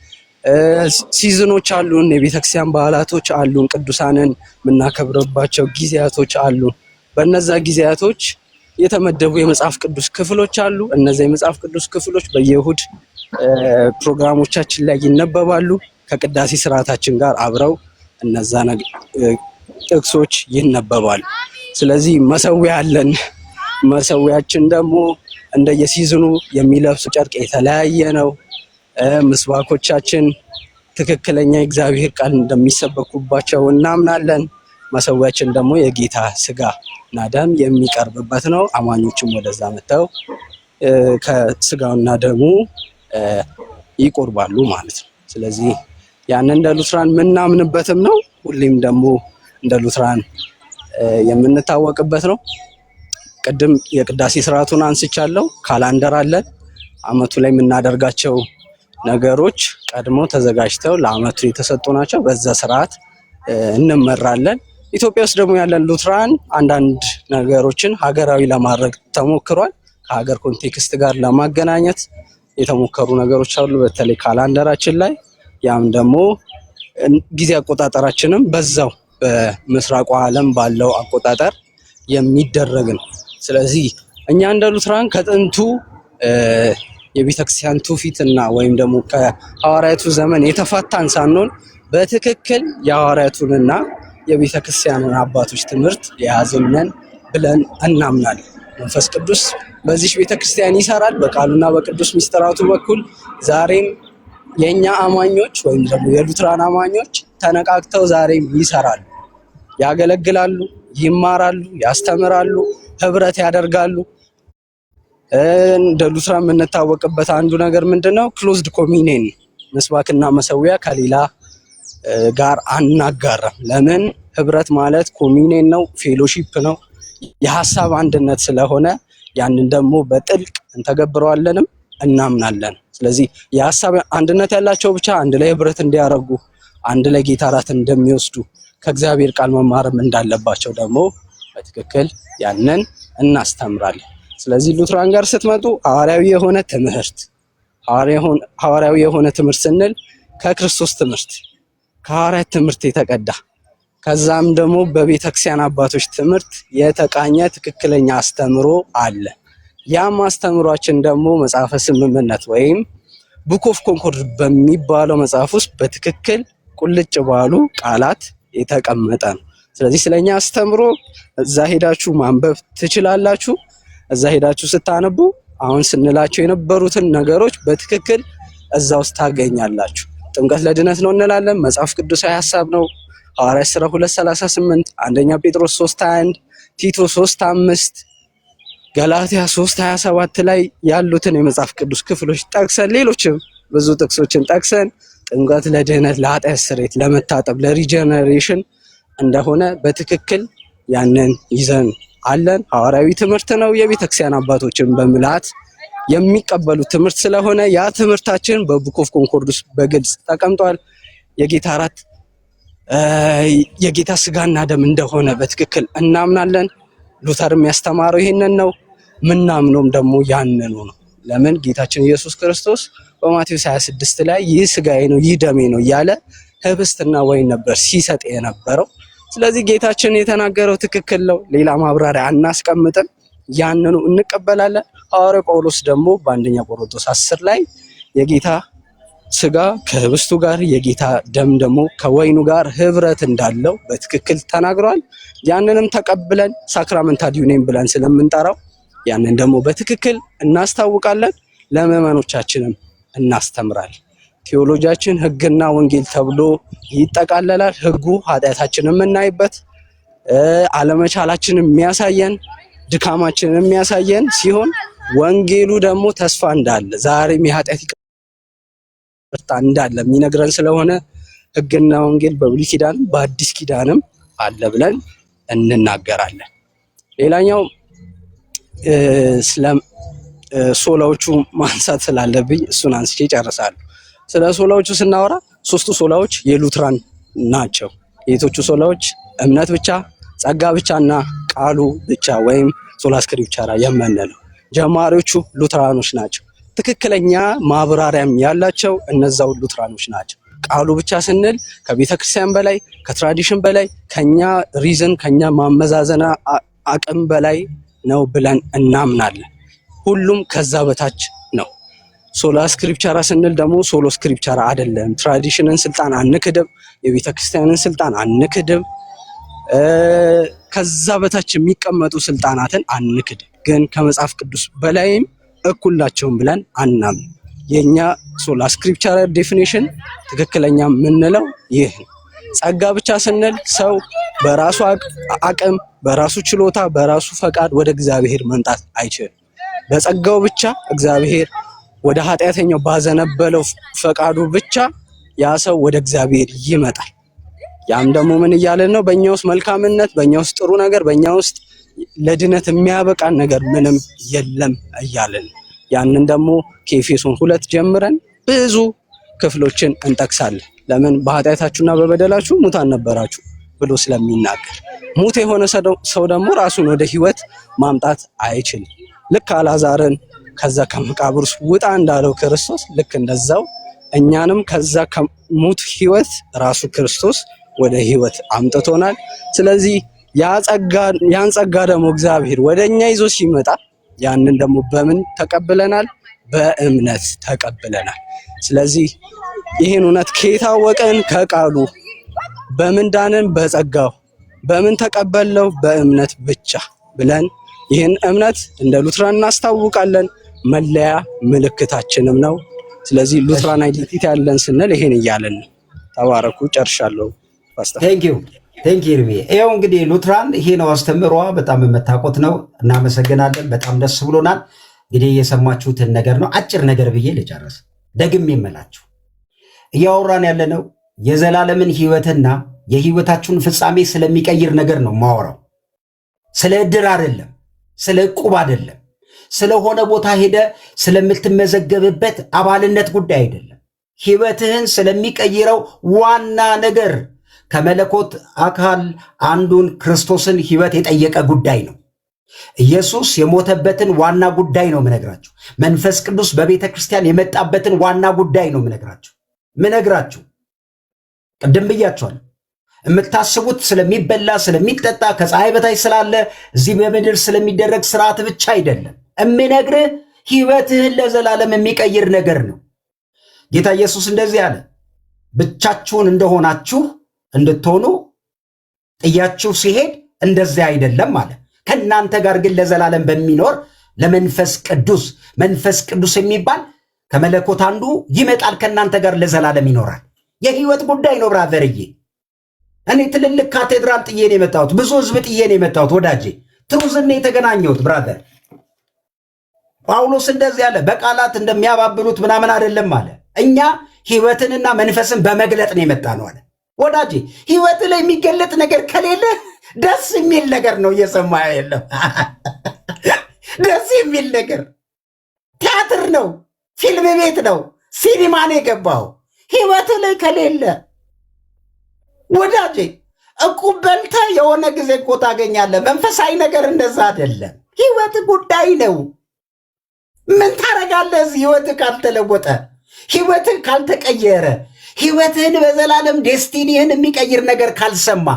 ሲዝኖች አሉን፣ የቤተክርስቲያን በዓላቶች አሉን፣ ቅዱሳንን የምናከብርባቸው ጊዜያቶች አሉ። በእነዛ ጊዜያቶች የተመደቡ የመጽሐፍ ቅዱስ ክፍሎች አሉ። እነዛ የመጽሐፍ ቅዱስ ክፍሎች በየእሁድ ፕሮግራሞቻችን ላይ ይነበባሉ። ከቅዳሴ ስርዓታችን ጋር አብረው እነዛ ጥቅሶች ይነበባሉ። ስለዚህ መሰዊያ አለን። መሰዊያችን ደግሞ እንደየሲዝኑ የሚለብሱ ጨርቅ የተለያየ ነው። ምስባኮቻችን ትክክለኛ የእግዚአብሔር ቃል እንደሚሰበኩባቸው እናምናለን። መሰዊያችን ደግሞ የጌታ ስጋ እና ደም የሚቀርብበት ነው። አማኞችም ወደዛ መጥተው ከስጋውና ደሙ ይቆርባሉ ማለት ነው። ስለዚህ ያንን እንደ ሉትራን የምናምንበትም ነው። ሁሌም ደግሞ እንደ ሉትራን የምንታወቅበት ነው። ቅድም የቅዳሴ ስርዓቱን አንስቻለሁ። ካላንደር አለን። አመቱ ላይ የምናደርጋቸው ነገሮች ቀድሞ ተዘጋጅተው ለአመቱ የተሰጡ ናቸው። በዛ ስርዓት እንመራለን። ኢትዮጵያ ውስጥ ደግሞ ያለን ሉትራን አንዳንድ ነገሮችን ሀገራዊ ለማድረግ ተሞክሯል። ከሀገር ኮንቴክስት ጋር ለማገናኘት የተሞከሩ ነገሮች አሉ፣ በተለይ ካላንደራችን ላይ። ያም ደግሞ ጊዜ አቆጣጠራችንም በዛው በምስራቁ ዓለም ባለው አቆጣጠር የሚደረግ ነው። ስለዚህ እኛ እንደ ሉትራን ከጥንቱ የቤተክርስቲያን ትውፊትና ወይም ደግሞ ከሐዋርያቱ ዘመን የተፋታን ሳንሆን በትክክል የሐዋርያቱንና የቤተክርስቲያንን አባቶች ትምህርት የያዝነን ብለን እናምናለን። መንፈስ ቅዱስ በዚህ ቤተክርስቲያን ይሰራል በቃሉና በቅዱስ ምስጢራቱ በኩል። ዛሬም የኛ አማኞች ወይም ደግሞ የሉትራን አማኞች ተነቃቅተው ዛሬም ይሰራሉ፣ ያገለግላሉ፣ ይማራሉ፣ ያስተምራሉ። ህብረት ያደርጋሉ። እንደ ሉትራን የምንታወቅበት አንዱ ነገር ምንድነው? ክሎዝድ ኮሚኒየን፣ መስባክና መሰዊያ ከሌላ ጋር አናጋራም። ለምን? ህብረት ማለት ኮሚኒየን ነው፣ ፌሎሺፕ ነው፣ የሀሳብ አንድነት ስለሆነ ያንን ደግሞ በጥልቅ እንተገብረዋለንም እናምናለን። ስለዚህ የሀሳብ አንድነት ያላቸው ብቻ አንድ ላይ ህብረት እንዲያደርጉ አንድ ላይ ጌታ እራት እንደሚወስዱ ከእግዚአብሔር ቃል መማርም እንዳለባቸው ደግሞ በትክክል ያንን እናስተምራለን። ስለዚህ ሉትራን ጋር ስትመጡ ሐዋርያዊ የሆነ ትምህርት ስንል ከክርስቶስ ትምህርት ከሐዋርያት ትምህርት የተቀዳ ከዛም ደግሞ በቤተክርስቲያን አባቶች ትምህርት የተቃኘ ትክክለኛ አስተምሮ አለ። ያም አስተምሯችን ደግሞ መጽሐፈ ስምምነት ወይም ቡክ ኦፍ ኮንኮርድ በሚባለው መጽሐፍ ውስጥ በትክክል ቁልጭ ባሉ ቃላት የተቀመጠ ነው። ስለዚህ ስለኛ አስተምሮ እዛ ሄዳችሁ ማንበብ ትችላላችሁ። እዛ ሄዳችሁ ስታነቡ አሁን ስንላቸው የነበሩትን ነገሮች በትክክል እዛ ውስጥ ታገኛላችሁ። ጥምቀት ለድነት ነው እንላለን፣ መጽሐፍ ቅዱሳዊ ሐሳብ ነው። ሐዋርያት ሥራ 2:38፣ አንደኛ ጴጥሮስ 3:21፣ ቲቶ 3:5፣ ገላትያ 3:27 ላይ ያሉትን የመጽሐፍ ቅዱስ ክፍሎች ጠቅሰን ሌሎችም ብዙ ጥቅሶችን ጠቅሰን ጥምቀት ለድህነት፣ ለኃጢአት ስርየት፣ ለመታጠብ፣ ለሪጀነሬሽን እንደሆነ በትክክል ያንን ይዘን አለን። ሐዋርያዊ ትምህርት ነው። የቤተክርስቲያን አባቶችን በምልአት የሚቀበሉ ትምህርት ስለሆነ ያ ትምህርታችን በቡክ ኦፍ ኮንኮርድ ውስጥ በግልጽ ተቀምጧል። የጌታ እራት የጌታ ስጋና ደም እንደሆነ በትክክል እናምናለን። ሉተርም ያስተማረው ይሄንን ነው። ምናምነውም ደግሞ ያንኑ ነው። ለምን? ጌታችን ኢየሱስ ክርስቶስ በማቴዎስ 26 ላይ ይህ ስጋዬ ነው ይህ ደሜ ነው እያለ ህብስትና ወይን ነበር ሲሰጥ የነበረው። ስለዚህ ጌታችን የተናገረው ትክክል ነው። ሌላ ማብራሪያ አናስቀምጥም፣ ያንኑ እንቀበላለን። ሐዋርያው ጳውሎስ ደግሞ በአንደኛ ቆሮንቶስ 10 ላይ የጌታ ስጋ ከህብስቱ ጋር የጌታ ደም ደግሞ ከወይኑ ጋር ህብረት እንዳለው በትክክል ተናግሯል። ያንንም ተቀብለን ሳክራመንታል ዩኒየን ብለን ስለምንጠራው ያንን ደግሞ በትክክል እናስታውቃለን፣ ለምዕመኖቻችንም እናስተምራለን። ቴዎሎጂያችን ህግና ወንጌል ተብሎ ይጠቃለላል። ህጉ ኃጢአታችንን የምናይበት፣ አለመቻላችንን የሚያሳየን፣ ድካማችንን የሚያሳየን ሲሆን ወንጌሉ ደግሞ ተስፋ እንዳለ ዛሬም የኃጢአት ይቅርታ እንዳለ የሚነግረን ስለሆነ ህግና ወንጌል በብሉይ ኪዳንም በአዲስ ኪዳንም አለ ብለን እንናገራለን። ሌላኛው ስለ ሶላዎቹ ማንሳት ስላለብኝ እሱን አንስቼ ጨርሳለሁ። ስለ ሶላዎቹ ስናወራ ሶስቱ ሶላዎች የሉትራን ናቸው። የቶቹ ሶላዎች? እምነት ብቻ፣ ጸጋ ብቻና ቃሉ ብቻ ወይም ሶላ ስክሪፕቸራ የምንለው ጀማሪዎቹ ሉትራኖች ናቸው። ትክክለኛ ማብራሪያም ያላቸው እነዛው ሉትራኖች ናቸው። ቃሉ ብቻ ስንል ከቤተ ክርስቲያን በላይ ከትራዲሽን በላይ ከኛ ሪዝን ከኛ ማመዛዘና አቅም በላይ ነው ብለን እናምናለን። ሁሉም ከዛ በታች ነው። ሶላ ስክሪፕቸራ ስንል ደግሞ ሶሎ ስክሪፕቸራ አይደለም። ትራዲሽንን ስልጣን አንክድም፣ የቤተ ክርስቲያንን ስልጣን አንክድም፣ ከዛ በታች የሚቀመጡ ስልጣናትን አንክድም። ግን ከመጽሐፍ ቅዱስ በላይም እኩላቸውን ብለን አናምን። የኛ ሶላ ስክሪፕቸራ ዴፊኒሽን ትክክለኛ የምንለው ይህ ነው። ጸጋ ብቻ ስንል ሰው በራሱ አቅም፣ በራሱ ችሎታ፣ በራሱ ፈቃድ ወደ እግዚአብሔር መምጣት አይችልም። በጸጋው ብቻ እግዚአብሔር ወደ ኃጢአተኛው ባዘነበለው ፈቃዱ ብቻ ያ ሰው ወደ እግዚአብሔር ይመጣል። ያም ደግሞ ምን እያለን ነው? በእኛ ውስጥ መልካምነት፣ በእኛ ውስጥ ጥሩ ነገር፣ በእኛ ውስጥ ለድነት የሚያበቃን ነገር ምንም የለም እያለን ያንን ደግሞ ከኤፌሶን 2 ጀምረን ብዙ ክፍሎችን እንጠቅሳለን። ለምን? በኃጢአታችሁና በበደላችሁ ሙታን ነበራችሁ ብሎ ስለሚናገር። ሙት የሆነ ሰው ደግሞ ራሱን ወደ ህይወት ማምጣት አይችልም። ልክ አልዓዛርን ከዛ ከመቃብር ውስጥ ውጣ እንዳለው ክርስቶስ ልክ እንደዛው እኛንም ከዛ ከሙት ህይወት ራሱ ክርስቶስ ወደ ህይወት አምጥቶናል። ስለዚህ ያን ጸጋ ደግሞ እግዚአብሔር ወደኛ ይዞ ሲመጣ ያንን ደግሞ በምን ተቀብለናል? በእምነት ተቀብለናል። ስለዚህ ይህን እውነት ከታወቀን ከቃሉ በምን ዳንን? በጸጋው። በምን ተቀበልነው? በእምነት ብቻ ብለን ይህን እምነት እንደ ሉትራን እናስታውቃለን። መለያ ምልክታችንም ነው። ስለዚህ ሉትራን አይዲንቲቲ ያለን ስንል ይሄን እያለን ነው። ተባረኩ። ጨርሻለሁ። ፓስተር ቴንክ ዩ ቴንኪርቢ ይኸው እንግዲህ ሉትራን ይሄ ነው አስተምሯ። በጣም የምታውቁት ነው። እናመሰግናለን። በጣም ደስ ብሎናል። እንግዲህ የሰማችሁትን ነገር ነው። አጭር ነገር ብዬ ልጨርስ። ደግሜ የምላችሁ እያወራን ያለነው የዘላለምን ህይወትና የህይወታችሁን ፍጻሜ ስለሚቀይር ነገር ነው ማወራው። ስለ ዕድር አይደለም፣ ስለ ዕቁብ አይደለም፣ ስለሆነ ቦታ ሄደ ስለምትመዘገብበት አባልነት ጉዳይ አይደለም። ህይወትህን ስለሚቀይረው ዋና ነገር ከመለኮት አካል አንዱን ክርስቶስን ህይወት የጠየቀ ጉዳይ ነው። ኢየሱስ የሞተበትን ዋና ጉዳይ ነው ምነግራችሁ። መንፈስ ቅዱስ በቤተ ክርስቲያን የመጣበትን ዋና ጉዳይ ነው ምነግራችሁ። ቅድም ብያችኋለሁ። የምታስቡት ስለሚበላ ስለሚጠጣ ከፀሐይ በታች ስላለ እዚህ በምድር ስለሚደረግ ስርዓት ብቻ አይደለም። እምነግርህ ህይወትህን ለዘላለም የሚቀይር ነገር ነው። ጌታ ኢየሱስ እንደዚህ አለ፣ ብቻችሁን እንደሆናችሁ እንድትሆኑ ጥያችሁ ሲሄድ እንደዚያ አይደለም አለ። ከእናንተ ጋር ግን ለዘላለም በሚኖር ለመንፈስ ቅዱስ፣ መንፈስ ቅዱስ የሚባል ከመለኮት አንዱ ይመጣል፣ ከእናንተ ጋር ለዘላለም ይኖራል። የህይወት ጉዳይ ነው ብራዘርዬ። እኔ ትልልቅ ካቴድራል ጥዬ ነው የመጣሁት፣ ብዙ ህዝብ ጥዬ ነው የመጣሁት ወዳጄ። ትሩዝን የተገናኘሁት ብራዘር። ጳውሎስ እንደዚህ አለ፣ በቃላት እንደሚያባብሉት ምናምን አይደለም አለ። እኛ ህይወትንና መንፈስን በመግለጥ ነው የመጣ ነው አለ። ወዳጄ ህይወት ላይ የሚገለጥ ነገር ከሌለ ደስ የሚል ነገር ነው እየሰማ የለም። ደስ የሚል ነገር ቲያትር ነው፣ ፊልም ቤት ነው፣ ሲኒማ ነው የገባው። ህይወት ላይ ከሌለ ወዳጄ ዕቁብ በልተህ የሆነ ጊዜ እኮ ታገኛለህ። መንፈሳዊ ነገር እንደዛ አይደለም። ህይወት ጉዳይ ነው። ምን ታረጋለህ? ህይወትህ ካልተለወጠ፣ ህይወትህ ካልተቀየረ፣ ህይወትህን በዘላለም ዴስቲኒህን የሚቀይር ነገር ካልሰማ፣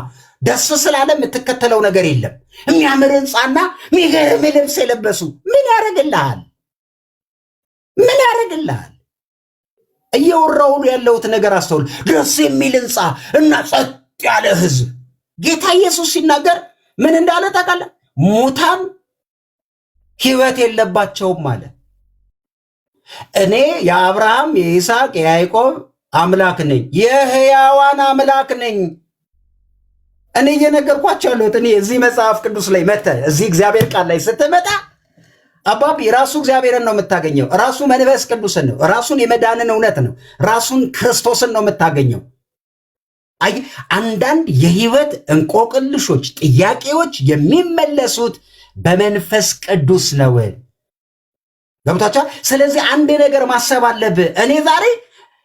ደስ ስላለ የምትከተለው ነገር የለም። የሚያምር ህንፃና የሚገርም ልብስ የለበሱ ምን ያደርግልሃል? ምን ያደርግልሃል? እየወራው ያለውት ነገር አስተውል። ደስ የሚል ህንፃ እና ጸጥ ያለ ህዝብ። ጌታ ኢየሱስ ሲናገር ምን እንዳለ ታውቃለህ? ሙታን ህይወት የለባቸውም አለ። እኔ የአብርሃም የይስሐቅ የያዕቆብ አምላክ ነኝ፣ የህያዋን አምላክ ነኝ። እኔ እየነገርኳቸው ያለሁት እኔ እዚህ መጽሐፍ ቅዱስ ላይ መተህ እዚህ እግዚአብሔር ቃል ላይ ስትመጣ አባቢ ራሱ እግዚአብሔርን ነው የምታገኘው። ራሱ መንፈስ ቅዱስን ነው። ራሱን የመዳንን እውነት ነው። ራሱን ክርስቶስን ነው የምታገኘው። አይ አንዳንድ የህይወት እንቆቅልሾች፣ ጥያቄዎች የሚመለሱት በመንፈስ ቅዱስ ነው። ገብታችኋል? ስለዚህ አንድ ነገር ማሰብ አለብህ። እኔ ዛሬ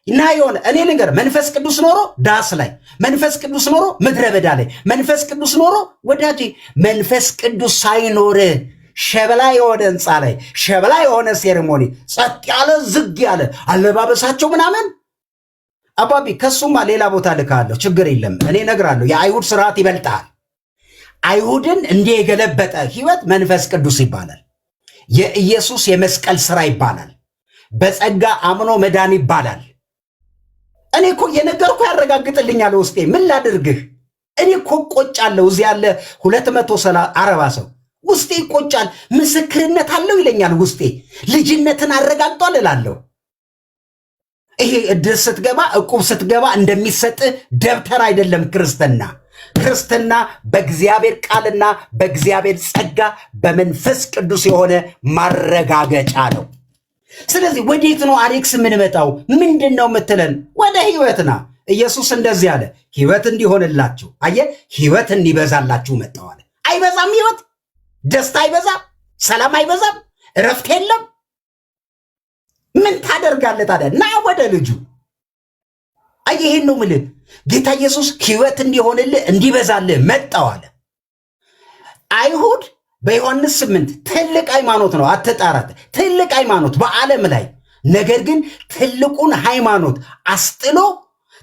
እና የሆነ እኔ ልንገር፣ መንፈስ ቅዱስ ኖሮ ዳስ ላይ፣ መንፈስ ቅዱስ ኖሮ ምድረ በዳ ላይ፣ መንፈስ ቅዱስ ኖሮ ወዳጄ፣ መንፈስ ቅዱስ ሳይኖር ሸበላ የሆነ ህንፃ ላይ ሸበላ የሆነ ሴሬሞኒ ጸጥ ያለ ዝግ ያለ አለባበሳቸው ምናምን አባቢ ከሱማ ሌላ ቦታ ልካለሁ፣ ችግር የለም። እኔ እነግራለሁ፣ የአይሁድ ስርዓት ይበልጣል። አይሁድን እንዲህ የገለበጠ ህይወት መንፈስ ቅዱስ ይባላል። የኢየሱስ የመስቀል ስራ ይባላል። በጸጋ አምኖ መዳን ይባላል። እኔ እኮ የነገርኩ ያረጋግጥልኛል ውስጤ። ምን ላድርግህ? እኔ እኮ ቆጫለሁ። እዚህ ያለ 240 ሰው ውስጤ ይቆጫል። ምስክርነት አለው ይለኛል ውስጤ። ልጅነትን አረጋግጧል እላለሁ። ይሄ ዕድር ስትገባ ዕቁብ ስትገባ እንደሚሰጥህ ደብተር አይደለም ክርስትና። ክርስትና በእግዚአብሔር ቃልና በእግዚአብሔር ጸጋ በመንፈስ ቅዱስ የሆነ ማረጋገጫ ነው። ስለዚህ ወዴት ነው አሌክስ የምንመጣው? ምንድን ነው የምትለን? ወደ ህይወትና ኢየሱስ እንደዚህ አለ፣ ህይወት እንዲሆንላችሁ፣ አየህ፣ ህይወት እንዲበዛላችሁ መጣዋል። አይበዛም ህይወት? ደስታ አይበዛም? ሰላም አይበዛም? እረፍት የለም? ምን ታደርጋለህ ታዲያ? ና ወደ ልጁ። አየህ፣ ይሄን ነው የምልህ። ጌታ ኢየሱስ ህይወት እንዲሆንልህ እንዲበዛልህ መጣው አለ። አይሁድ በዮሐንስ 8 ትልቅ ሃይማኖት ነው፣ አትጣራት፣ ትልቅ ሃይማኖት በዓለም ላይ። ነገር ግን ትልቁን ሃይማኖት አስጥሎ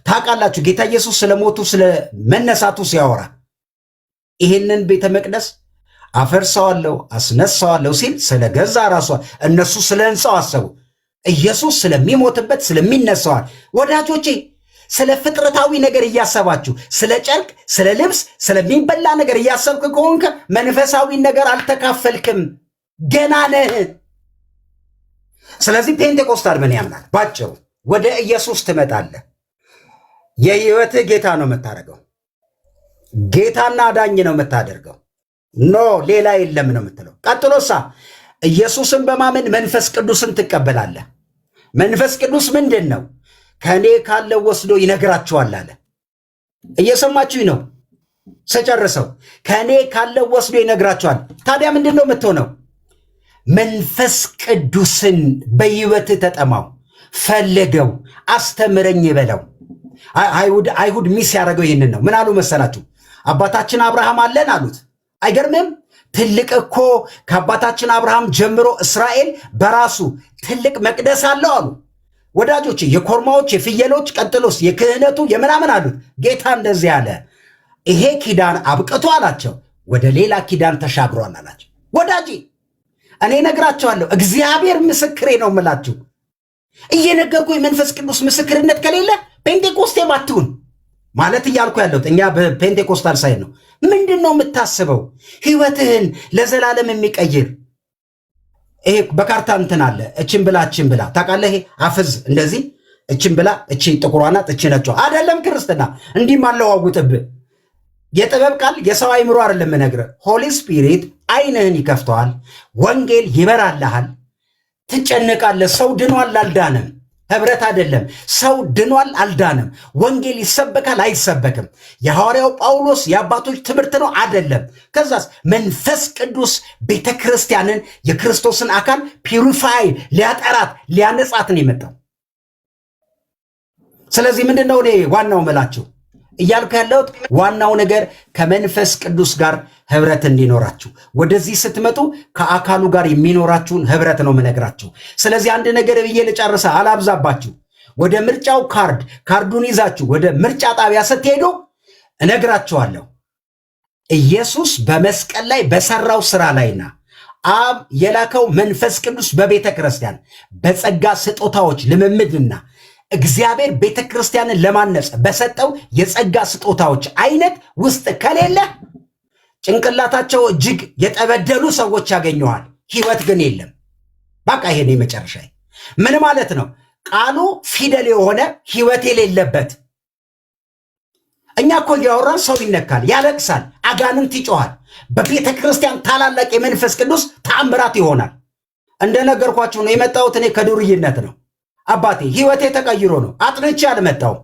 ታውቃላችሁ፣ ጌታ ኢየሱስ ስለሞቱ ስለመነሳቱ ሲያወራ ይህንን ቤተ መቅደስ አፈርሰዋለሁ አስነሳዋለሁ ሲል ስለገዛ ራሷ፣ እነሱ ስለ ህንፃው አሰቡ። ኢየሱስ ስለሚሞትበት ስለሚነሳዋል። ወዳጆቼ ስለ ፍጥረታዊ ነገር እያሰባችሁ ስለ ጨርቅ፣ ስለ ልብስ፣ ስለሚበላ ነገር እያሰብክ ከሆንከ መንፈሳዊ ነገር አልተካፈልክም፣ ገና ነህ። ስለዚህ ፔንቴኮስታል ምን ያምናል? ባጭሩ ወደ ኢየሱስ ትመጣለህ። የህይወትህ ጌታ ነው የምታደርገው። ጌታና አዳኝ ነው የምታደርገው። ኖ ሌላ የለም ነው የምትለው። ቀጥሎሳ ኢየሱስን በማመን መንፈስ ቅዱስን ትቀበላለህ። መንፈስ ቅዱስ ምንድን ነው? ከእኔ ካለው ወስዶ ይነግራችኋል አለ። እየሰማችሁኝ ነው? ስጨርሰው ከእኔ ካለው ወስዶ ይነግራችኋል። ታዲያ ምንድን ነው የምትሆነው? መንፈስ ቅዱስን በሕይወት ተጠማው፣ ፈልገው፣ አስተምረኝ በለው። አይሁድ ሚስ ያደረገው ይህንን ነው። ምን አሉ መሰላችሁ? አባታችን አብርሃም አለን አሉት። አይገርምም? ትልቅ እኮ ከአባታችን አብርሃም ጀምሮ እስራኤል በራሱ ትልቅ መቅደስ አለው አሉ። ወዳጆች የኮርማዎች የፍየሎች ቀጥሎስ የክህነቱ የምናምን አሉት። ጌታ እንደዚህ አለ፣ ይሄ ኪዳን አብቅቶ አላቸው፣ ወደ ሌላ ኪዳን ተሻግሯል አላቸው። ወዳጄ እኔ ነግራቸዋለሁ፣ እግዚአብሔር ምስክሬ ነው የምላችሁ። እየነገርኩ የመንፈስ ቅዱስ ምስክርነት ከሌለ ፔንቴኮስቴም አትሁን ማለት እያልኩ ያለሁት እኛ በፔንቴኮስታል ሳይድ ነው። ምንድን ነው የምታስበው? ህይወትህን ለዘላለም የሚቀይር ይሄ በካርታ እንትን አለ። እችን ብላ እችን ብላ ታውቃለህ? ይሄ አፍዝ እንደዚህ እችን ብላ እቺ ጥቁሯ ናት እቺ ነጯ አይደለም። ክርስትና እንዲህ ማለዋውጥብህ የጥበብ ቃል የሰው አይምሮ አይደለም እነግርህ። ሆሊ ስፒሪት አይንህን ይከፍተዋል፣ ወንጌል ይበራልሃል፣ ትጨነቃለህ። ሰው ድኗል አልዳንም፣ ህብረት አይደለም። ሰው ድኗል አልዳንም። ወንጌል ይሰበካል አይሰበክም። የሐዋርያው ጳውሎስ የአባቶች ትምህርት ነው አይደለም። ከዛስ መንፈስ ቅዱስ ቤተ ክርስቲያንን የክርስቶስን አካል ፒዩሪፋይ ሊያጠራት ሊያነጻት ነው የመጣው። ስለዚህ ምንድነው እኔ ዋናው ምላችሁ እያልኩ ያለሁት ዋናው ነገር ከመንፈስ ቅዱስ ጋር ህብረት እንዲኖራችሁ፣ ወደዚህ ስትመጡ ከአካሉ ጋር የሚኖራችሁን ህብረት ነው የምነግራችሁ። ስለዚህ አንድ ነገር ብዬ ልጨርሰ አላብዛባችሁ። ወደ ምርጫው ካርዱን ይዛችሁ ወደ ምርጫ ጣቢያ ስትሄዱ እነግራችኋለሁ ኢየሱስ በመስቀል ላይ በሰራው ስራ ላይና አብ የላከው መንፈስ ቅዱስ በቤተ ክርስቲያን በጸጋ ስጦታዎች ልምምድና እግዚአብሔር ቤተ ክርስቲያንን ለማነጽ በሰጠው የጸጋ ስጦታዎች አይነት ውስጥ ከሌለ ጭንቅላታቸው እጅግ የጠበደሉ ሰዎች ያገኘዋል፣ ህይወት ግን የለም። በቃ ይሄን የመጨረሻ ምን ማለት ነው? ቃሉ ፊደል የሆነ ህይወት የሌለበት። እኛ እኮ እያወራን ሰው ይነካል፣ ያለቅሳል፣ አጋንንት ይጮሃል። በቤተ ክርስቲያን ታላላቅ የመንፈስ ቅዱስ ተአምራት ይሆናል። እንደነገርኳችሁ ነው የመጣሁት። እኔ ከዱርይነት ነው አባቴ ህይወቴ ተቀይሮ ነው። አጥንቼ አልመጣሁም።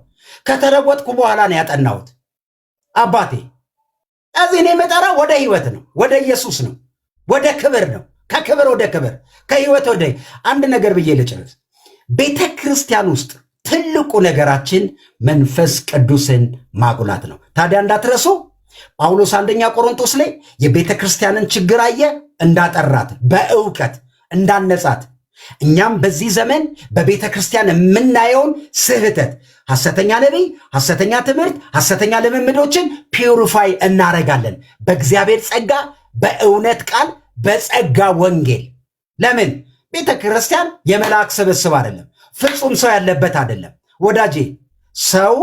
ከተለወጥኩ በኋላ ነው ያጠናሁት አባቴ። እዚህ እኔ የምጠራ ወደ ህይወት ነው፣ ወደ ኢየሱስ ነው፣ ወደ ክብር ነው። ከክብር ወደ ክብር፣ ከህይወት ወደ አንድ ነገር ብዬ ልጨርስ። ቤተ ክርስቲያን ውስጥ ትልቁ ነገራችን መንፈስ ቅዱስን ማጉላት ነው። ታዲያ እንዳትረሱ ጳውሎስ አንደኛ ቆሮንቶስ ላይ የቤተ ክርስቲያንን ችግር አየ፣ እንዳጠራት፣ በእውቀት እንዳነጻት። እኛም በዚህ ዘመን በቤተ ክርስቲያን የምናየውን ስህተት፣ ሐሰተኛ ነቢይ፣ ሐሰተኛ ትምህርት፣ ሐሰተኛ ልምምዶችን ፒውሪፋይ እናረጋለን በእግዚአብሔር ጸጋ፣ በእውነት ቃል፣ በጸጋ ወንጌል። ለምን? ቤተ ክርስቲያን የመልአክ ስብስብ አይደለም፣ ፍጹም ሰው ያለበት አይደለም ወዳጄ። ሰው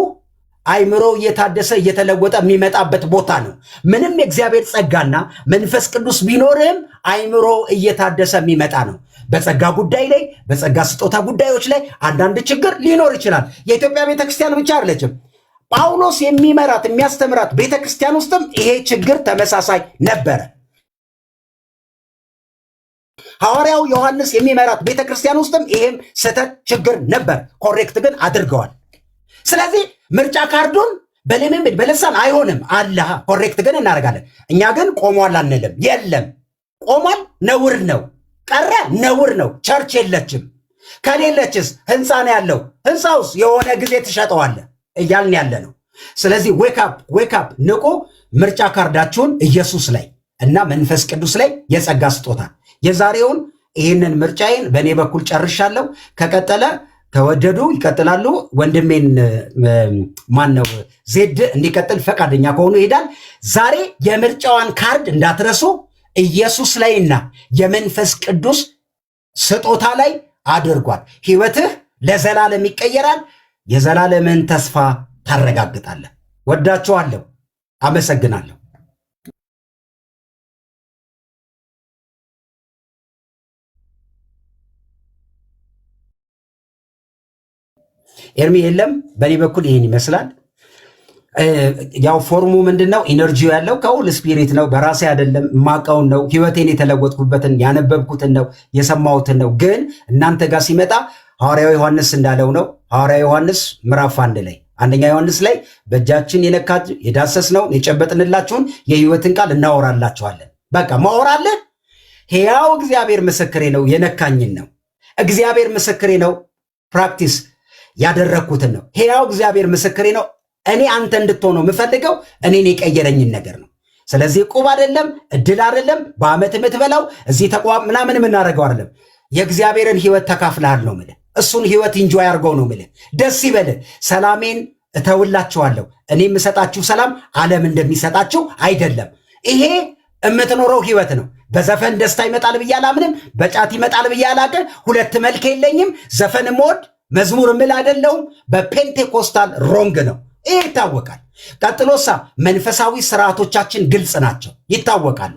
አይምሮ እየታደሰ እየተለወጠ የሚመጣበት ቦታ ነው። ምንም የእግዚአብሔር ጸጋና መንፈስ ቅዱስ ቢኖርም አይምሮ እየታደሰ የሚመጣ ነው። በጸጋ ጉዳይ ላይ በጸጋ ስጦታ ጉዳዮች ላይ አንዳንድ ችግር ሊኖር ይችላል። የኢትዮጵያ ቤተክርስቲያን ብቻ አይደለችም። ጳውሎስ የሚመራት የሚያስተምራት ቤተክርስቲያን ውስጥም ይሄ ችግር ተመሳሳይ ነበረ። ሐዋርያው ዮሐንስ የሚመራት ቤተክርስቲያን ውስጥም ይሄም ስህተት ችግር ነበር። ኮሬክት ግን አድርገዋል። ስለዚህ ምርጫ ካርዱን በልምምድ በልሳን አይሆንም አለ። ኮሬክት ግን እናደርጋለን። እኛ ግን ቆሟል አንልም። የለም ቆሟል ነውር ነው፣ ቀረ ነውር ነው። ቸርች የለችም። ከሌለችስ ህንፃ ነው ያለው። ህንፃውስ የሆነ ጊዜ ትሸጠዋለ እያልን ያለ ነው። ስለዚህ ዌክ አፕ ንቁ። ምርጫ ካርዳችሁን ኢየሱስ ላይ እና መንፈስ ቅዱስ ላይ የጸጋ ስጦታ። የዛሬውን ይህንን ምርጫዬን በእኔ በኩል ጨርሻለሁ። ከቀጠለ ከወደዱ ይቀጥላሉ። ወንድሜን ማን ነው ዜድ እንዲቀጥል ፈቃደኛ ከሆኑ ይሄዳል። ዛሬ የምርጫዋን ካርድ እንዳትረሱ። ኢየሱስ ላይና የመንፈስ ቅዱስ ስጦታ ላይ አድርጓል። ህይወትህ ለዘላለም ይቀየራል። የዘላለምን ተስፋ ታረጋግጣለህ። ወዳችኋለሁ። አመሰግናለሁ። ኤርሚ የለም። በእኔ በኩል ይህን ይመስላል። ያው ፎርሙ ምንድነው? ኢነርጂው ያለው ከሁል ስፒሪት ነው። በራሴ አይደለም፣ ማቀውን ነው፣ ህይወቴን የተለወጥኩበትን ያነበብኩትን ነው፣ የሰማሁትን ነው። ግን እናንተ ጋር ሲመጣ ሐዋርያው ዮሐንስ እንዳለው ነው። ሐዋርያው ዮሐንስ ምዕራፍ 1 ላይ አንደኛ ዮሐንስ ላይ በእጃችን የዳሰስነው የጨበጥንላችሁን የህይወትን ቃል እናወራላችኋለን። በቃ ማወራለን። ሕያው እግዚአብሔር ምስክሬ ነው፣ የነካኝን ነው። እግዚአብሔር ምስክሬ ነው፣ ፕራክቲስ ያደረግኩትን ነው። ሕያው እግዚአብሔር ምስክሬ ነው። እኔ አንተ እንድትሆነው የምፈልገው እኔን የቀየረኝን ነገር ነው። ስለዚህ ዕቁብ አይደለም፣ እድል አይደለም፣ በዓመት የምትበላው እዚህ ተቋም ምናምን የምናደርገው አይደለም። የእግዚአብሔርን ህይወት ተካፍለሃል ነው የምልህ። እሱን ህይወት ኢንጆይ አድርገው ነው የምልህ። ደስ ይበልህ። ሰላሜን እተውላችኋለሁ፣ እኔ የምሰጣችሁ ሰላም ዓለም እንደሚሰጣችሁ አይደለም። ይሄ የምትኖረው ህይወት ነው። በዘፈን ደስታ ይመጣል ብዬ አላምንም። በጫት ይመጣል ብዬ አላቅም። ሁለት መልክ የለኝም። ዘፈን ሞድ መዝሙር ምል አይደለሁም። በፔንቴኮስታል ሮንግ ነው። ይህ ይታወቃል። ቀጥሎሳ መንፈሳዊ ስርዓቶቻችን ግልጽ ናቸው፣ ይታወቃሉ።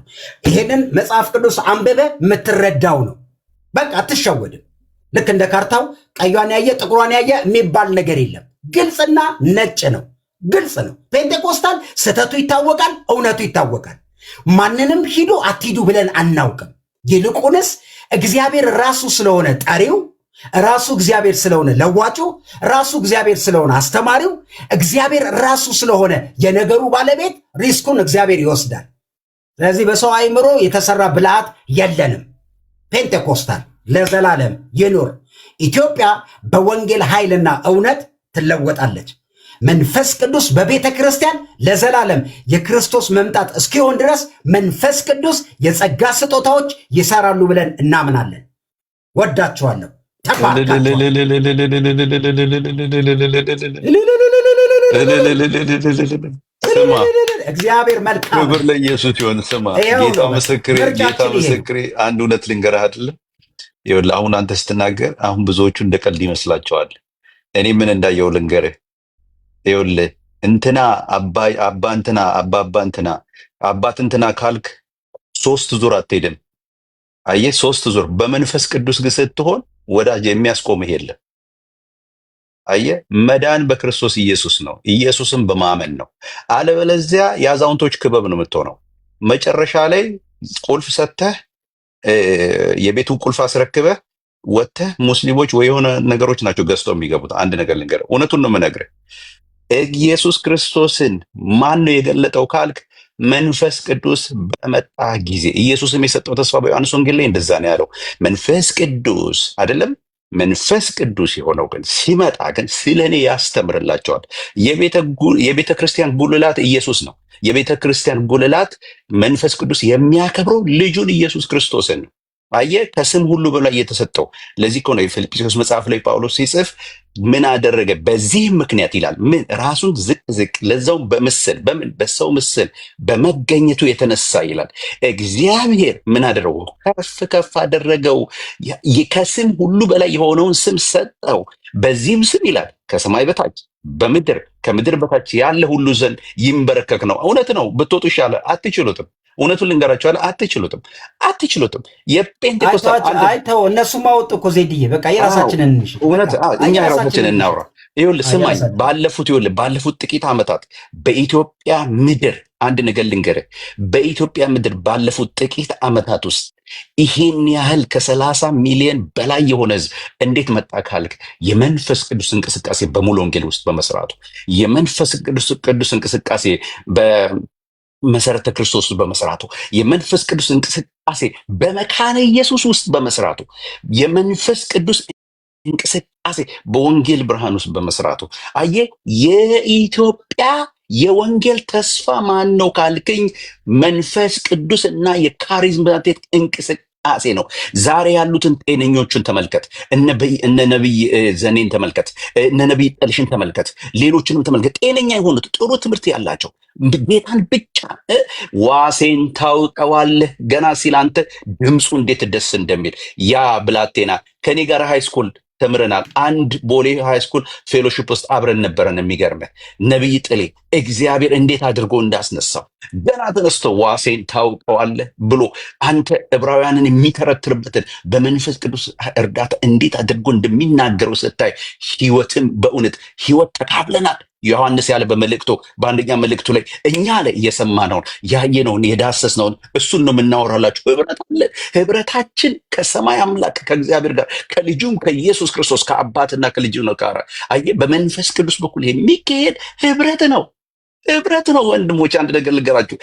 ይሄንን መጽሐፍ ቅዱስ አንብበ የምትረዳው ነው። በቃ አትሸወድም። ልክ እንደ ካርታው ቀዩን ያየ ጥቁሯን ያየ የሚባል ነገር የለም። ግልጽና ነጭ ነው። ግልጽ ነው። ፔንቴኮስታል ስህተቱ ይታወቃል፣ እውነቱ ይታወቃል። ማንንም ሂዱ አትሂዱ ብለን አናውቅም። ይልቁንስ እግዚአብሔር ራሱ ስለሆነ ጠሪው፣ ራሱ እግዚአብሔር ስለሆነ ለዋጩ፣ ራሱ እግዚአብሔር ስለሆነ አስተማሪው፣ እግዚአብሔር ራሱ ስለሆነ የነገሩ ባለቤት ሪስኩን እግዚአብሔር ይወስዳል። ስለዚህ በሰው አእምሮ የተሰራ ብልሃት የለንም። ፔንቴኮስታል ለዘላለም ይኑር። ኢትዮጵያ በወንጌል ኃይልና እውነት ትለወጣለች። መንፈስ ቅዱስ በቤተ ክርስቲያን ለዘላለም የክርስቶስ መምጣት እስኪሆን ድረስ መንፈስ ቅዱስ የጸጋ ስጦታዎች ይሰራሉ ብለን እናምናለን። ወዳችኋለሁ። እግዚአብሔር መልካም። ክብር ለኢየሱስ ይሁን። ስማ ጌታ ምስክሬ አንድ እውነት ልንገርህ አይደለም። ይኸውልህ አሁን አንተ ስትናገር አሁን ብዙዎቹ እንደ ቀልድ ይመስላቸዋል። እኔ ምን እንዳየው ልንገርህ። ይኸውልህ እንትና አባ እንትና አባት እንትና ካልክ 3 ዙር አትሄድም። አየህ 3 ዙር በመንፈስ ቅዱስ ግን ስትሆን ወዳጅ የሚያስቆምህ የለም። አየህ መዳን በክርስቶስ ኢየሱስ ነው። ኢየሱስን በማመን ነው። አለበለዚያ የአዛውንቶች ክበብ ነው የምትሆነው። መጨረሻ ላይ ቁልፍ ሰጥተህ የቤቱን ቁልፍ አስረክበህ ወጥተህ ሙስሊሞች ወይ የሆነ ነገሮች ናቸው ገዝተው የሚገቡት። አንድ ነገር ልንገርህ፣ እውነቱን ነው የምነግርህ። ኢየሱስ ክርስቶስን ማን ነው የገለጠው ካልክ መንፈስ ቅዱስ በመጣ ጊዜ። ኢየሱስም የሰጠው ተስፋ በዮሐንስ ወንጌል ላይ እንደዛ ነው ያለው። መንፈስ ቅዱስ አይደለም፣ መንፈስ ቅዱስ የሆነው ግን ሲመጣ ግን ስለ እኔ ያስተምርላቸዋል። የቤተ ክርስቲያን ጉልላት ኢየሱስ ነው። የቤተ ክርስቲያን ጉልላት መንፈስ ቅዱስ የሚያከብረው ልጁን ኢየሱስ ክርስቶስን ነው። አየህ ከስም ሁሉ በላይ የተሰጠው። ለዚህ እኮ ነው የፊልጵስዩስ መጽሐፍ ላይ ጳውሎስ ሲጽፍ ምን አደረገ? በዚህ ምክንያት ይላል ምን ራሱን ዝቅ ለዛውም በምስል በሰው ምስል በመገኘቱ የተነሳ ይላል እግዚአብሔር ምን አደረገው? ከፍ አደረገው። ከስም ሁሉ በላይ የሆነውን ስም ሰጠው። በዚህም ስም ይላል ከሰማይ በታች በምድር ከምድር በታች ያለ ሁሉ ዘንድ ይንበረከክ ነው። እውነት ነው። ብትወጡ ይሻላል። አትችሉትም። እውነቱን ልንገራቸዋለ። አትችሉትም። የጴንጤኮስታል አይተው እነሱ ማወጡ እኮ ዜድዬ በቃ የራሳችንን እውነት እኛ የራሳችንን እናውራ። ይኸውልህ ስማኝ፣ ባለፉት ጥቂት ዓመታት በኢትዮጵያ ምድር አንድ ነገር ልንገርህ። በኢትዮጵያ ምድር ባለፉት ጥቂት ዓመታት ውስጥ ይህን ያህል ከ30 ሚሊዮን በላይ የሆነ ህዝብ እንዴት መጣ ካልክ የመንፈስ ቅዱስ እንቅስቃሴ በሙሉ ወንጌል ውስጥ በመስራቱ፣ የመንፈስ ቅዱስ እንቅስቃሴ በመሰረተ ክርስቶስ ውስጥ በመስራቱ፣ የመንፈስ ቅዱስ እንቅስቃሴ በመካነ ኢየሱስ ውስጥ በመስራቱ፣ የመንፈስ ቅዱስ እንቅስቃሴ በወንጌል ብርሃን ውስጥ በመስራቱ። አየህ የኢትዮጵያ የወንጌል ተስፋ ማን ነው ካልክኝ መንፈስ ቅዱስ እና የካሪዝማቲክ እንቅስቃሴ ነው። ዛሬ ያሉትን ጤነኞቹን ተመልከት። እነ ነቢይ ዘኔን ተመልከት፣ እነ ነቢይ ጠልሽን ተመልከት፣ ሌሎችንም ተመልከት። ጤነኛ የሆኑት ጥሩ ትምህርት ያላቸው ጌታን ብቻ ዋሴን ታውቀዋለህ ገና ሲል አንተ ድምፁ እንዴት ደስ እንደሚል ያ ብላቴና ከኔ ጋር ሃይስኩል ተምረናል። አንድ ቦሌ ሃይስኩል ፌሎሺፕ ውስጥ አብረን ነበረን። የሚገርምህ ነቢይ ጥሌ እግዚአብሔር እንዴት አድርጎ እንዳስነሳው ገና ተነስቶ ዋሴን ታውቀዋለህ ብሎ አንተ ዕብራውያንን የሚተረትርበትን በመንፈስ ቅዱስ እርዳታ እንዴት አድርጎ እንደሚናገረው ስታይ ህይወትም በእውነት ህይወት ተካፍለናል። ዮሐንስ ያለ በመልእክቱ በአንደኛ መልእክቱ ላይ እኛ ላይ እየሰማነውን ያየነውን የዳሰስነውን እሱን ነው የምናወራላችሁ። ህብረት አለ። ህብረታችን ከሰማይ አምላክ ከእግዚአብሔር ጋር ከልጁም ከኢየሱስ ክርስቶስ ከአባትና ከልጁ ነው ጋር አየህ፣ በመንፈስ ቅዱስ በኩል የሚካሄድ ህብረት ነው። ህብረት ነው ወንድሞች። አንድ ነገር ልገራችሁ፣